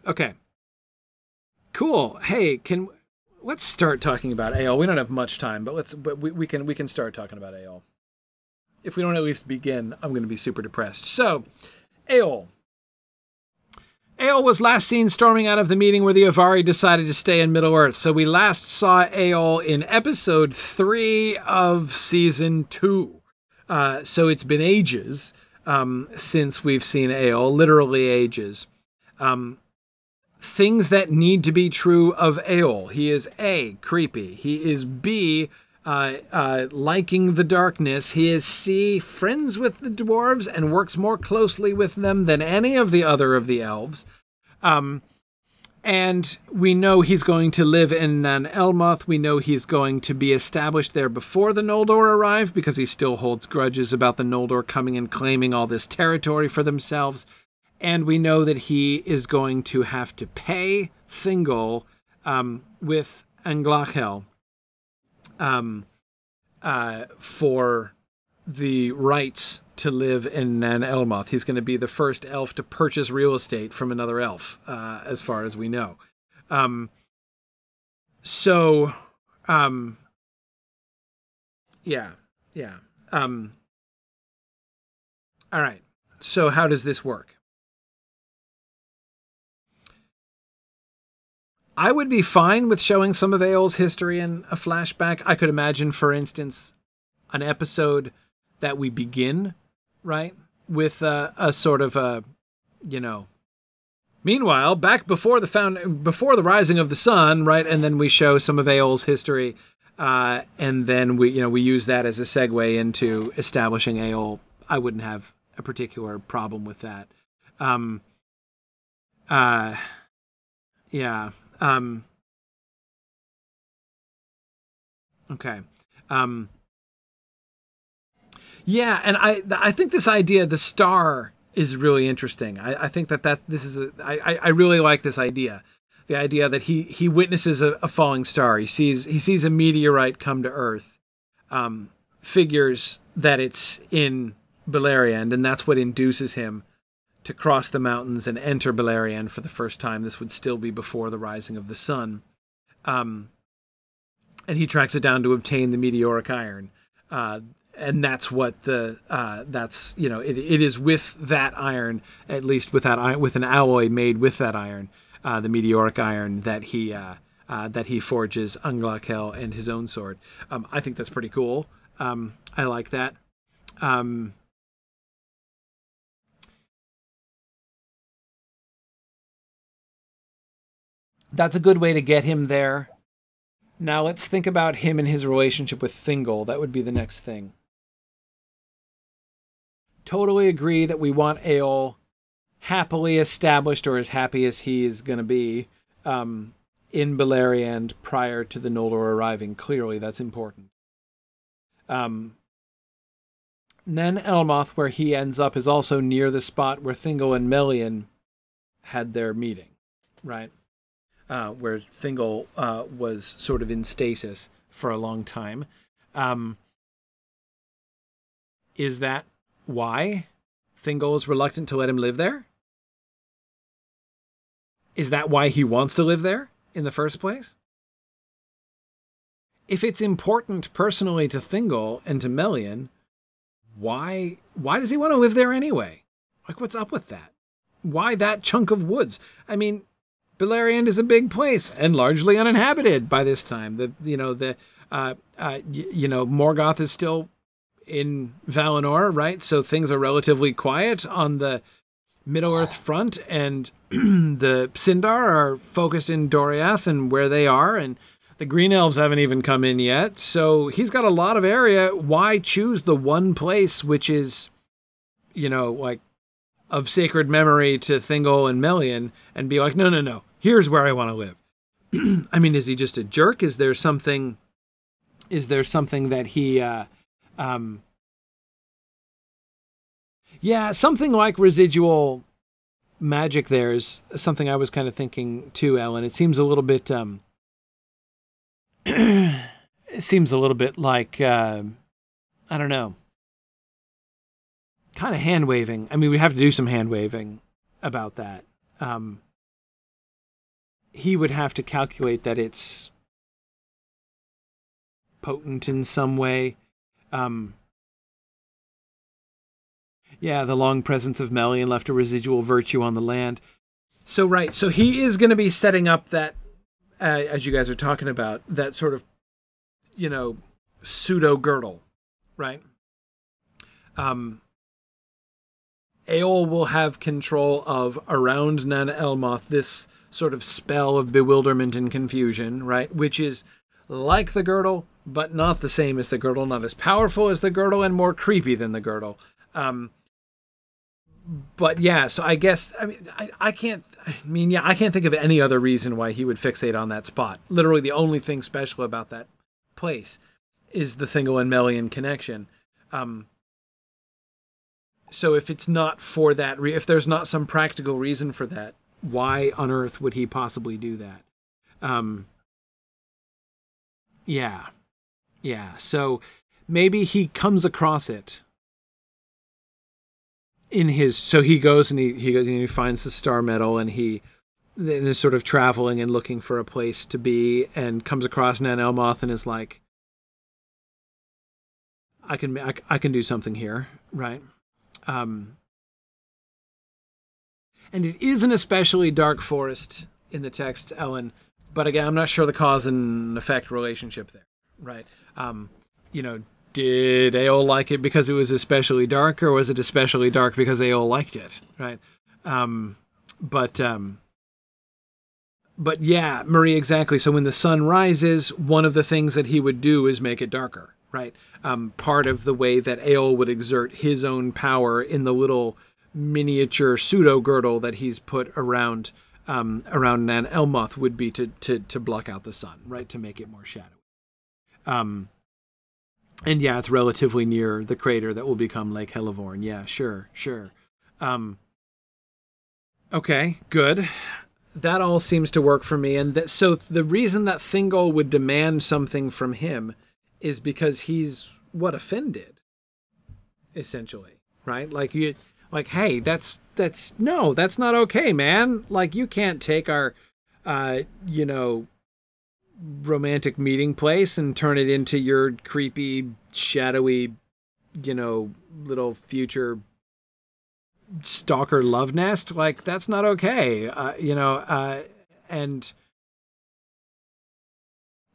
okay. Cool. Hey, let's start talking about Eöl. We don't have much time, but we can start talking about Eöl. If we don't at least begin, I'm going to be super depressed. So, Eöl. Eöl was last seen storming out of the meeting where the Avari decided to stay in Middle-earth. So we last saw Eöl in episode 3 of season 2. So it's been ages since we've seen Eöl, literally ages. Things that need to be true of Eöl. He is A, creepy. He is B, liking the darkness. He is C, friends with the dwarves and works more closely with them than any of the other of the elves. And we know he's going to live in Nan Elmoth. We know he's going to be established there before the Noldor arrive, because he still holds grudges about the Noldor coming and claiming all this territory for themselves. And we know that he is going to have to pay Thingol with Anglachel for the rights to live in Nan Elmoth. He's going to be the first elf to purchase real estate from another elf, as far as we know. Yeah. All right. So how does this work? I would be fine with showing some of Eöl's history in a flashback. I could imagine, for instance, an episode that we begin, right, with a sort of a, meanwhile, back before the rising of the sun, right, and then we show some of Eöl's history, and then we use that as a segue into establishing Eöl I wouldn't have a particular problem with that. Yeah. Okay. Yeah, and I think this idea, the star, is really interesting. I think I really like this idea. The idea that he witnesses a falling star. He sees a meteorite come to Earth, figures that it's in Beleriand, and that's what induces him to cross the mountains and enter Beleriand for the first time. This would still be before the rising of the sun. And he tracks it down to obtain the meteoric iron. And that's what that's, you know, it is with that iron, at least with that iron, with an alloy made with that iron, the meteoric iron, that he forges Anglakel and his own sword. I think that's pretty cool. I like that. That's a good way to get him there. Now let's think about him and his relationship with Thingol. That would be the next thing. Totally agree that we want Eol happily established, or as happy as he is going to be, in Beleriand prior to the Noldor arriving. Clearly, that's important. Nen Elmoth, where he ends up, is also near the spot where Thingol and Melian had their meeting, right? Where Thingol was sort of in stasis for a long time. Is that why Thingol is reluctant to let him live there? Is that why he wants to live there in the first place? If it's important personally to Thingol and to Melian, why does he want to live there anyway? Like, what's up with that? Why that chunk of woods? I mean, Beleriand is a big place and largely uninhabited by this time. Morgoth is still in Valinor, right? So things are relatively quiet on the Middle-earth front, and the Sindar are focused in Doriath and where they are, and the Green Elves haven't even come in yet. So he's got a lot of area. Why choose the one place which is, you know, like, of sacred memory to Thingol and Melian, and be like, no, here's where I want to live? I mean, is he just a jerk? Is there something that he, something like residual magic there is something I was kind of thinking too, Ellen. It seems a little bit, like, I don't know, kind of hand waving. I mean, we have to do some hand waving about that. He would have to calculate that it's potent in some way. The long presence of Melian left a residual virtue on the land. So, right. So he is going to be setting up that, as you guys are talking about, that sort of, you know, pseudo girdle, right? Eol will have control of, around Nan Elmoth, this sort of spell of bewilderment and confusion, right? Which is like the girdle, but not the same as the girdle, not as powerful as the girdle, and more creepy than the girdle. But yeah, so I guess, I can't think of any other reason why he would fixate on that spot. Literally the only thing special about that place is the Thingol and Melian connection. So if it's not for that, if there's not some practical reason for that, why on earth would he possibly do that? So maybe he comes across it in his, so he goes and he finds the star metal, and he is sort of traveling and looking for a place to be, and comes across Nan Elmoth and is like, I can do something here, right? And it is an especially dark forest in the text, Ellen, but again, I'm not sure the cause and effect relationship there, right? Did Eol like it because it was especially dark, or was it especially dark because Eol liked it, right? But yeah, Marie, exactly. So when the sun rises, one of the things that he would do is make it darker, right? Part of the way that Eöl would exert his own power in the little miniature pseudo girdle that he's put around Nan Elmoth would be to block out the sun, right? To make it more shadowy. And yeah, it's relatively near the crater that will become Lake Helivorn. Yeah, sure. Okay, good. That all seems to work for me. And so the reason that Thingol would demand something from him is because he's offended, essentially, right? Hey, that's not okay, man. Like, you can't take our, romantic meeting place and turn it into your creepy, shadowy, little future stalker love nest. Like, that's not okay. And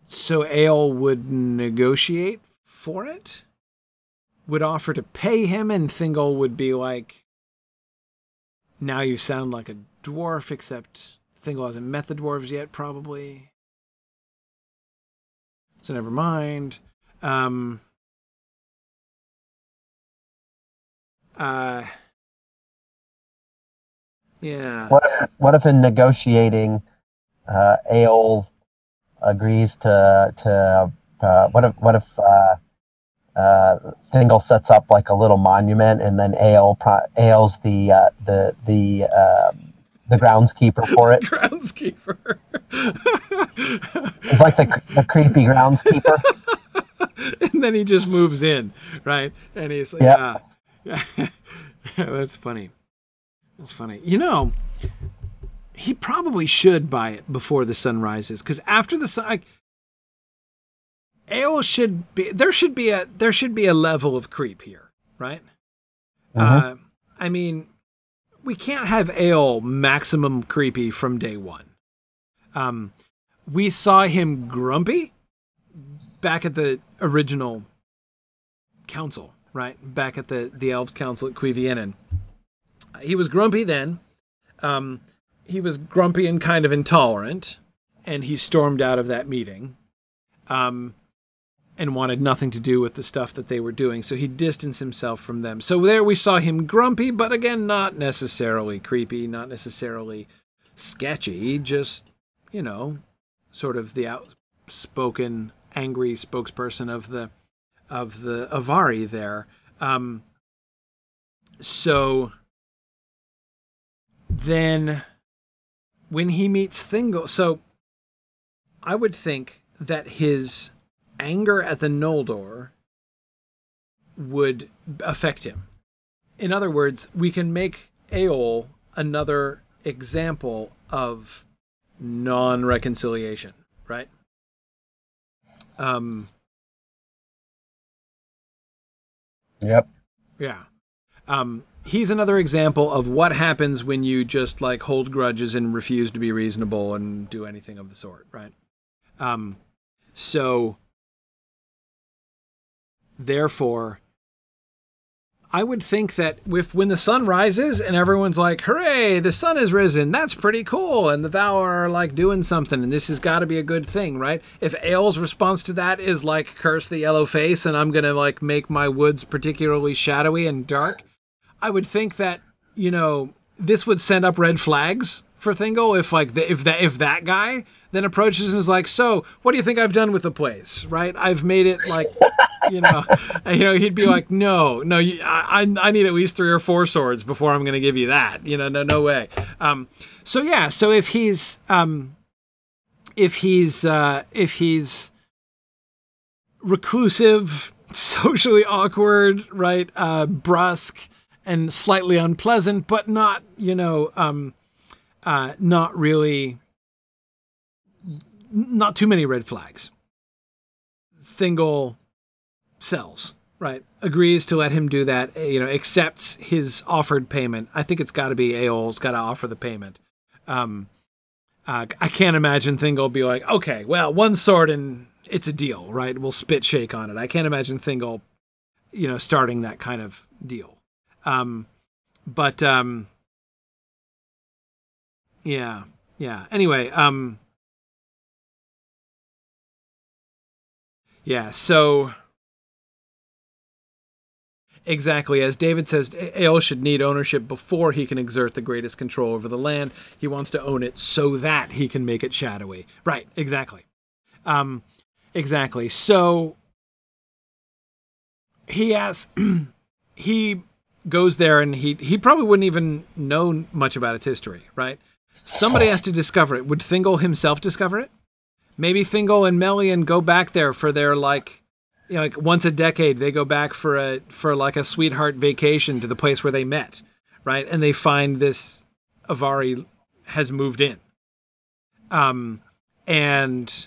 so Eöl would negotiate for it, would offer to pay him, and Thingol would be like, now you sound like a dwarf, except Thingol hasn't met the dwarves yet, probably. So never mind. Yeah. What if in negotiating, Eöl agrees to what if Thingol sets up like a little monument, and then Eöl's the groundskeeper for it. Groundskeeper. It's like the creepy groundskeeper. And then he just moves in, right? And he's like, yep. That's funny. That's funny. He probably should buy it before the sun rises, because after the sun, Eöl should be there should be a level of creep here, right? Mm-hmm. I mean, we can't have Eöl maximum creepy from day one. We saw him grumpy back at the original council, right? Back at the Elves Council at Cuiviénen. He was grumpy then. He was grumpy and kind of intolerant, and he stormed out of that meeting, and wanted nothing to do with the stuff that they were doing. So he distanced himself from them. So there we saw him grumpy, but again, not necessarily creepy, not necessarily sketchy, just, sort of the outspoken, angry spokesperson of the Avari there. So then when he meets Thingol, so I would think that his anger at the Noldor would affect him. In other words, we can make Eöl another example of non-reconciliation, right? Yep. Yeah. He's another example of what happens when you just like hold grudges and refuse to be reasonable and do anything of the sort, right? So therefore, I would think that when the sun rises and everyone's like, hooray, the sun has risen, that's pretty cool, and the Valar are like doing something, and this has got to be a good thing, right? If Eöl's response to that is like, curse the yellow face, and I'm going to like make my woods particularly shadowy and dark, I would think that, this would send up red flags for Thingol if that guy then approaches and is like, so what do you think I've done with the place, right? I've made it like, he'd be like, no, I need at least 3 or 4 swords before I'm going to give you that, no way. So if he's reclusive, socially awkward, right, brusque and slightly unpleasant, but not, not really, not too many red flags. Thingol sells, right? Agrees to let him do that, accepts his offered payment. I think it's got to be Eöl's got to offer the payment. I can't imagine Thingol be like, okay, well, 1 sword and it's a deal, right? We'll spit shake on it. I can't imagine Thingol, starting that kind of deal. Yeah. Anyway, so exactly. As David says, Eöl should need ownership before he can exert the greatest control over the land. He wants to own it so that he can make it shadowy. Right, exactly. Exactly. So he asks, he goes there and he probably wouldn't even know much about its history, right? Somebody has to discover it. Would Thingol himself discover it? Maybe Thingol and Melian go back there for their like once a decade they go back for like a sweetheart vacation to the place where they met, right? And they find this Avari has moved in. And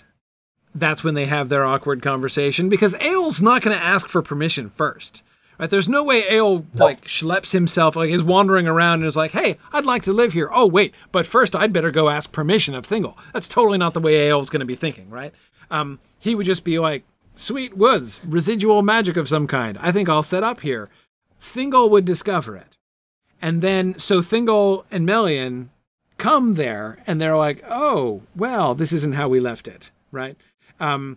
that's when they have their awkward conversation because Eöl's not going to ask for permission first. Right? There's no way Eöl like schleps himself, like is wandering around and is like, hey, I'd like to live here. Oh, wait, but first I'd better go ask permission of Thingol. That's totally not the way Eöl's going to be thinking, right? He would just be like, sweet woods, residual magic of some kind. I think I'll set up here. Thingol would discover it. And then, so Thingol and Melian come there and they're like, oh, well, this isn't how we left it, right? And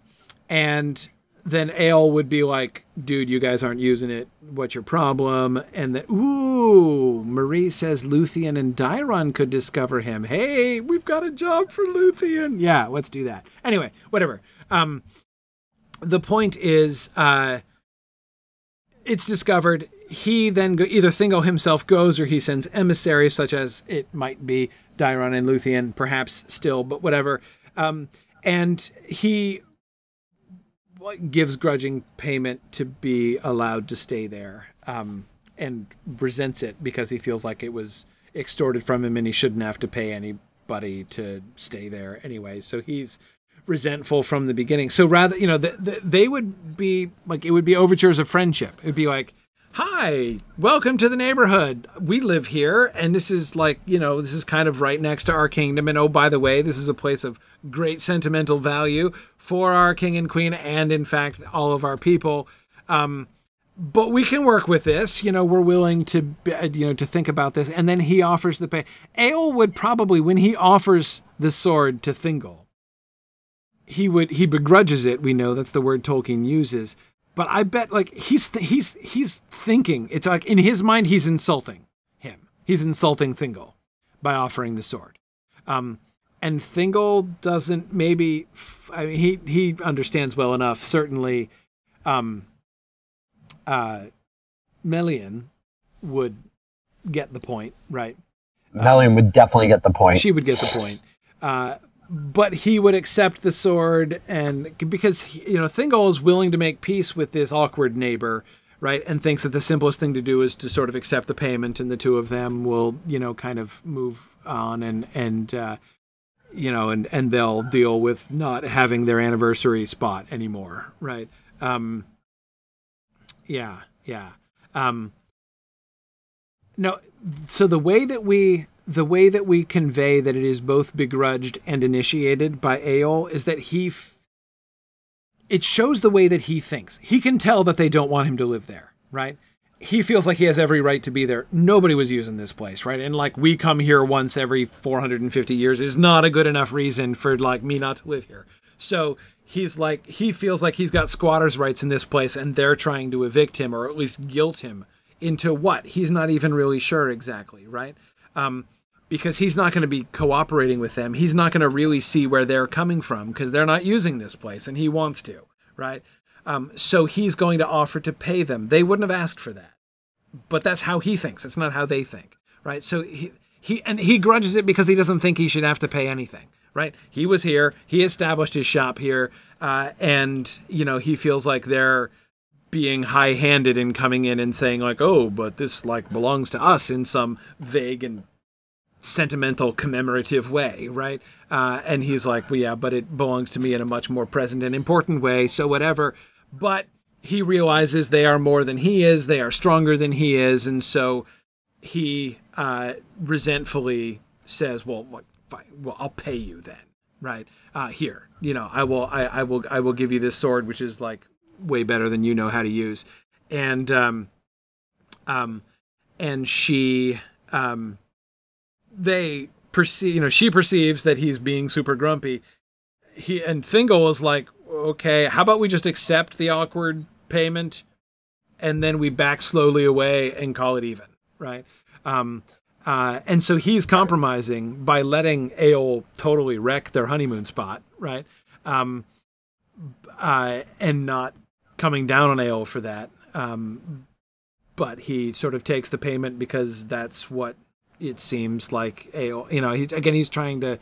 then Eöl would be like, dude, you guys aren't using it. What's your problem? And then, ooh, Marie says Luthien and Dairon could discover him. Hey, we've got a job for Luthien. Yeah, let's do that. Anyway, whatever. The point is, it's discovered. He then, either Thingol himself goes or he sends emissaries, such as it might be Dairon and Luthien, perhaps still, but whatever. And he gives grudging payment to be allowed to stay there, and resents it because he feels like it was extorted from him and he shouldn't have to pay anybody to stay there anyway. So he's resentful from the beginning. So rather, they would be like, it would be overtures of friendship. It would be like, hi, welcome to the neighborhood. We live here, and this is like, this is kind of right next to our kingdom. And oh, by the way, this is a place of great sentimental value for our king and queen, and in fact, all of our people. But we can work with this. We're willing to, to think about this. And then he offers the pay. Eöl would probably, when he offers the sword to Thingol, he begrudges it. We know that's the word Tolkien uses. But I bet like he's thinking, it's like in his mind, he's insulting him. He's insulting Thingol by offering the sword. And Thingol doesn't maybe, he understands well enough. Certainly, Melian would get the point, right? Melian would definitely get the point. She would get the point. But he would accept the sword, and because Thingol is willing to make peace with this awkward neighbor, right? And thinks that the simplest thing to do is to sort of accept the payment, and the two of them will, kind of move on, and they'll deal with not having their anniversary spot anymore, right? Yeah. No, so the way that we convey that it is both begrudged and initiated by Eöl is that it shows the way that he thinks. He can tell that they don't want him to live there, right? He feels like he has every right to be there. Nobody was using this place, right? And like, we come here once every 450 years is not a good enough reason for like me not to live here. So he's like, he feels like he's got squatter's rights in this place, and they're trying to evict him, or at least guilt him into what? He's not even really sure exactly, right? Because he's not going to be cooperating with them. He's not going to really see where they're coming from because they're not using this place, and he wants to, right? So he's going to offer to pay them. They wouldn't have asked for that, but that's how he thinks. It's not how they think, right? So he grudges it because he doesn't think he should have to pay anything, right? He was here. He established his shop here, and he feels like they're being high-handed in coming in and saying like, oh, but this like belongs to us in some vague and sentimental commemorative way, right? And he's like, well, yeah, but it belongs to me in a much more present and important way, so whatever. But he realizes they are more than he is, they are stronger than he is, and so he resentfully says, well, fine, well, I'll pay you then, right? Here, I will give you this sword, which is like way better than you know how to use. And she they perceive, she perceives that he's being super grumpy. And Thingol is like, okay, how about we just accept the awkward payment and then we back slowly away and call it even, right? And so he's compromising by letting Eol totally wreck their honeymoon spot, right? And not coming down on Eol for that. But he sort of takes the payment because that's what it seems like Eol, you know, he's trying to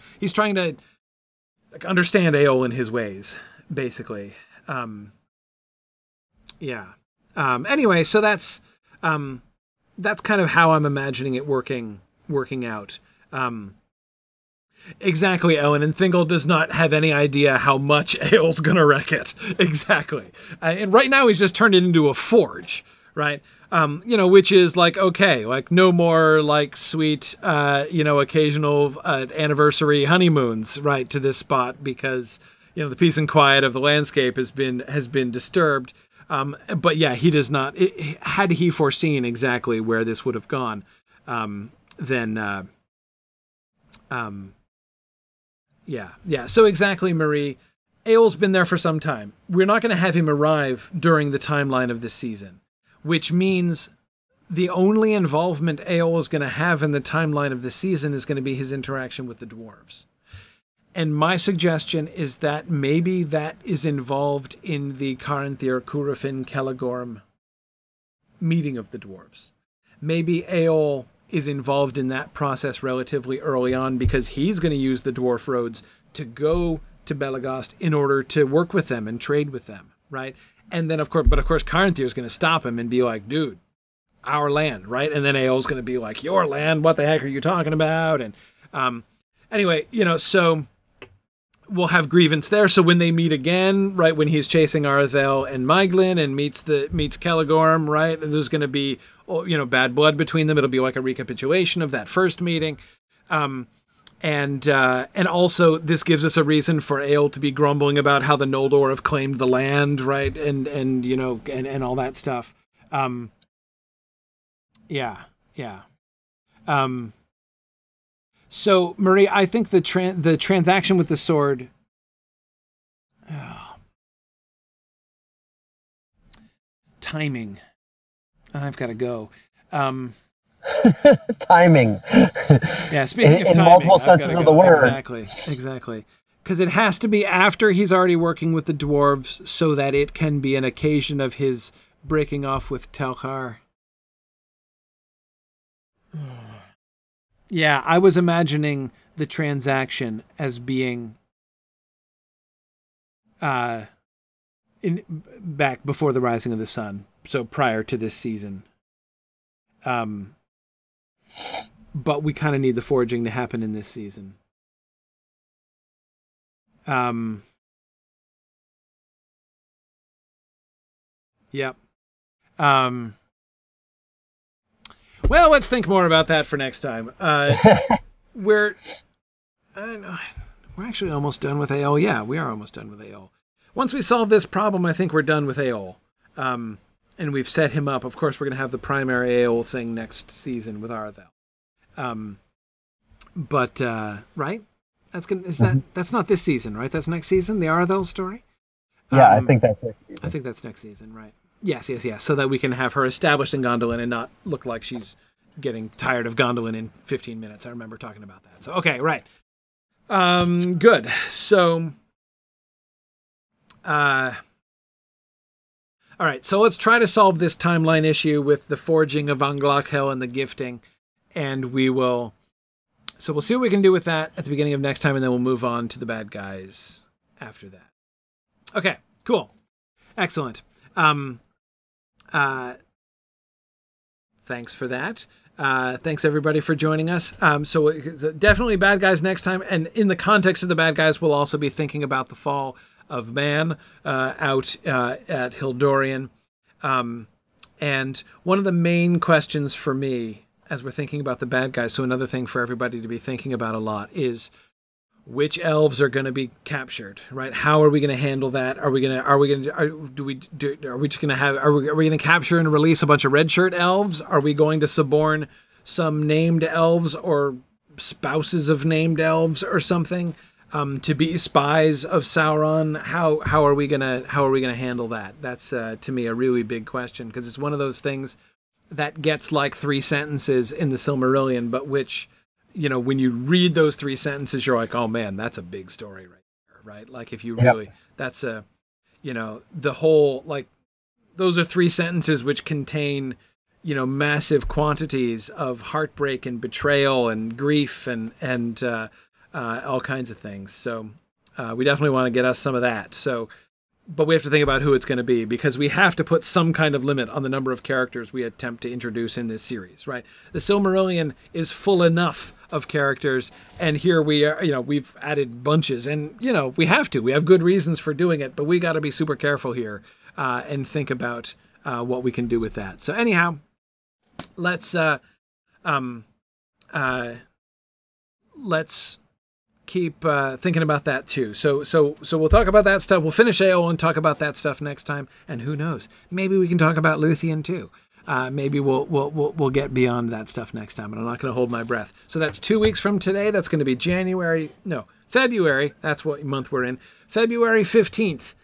like understand Eol in his ways, basically. Anyway, so that's kind of how I'm imagining it working out. Exactly, Ellen, and Thingol does not have any idea how much Eol's gonna wreck it. Exactly. And right now he's just turned it into a forge, right? You know, which is like, okay, like no more like sweet, occasional anniversary honeymoons, right, to this spot because, you know, the peace and quiet of the landscape has been disturbed. But yeah, he does not, had he foreseen exactly where this would have gone, then, So exactly, Marie, Eol's been there for some time. We're not going to have him arrive during the timeline of this season, which means the only involvement Eol is going to have in the timeline of the season is going to be his interaction with the dwarves. And my suggestion is that maybe that is involved in the Caranthir Curufin Caligorm meeting of the dwarves. Maybe Eol is involved in that process relatively early on because he's going to use the dwarf roads to go to Belagost in order to work with them and trade with them, right? And then, of course, Caranthir is going to stop him and be like, dude, our land, right? And then Eol's going to be like, your land, what the heck are you talking about? And anyway, you know, so we'll have grievance there. So when they meet again, right, when he's chasing Arthel and Maeglin and meets Caligorm, right, there's going to be, you know, bad blood between them. It'll be like a recapitulation of that first meeting. And also this gives us a reason for Eol to be grumbling about how the Noldor have claimed the land, right? And you know, and all that stuff. So Marie, I think the transaction with the sword, timing. I've got to go. Timing. Yeah, speaking of timing, in multiple senses of the word. Exactly. Because it has to be after he's already working with the dwarves so that it can be an occasion of his breaking off with Telchar. Yeah, I was imagining the transaction as being back before the rising of the sun, so prior to this season. But we kind of need the foraging to happen in this season. Yep. Well, let's think more about that for next time. We're actually almost done with Eol. Yeah, we are almost done with Eol. Once we solve this problem, I think we're done with Eol. And we've set him up. Of course, we're going to have the primary Eol thing next season with Arthel. Right? That's not this season, right? That's next season, the Arthel story? Yeah, I think that's next season. I think that's next season, right? Yes. So that we can have her established in Gondolin and not look like she's getting tired of Gondolin in 15 minutes. I remember talking about that. So, okay, right. Good. So, all right, so let's try to solve this timeline issue with the forging of Anglachel and the gifting. And we'll see what we can do with that at the beginning of next time, and then we'll move on to the bad guys after that. Okay, cool. Excellent. Thanks for that. Thanks everybody for joining us. So definitely bad guys next time. And in the context of the bad guys, we'll also be thinking about the fall of man out at Hildorian. And one of the main questions for me as we're thinking about the bad guys, so another thing for everybody to be thinking about a lot is which elves are going to be captured, right? How are we going to handle that? Are we going to capture and release a bunch of red shirt elves? Are we going to suborn some named elves or spouses of named elves or something? to be spies of Sauron? How are we gonna handle that? That's to me a really big question, because it's one of those things that gets like 3 sentences in the Silmarillion, but which, you know, when you read those 3 sentences, you're like, oh man, that's a big story right there, right? Like if you really, that's a, you know, the whole, like, those are 3 sentences which contain, you know, massive quantities of heartbreak and betrayal and grief and all kinds of things. So we definitely want to get us some of that. So, but we have to think about who it's going to be, because we have to put some kind of limit on the number of characters we attempt to introduce in this series, right? The Silmarillion is full enough of characters, and here we are, you know, we've added bunches, and, you know, we have good reasons for doing it, but we got to be super careful here and think about what we can do with that. So anyhow, let's keep thinking about that too. So we'll talk about that stuff. We'll finish AO and talk about that stuff next time. And who knows? Maybe we can talk about Luthien too. Maybe we'll get beyond that stuff next time. And I'm not going to hold my breath. So that's 2 weeks from today. That's going to be February. That's what month we're in. February 15th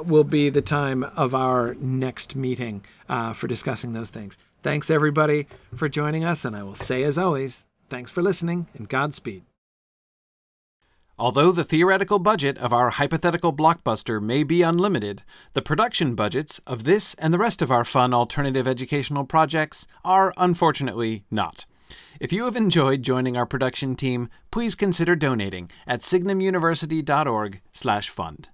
will be the time of our next meeting for discussing those things. Thanks everybody for joining us. And I will say, as always, thanks for listening and Godspeed. Although the theoretical budget of our hypothetical blockbuster may be unlimited, the production budgets of this and the rest of our fun alternative educational projects are unfortunately not. If you have enjoyed joining our production team, please consider donating at signumuniversity.org/fund.